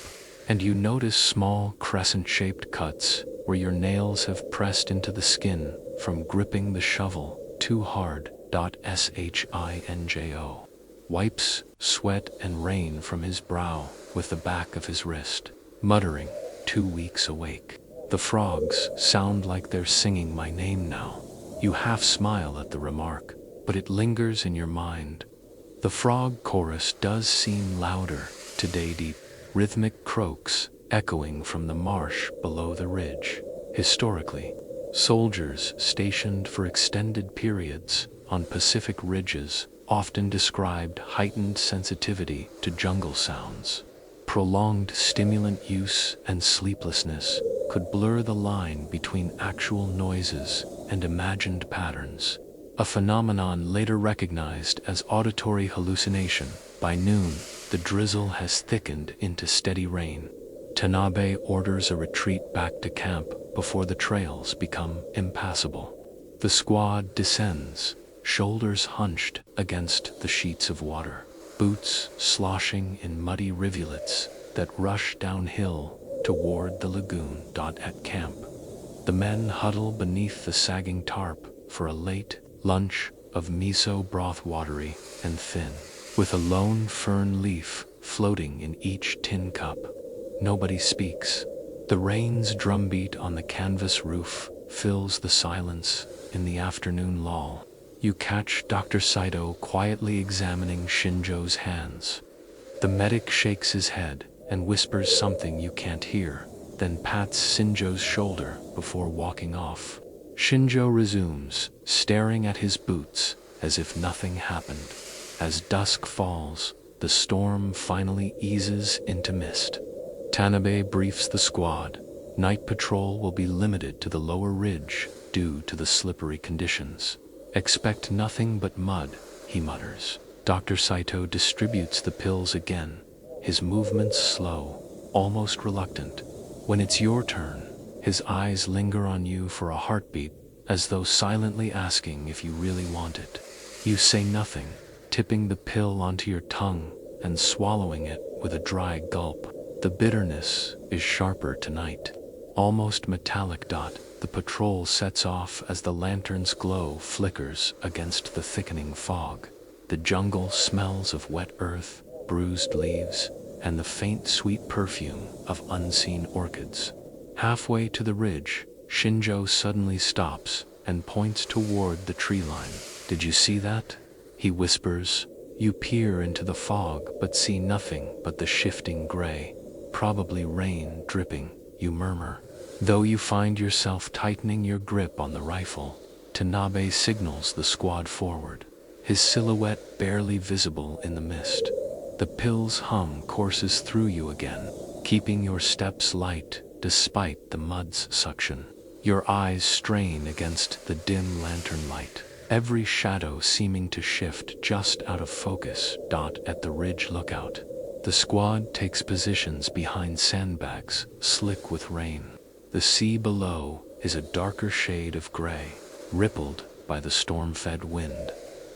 and you notice small crescent-shaped cuts where your nails have pressed into the skin from gripping the shovel too hard. Shinjo wipes sweat and rain from his brow with the back of his wrist, muttering, 2 weeks awake. The frogs sound like they're singing my name now. You half smile at the remark, but it lingers in your mind. The frog chorus does seem louder today, deep, rhythmic croaks echoing from the marsh below the ridge. Historically, soldiers stationed for extended periods on Pacific ridges often described heightened sensitivity to jungle sounds. Prolonged stimulant use and sleeplessness could blur the line between actual noises and imagined patterns, a phenomenon later recognized as auditory hallucination. By noon, the drizzle has thickened into steady rain. Tanabe orders a retreat back to camp before the trails become impassable. The squad descends, shoulders hunched against the sheets of water, boots sloshing in muddy rivulets that rush downhill toward the lagoon. At camp, the men huddle beneath the sagging tarp for a late lunch of miso broth, watery and thin, with a lone fern leaf floating in each tin cup. Nobody speaks. The rain's drumbeat on the canvas roof fills the silence in the afternoon lull. You catch Dr. Saito quietly examining Shinjo's hands. The medic shakes his head and whispers something you can't hear, then pats Shinjo's shoulder before walking off. Shinjo resumes, staring at his boots as if nothing happened. As dusk falls, the storm finally eases into mist. Tanabe briefs the squad. Night patrol will be limited to the lower ridge due to the slippery conditions. Expect nothing but mud, he mutters. Dr. Saito distributes the pills again, his movements slow, almost reluctant. When it's your turn, his eyes linger on you for a heartbeat, as though silently asking if you really want it. You say nothing, tipping the pill onto your tongue and swallowing it with a dry gulp. The bitterness is sharper tonight, almost metallic. The patrol sets off as the lantern's glow flickers against the thickening fog. The jungle smells of wet earth, bruised leaves, and the faint sweet perfume of unseen orchids. Halfway to the ridge, Shinjo suddenly stops and points toward the tree line. Did you see that? He whispers. You peer into the fog but see nothing but the shifting gray. Probably rain dripping, you murmur. Though you find yourself tightening your grip on the rifle, Tanabe signals the squad forward, his silhouette barely visible in the mist. The pill's hum courses through you again, keeping your steps light despite the mud's suction. Your eyes strain against the dim lantern light, every shadow seeming to shift just out of focus. At the ridge lookout, the squad takes positions behind sandbags, slick with rain. The sea below is a darker shade of gray, rippled by the storm-fed wind.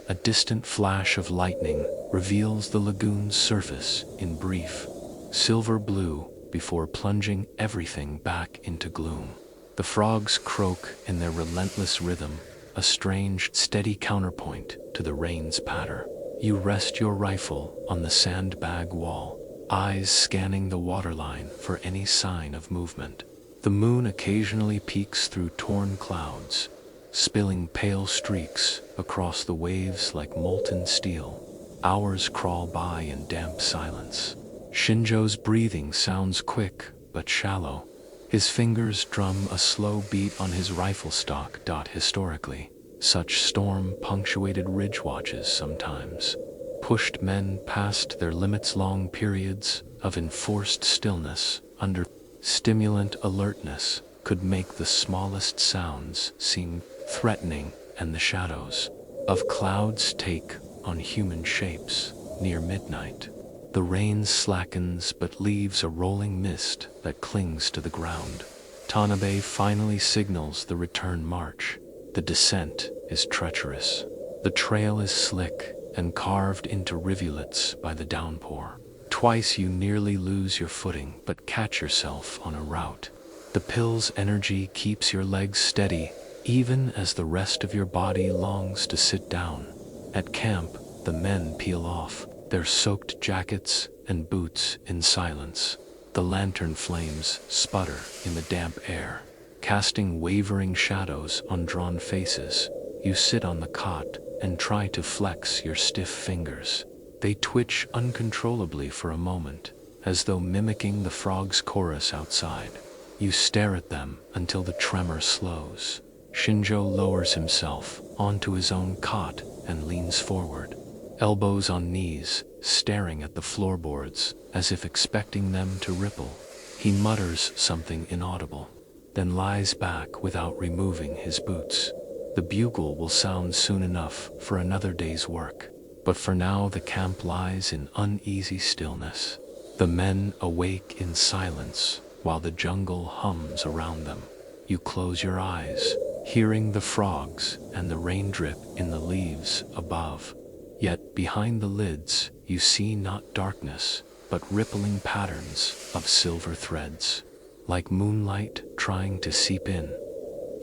A distant flash of lightning reveals the lagoon's surface in brief, silver blue before plunging everything back into gloom. The frogs croak in their relentless rhythm, a strange, steady counterpoint to the rain's patter. You rest your rifle on the sandbag wall, eyes scanning the waterline for any sign of movement. The moon occasionally peeks through torn clouds, spilling pale streaks across the waves like molten steel. Hours crawl by in damp silence. Shinjo's breathing sounds quick but shallow. His fingers drum a slow beat on his rifle stock. Historically, such storm-punctuated ridge watches sometimes pushed men past their limits. Long periods of enforced stillness under stimulant alertness could make the smallest sounds seem threatening, and the shadows, of clouds take on human shapes near midnight. The rain slackens but leaves a rolling mist that clings to the ground. Tanabe finally signals the return march. The descent is treacherous. The trail is slick and carved into rivulets by the downpour. Twice you nearly lose your footing but catch yourself on a route. The pill's energy keeps your legs steady even as the rest of your body longs to sit down. At camp, the men peel off their soaked jackets and boots in silence. The lantern flames sputter in the damp air, casting wavering shadows on drawn faces. You sit on the cot and try to flex your stiff fingers. They twitch uncontrollably for a moment, as though mimicking the frog's chorus outside. You stare at them until the tremor slows. Shinjo lowers himself onto his own cot and leans forward, elbows on knees, staring at the floorboards as if expecting them to ripple. He mutters something inaudible, then lies back without removing his boots. The bugle will sound soon enough for another day's work, but for now the camp lies in uneasy stillness. The men awake in silence while the jungle hums around them. You close your eyes, hearing the frogs and the rain drip in the leaves above. Yet behind the lids, you see not darkness, but rippling patterns of silver threads, like moonlight trying to seep in.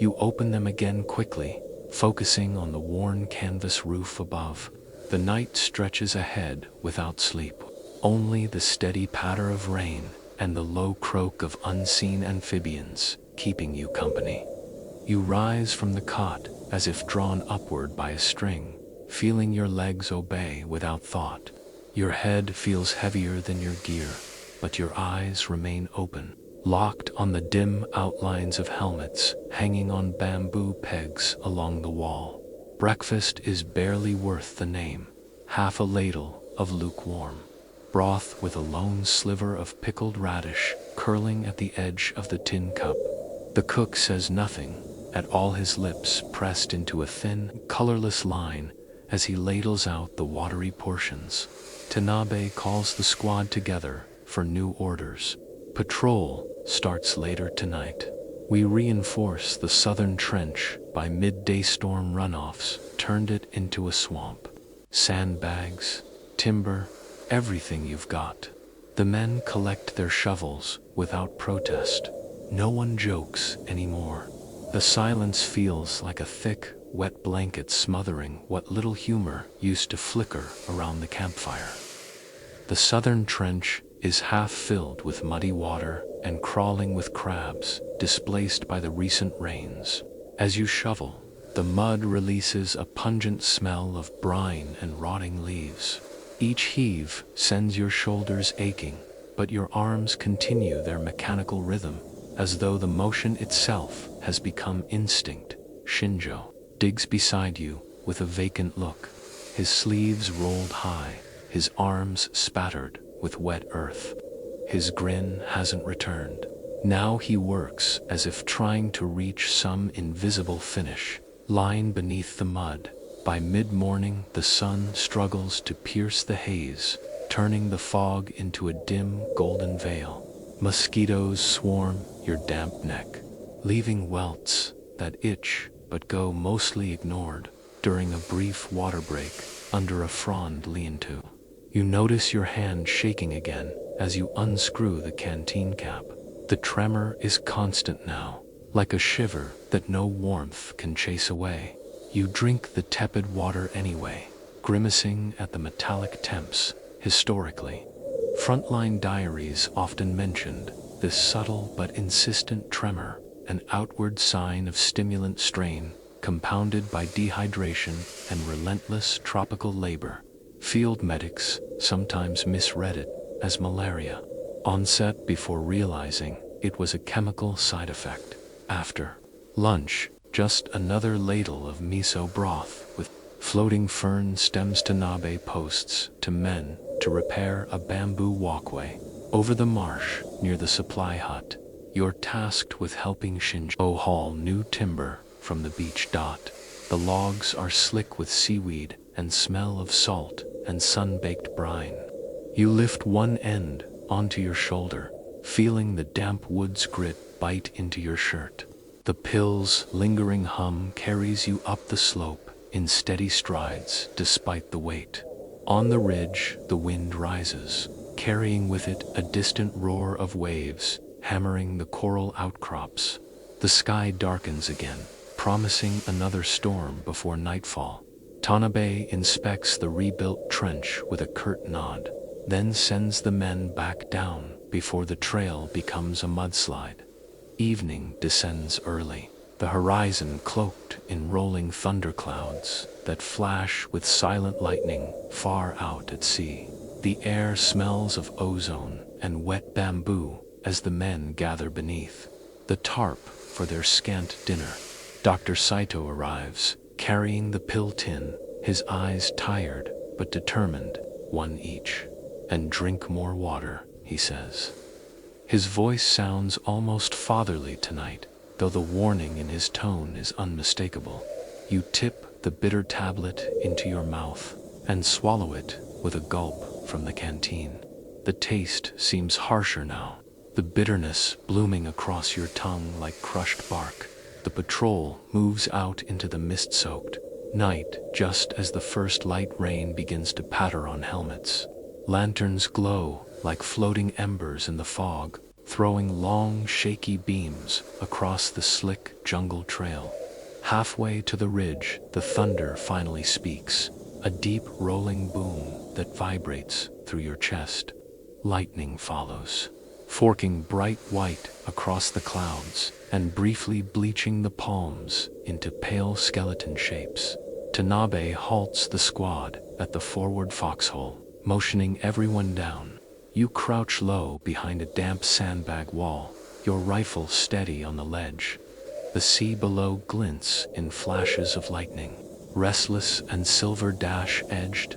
You open them again quickly, focusing on the worn canvas roof above. The night stretches ahead without sleep. Only the steady patter of rain and the low croak of unseen amphibians keeping you company. You rise from the cot as if drawn upward by a string, feeling your legs obey without thought. Your head feels heavier than your gear, but your eyes remain open, locked on the dim outlines of helmets hanging on bamboo pegs along the wall. Breakfast is barely worth the name. Half a ladle of lukewarm broth with a lone sliver of pickled radish curling at the edge of the tin cup. The cook says nothing, at all his lips pressed into a thin, colorless line as he ladles out the watery portions. Tanabe calls the squad together for new orders. Patrol starts later tonight. We reinforce the southern trench by midday storm runoffs, turned it into a swamp. Sandbags, timber, everything you've got. The men collect their shovels without protest. No one jokes anymore. The silence feels like a thick, wet blanket smothering what little humor used to flicker around the campfire. The southern trench is half filled with muddy water and crawling with crabs displaced by the recent rains. As you shovel, the mud releases a pungent smell of brine and rotting leaves. Each heave sends your shoulders aching, but your arms continue their mechanical rhythm, as though the motion itself has become instinct. Shinjo digs beside you with a vacant look, his sleeves rolled high, his arms spattered with wet earth. His grin hasn't returned. Now he works as if trying to reach some invisible finish. Lying beneath the mud, by mid-morning the sun struggles to pierce the haze, turning the fog into a dim golden veil. Mosquitoes swarm your damp neck, leaving welts that itch but go mostly ignored during a brief water break under a frond lean-to. You notice your hand shaking again as you unscrew the canteen cap. The tremor is constant now, like a shiver that no warmth can chase away. You drink the tepid water anyway, grimacing at the metallic temps. Historically, frontline diaries often mentioned this subtle but insistent tremor, an outward sign of stimulant strain compounded by dehydration and relentless tropical labor. Field medics sometimes misread it as malaria, onset before realizing it was a chemical side effect. After lunch, just another ladle of miso broth with floating fern stems. Tanabe posts to men to repair a bamboo walkway over the marsh near the supply hut. You're tasked with helping Shinjo haul new timber from the beach. The The logs are slick with seaweed and smell of salt and sun-baked brine. You lift one end onto your shoulder, feeling the damp wood's grit bite into your shirt. The pill's lingering hum carries you up the slope in steady strides despite the weight. On the ridge, the wind rises, carrying with it a distant roar of waves hammering the coral outcrops. The sky darkens again, promising another storm before nightfall. Tanabe inspects the rebuilt trench with a curt nod, then sends the men back down before the trail becomes a mudslide. Evening descends early, the horizon cloaked in rolling thunderclouds that flash with silent lightning far out at sea. The air smells of ozone and wet bamboo as the men gather beneath the tarp for their scant dinner. Dr. Saito arrives, carrying the pill tin, his eyes tired but determined, one each. "And drink more water," he says. His voice sounds almost fatherly tonight, though the warning in his tone is unmistakable. You tip the bitter tablet into your mouth and swallow it with a gulp from the canteen. The taste seems harsher now, the bitterness blooming across your tongue like crushed bark. The patrol moves out into the mist-soaked night just as the first light rain begins to patter on helmets. Lanterns glow like floating embers in the fog, throwing long, shaky beams across the slick jungle trail. Halfway to the ridge, the thunder finally speaks, a deep rolling boom that vibrates through your chest. Lightning follows, forking bright white across the clouds and briefly bleaching the palms into pale skeleton shapes. Tanabe halts the squad at the forward foxhole, motioning everyone down. You crouch low behind a damp sandbag wall, your rifle steady on the ledge. The sea below glints in flashes of lightning. Restless and silver dash-edged,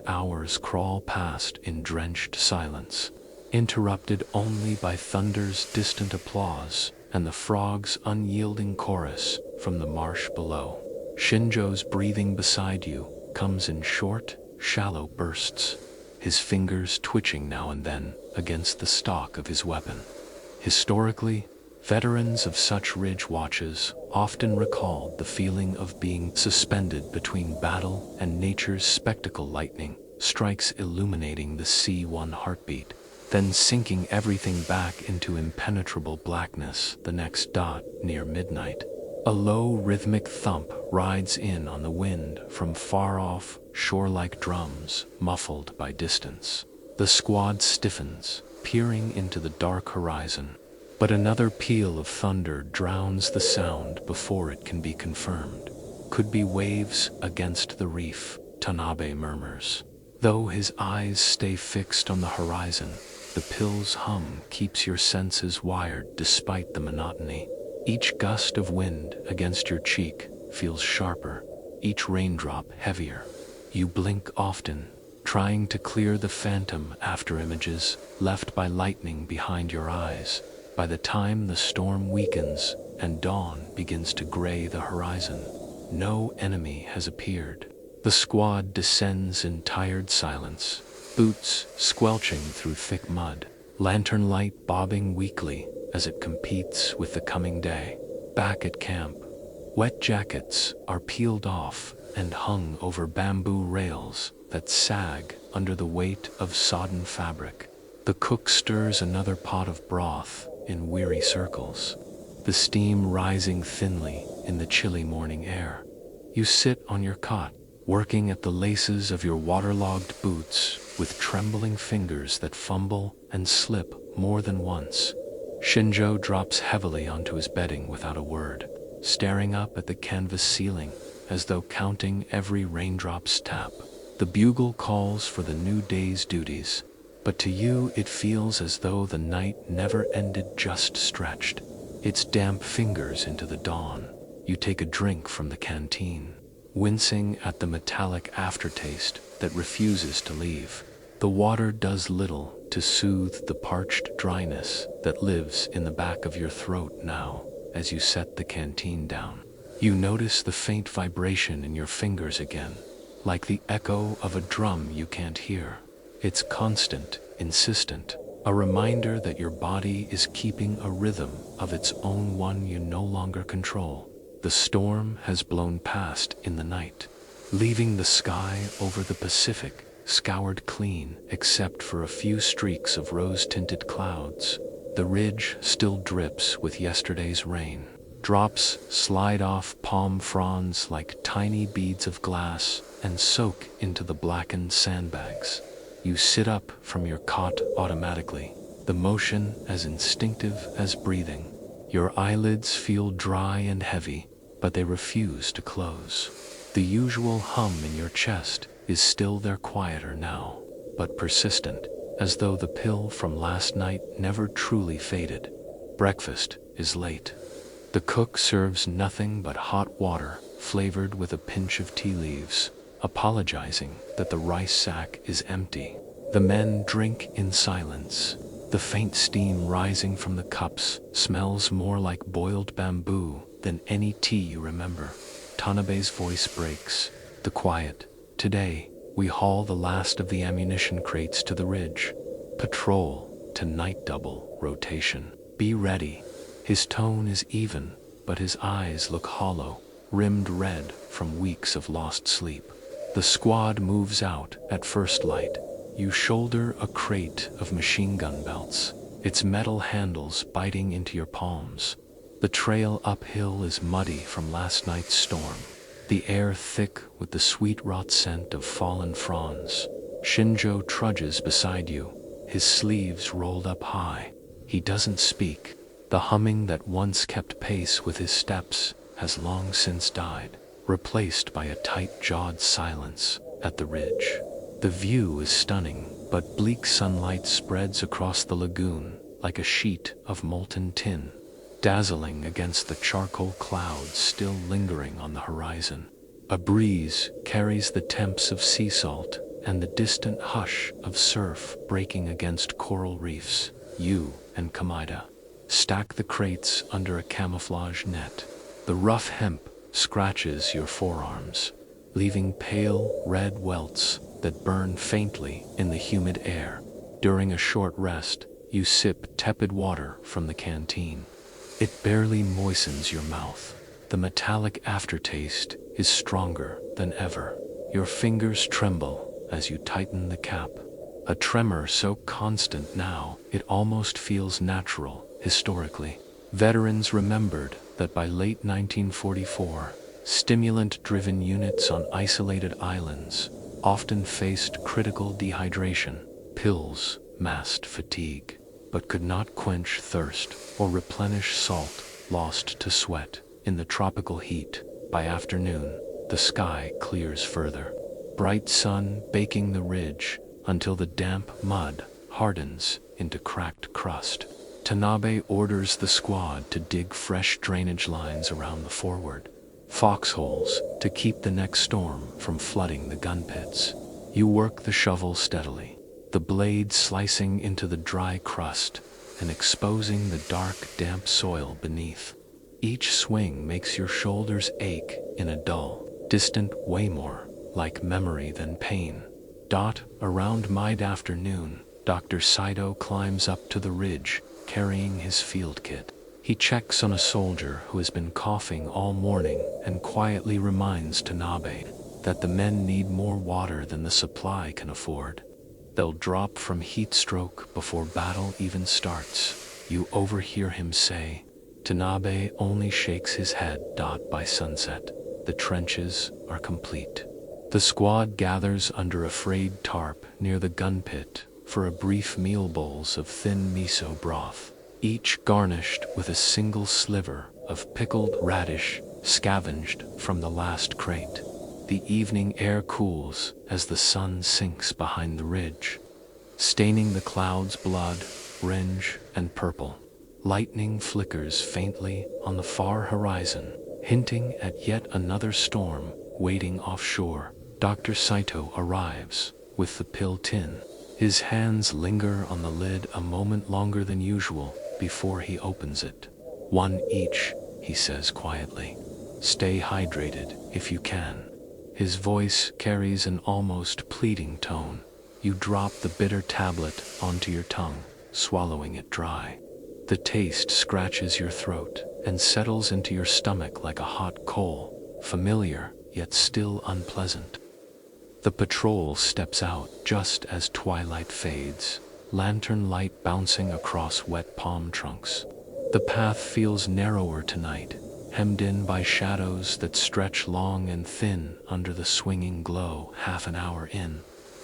hours crawl past in drenched silence, interrupted only by thunder's distant applause and the frog's unyielding chorus from the marsh below. Shinjo's breathing beside you comes in short, shallow bursts, his fingers twitching now and then against the stock of his weapon. Historically, veterans of such ridge watches often recalled the feeling of being suspended between battle and nature's spectacle. Lightning strikes illuminating the sea one heartbeat, then sinking everything back into impenetrable blackness the next dot near midnight. A low rhythmic thump rides in on the wind from far-off, shore-like drums, muffled by distance. The squad stiffens, peering into the dark horizon, but another peal of thunder drowns the sound before it can be confirmed. "Could be waves against the reef," Tanabe murmurs. Though his eyes stay fixed on the horizon, the pill's hum keeps your senses wired despite the monotony. Each gust of wind against your cheek feels sharper, each raindrop heavier. You blink often, trying to clear the phantom afterimages left by lightning behind your eyes. By the time the storm weakens and dawn begins to gray the horizon, no enemy has appeared. The squad descends in tired silence, boots squelching through thick mud, lantern light bobbing weakly as it competes with the coming day. Back at camp, wet jackets are peeled off and hung over bamboo rails that sag under the weight of sodden fabric. The cook stirs another pot of broth in weary circles, the steam rising thinly in the chilly morning air. You sit on your cot, working at the laces of your waterlogged boots with trembling fingers that fumble and slip more than once. Shinjo drops heavily onto his bedding without a word, staring up at the canvas ceiling as though counting every raindrop's tap. The bugle calls for the new day's duties, but to you it feels as though the night never ended, just stretched, its damp fingers into the dawn. You take a drink from the canteen, wincing at the metallic aftertaste that refuses to leave. The water does little to soothe the parched dryness that lives in the back of your throat now as you set the canteen down. You notice the faint vibration in your fingers again, like the echo of a drum you can't hear. It's constant, insistent, a reminder that your body is keeping a rhythm of its own, one you no longer control. The storm has blown past in the night, leaving the sky over the Pacific scoured clean except for a few streaks of rose-tinted clouds. The ridge still drips with yesterday's rain. Drops slide off palm fronds like tiny beads of glass and soak into the blackened sandbags. You sit up from your cot automatically, the motion as instinctive as breathing. Your eyelids feel dry and heavy, but they refuse to close. The usual hum in your chest is still there, quieter now, but persistent, as though the pill from last night never truly faded. Breakfast is late. The cook serves nothing but hot water flavored with a pinch of tea leaves, apologizing that the rice sack is empty. The men drink in silence. The faint steam rising from the cups smells more like boiled bamboo than any tea you remember. Tanabe's voice breaks. The quiet. Today, we haul the last of the ammunition crates to the ridge. Patrol to night double rotation. Be ready. His tone is even, but his eyes look hollow, rimmed red from weeks of lost sleep. The squad moves out at first light. You shoulder a crate of machine gun belts, its metal handles biting into your palms. The trail uphill is muddy from last night's storm, the air thick with the sweet rot scent of fallen fronds. Shinjo trudges beside you, his sleeves rolled up high. He doesn't speak. The humming that once kept pace with his steps has long since died, replaced by a tight-jawed silence at the ridge. The view is stunning, but bleak sunlight spreads across the lagoon like a sheet of molten tin, dazzling against the charcoal clouds still lingering on the horizon. A breeze carries the temps of sea salt and the distant hush of surf breaking against coral reefs. You and Kamida stack the crates under a camouflage net. The rough hemp scratches your forearms, leaving pale red welts that burn faintly in the humid air. During a short rest, you sip tepid water from the canteen. It barely moistens your mouth. The metallic aftertaste is stronger than ever. Your fingers tremble as you tighten the cap. A tremor so constant now it almost feels natural. Historically, veterans remembered that by late 1944, stimulant-driven units on isolated islands often faced critical dehydration. Pills masked fatigue, but could not quench thirst or replenish salt lost to sweat. In the tropical heat, by afternoon, the sky clears further. Bright sun baking the ridge until the damp mud hardens into cracked crust. Tanabe orders the squad to dig fresh drainage lines around the forward foxholes to keep the next storm from flooding the gun pits. You work the shovel steadily, the blade slicing into the dry crust and exposing the dark, damp soil beneath. Each swing makes your shoulders ache in a dull, distant way more like memory than pain. Around mid-afternoon, Dr. Saito climbs up to the ridge, carrying his field kit. He checks on a soldier who has been coughing all morning and quietly reminds Tanabe that the men need more water than the supply can afford. They'll drop from heat stroke before battle even starts. You overhear him say. Tanabe only shakes his head. By sunset, the trenches are complete. The squad gathers under a frayed tarp near the gun pit for a brief meal, bowls of thin miso broth, each garnished with a single sliver of pickled radish scavenged from the last crate. The evening air cools as the sun sinks behind the ridge, staining the clouds blood, orange, and purple. Lightning flickers faintly on the far horizon, hinting at yet another storm waiting offshore. Dr. Saito arrives with the pill tin. His hands linger on the lid a moment longer than usual before he opens it. One each, he says quietly. Stay hydrated if you can. His voice carries an almost pleading tone. You drop the bitter tablet onto your tongue, swallowing it dry. The taste scratches your throat and settles into your stomach like a hot coal, familiar yet still unpleasant. The patrol steps out just as twilight fades, lantern light bouncing across wet palm trunks. The path feels narrower tonight, hemmed in by shadows that stretch long and thin under the swinging glow. Half an hour in,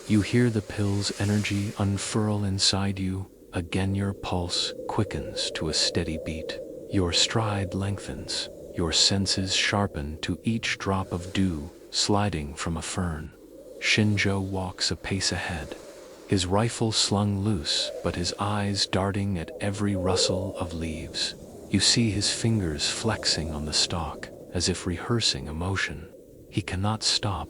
you hear the pill's energy unfurl inside you. Again your pulse quickens to a steady beat. Your stride lengthens, your senses sharpen to each drop of dew sliding from a fern. Shinjo walks a pace ahead, his rifle slung loose but his eyes darting at every rustle of leaves. You see his fingers flexing on the stalk as if rehearsing a motion. He cannot stop.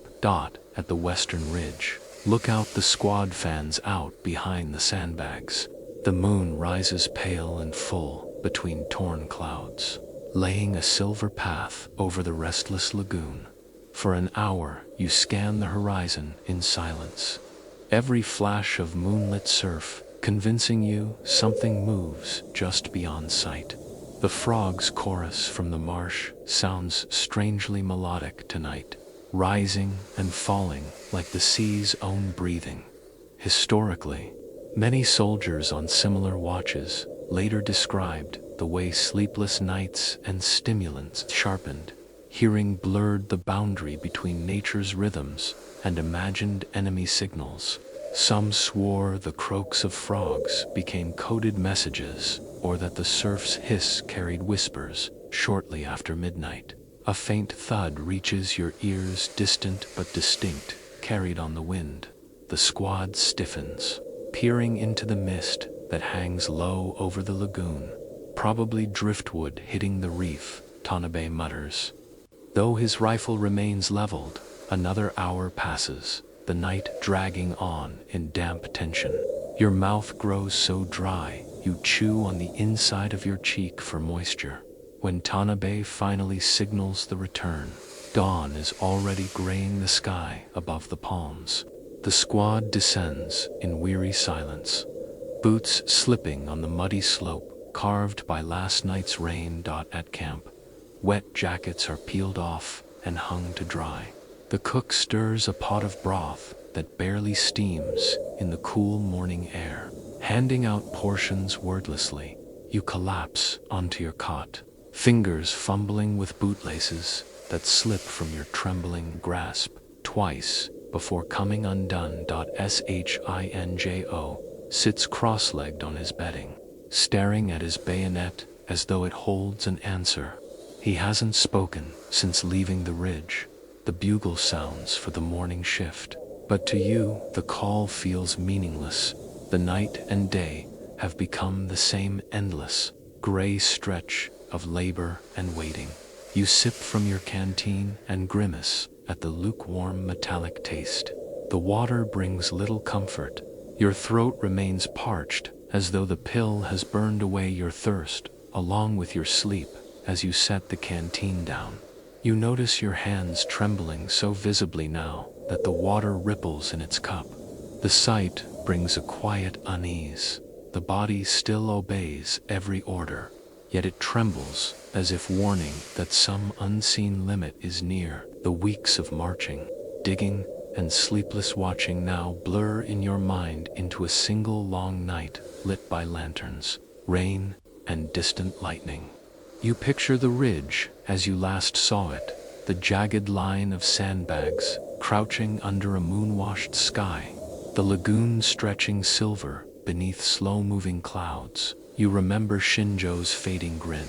At the western ridge, look out. The squad fans out behind the sandbags. The moon rises pale and full between torn clouds, laying a silver path over the restless lagoon. For an hour you scan the horizon in silence, every flash of moonlit surf convincing you something moves just beyond sight. The frogs' chorus from the marsh sounds strangely melodic tonight, rising and falling like the sea's own breathing. Historically, many soldiers on similar watches later described the way sleepless nights and stimulants sharpened. Hearing blurred the boundary between nature's rhythms and imagined enemy signals. Some swore the croaks of frogs became coded messages, or that the surf's hiss carried whispers. Shortly after midnight, a faint thud reaches your ears, distant but distinct, carried on the wind. The squad stiffens, peering into the mist that hangs low over the lagoon. Probably driftwood hitting the reef, Tanabe mutters. Though his rifle remains leveled, another hour passes, the night dragging on in damp tension. Your mouth grows so dry, you chew on the inside of your cheek for moisture. When Tanabe finally signals the return, dawn is already graying the sky above the palms. The squad descends in weary silence, boots slipping on the muddy slope carved by last night's rain. At camp, wet jackets are peeled off and hung to dry. The cook stirs a pot of broth that barely steams in the cool morning air. Handing out portions wordlessly, you collapse onto your cot, fingers fumbling with bootlaces that slip from your trembling grasp twice before coming undone. Shinjo sits cross-legged on his bedding, staring at his bayonet as though it holds an answer. He hasn't spoken since leaving the ridge. The bugle sounds for the morning shift, but to you the call feels meaningless. The night and day have become the same endless, gray stretch of labor and waiting. You sip from your canteen and grimace at the lukewarm metallic taste. The water brings little comfort. Your throat remains parched as though the pill has burned away your thirst along with your sleep. As you set the canteen down, you notice your hands trembling so visibly now that the water ripples in its cup. The sight brings a quiet unease. The body still obeys every order, yet it trembles as if warning that some unseen limit is near. The weeks of marching, digging, and sleepless watching now blur in your mind into a single long night lit by lanterns, rain, and distant lightning. You picture the ridge as you last saw it, the jagged line of sandbags crouching under a moon-washed sky, the lagoon stretching silver beneath slow-moving clouds. You remember Shinjo's fading grin,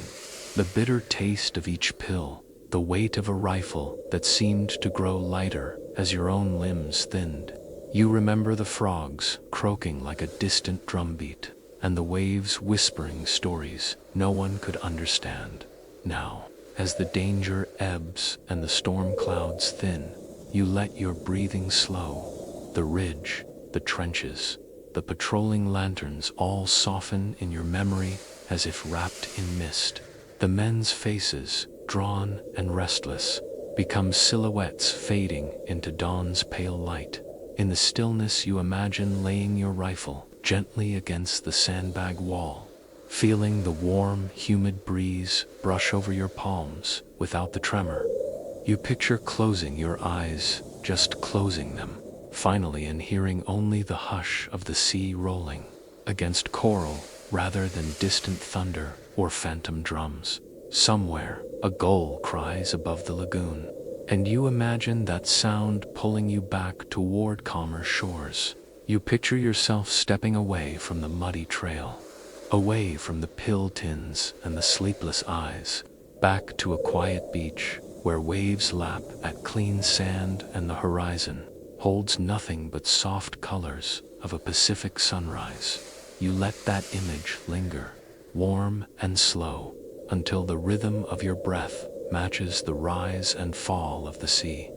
the bitter taste of each pill, the weight of a rifle that seemed to grow lighter as your own limbs thinned. You remember the frogs croaking like a distant drumbeat, and the waves whispering stories no one could understand. Now, as the danger ebbs and the storm clouds thin, you let your breathing slow. The ridge, the trenches, the patrolling lanterns all soften in your memory as if wrapped in mist. The men's faces, drawn and restless, become silhouettes fading into dawn's pale light. In the stillness, you imagine laying your rifle gently against the sandbag wall, feeling the warm, humid breeze brush over your palms without the tremor. You picture closing your eyes, just closing them, finally, and hearing only the hush of the sea rolling against coral rather than distant thunder or phantom drums. Somewhere, a gull cries above the lagoon, and you imagine that sound pulling you back toward calmer shores. You picture yourself stepping away from the muddy trail, away from the pill tins and the sleepless eyes, back to a quiet beach where waves lap at clean sand and the horizon holds nothing but soft colors of a Pacific sunrise. You let that image linger, warm and slow, until the rhythm of your breath matches the rise and fall of the sea.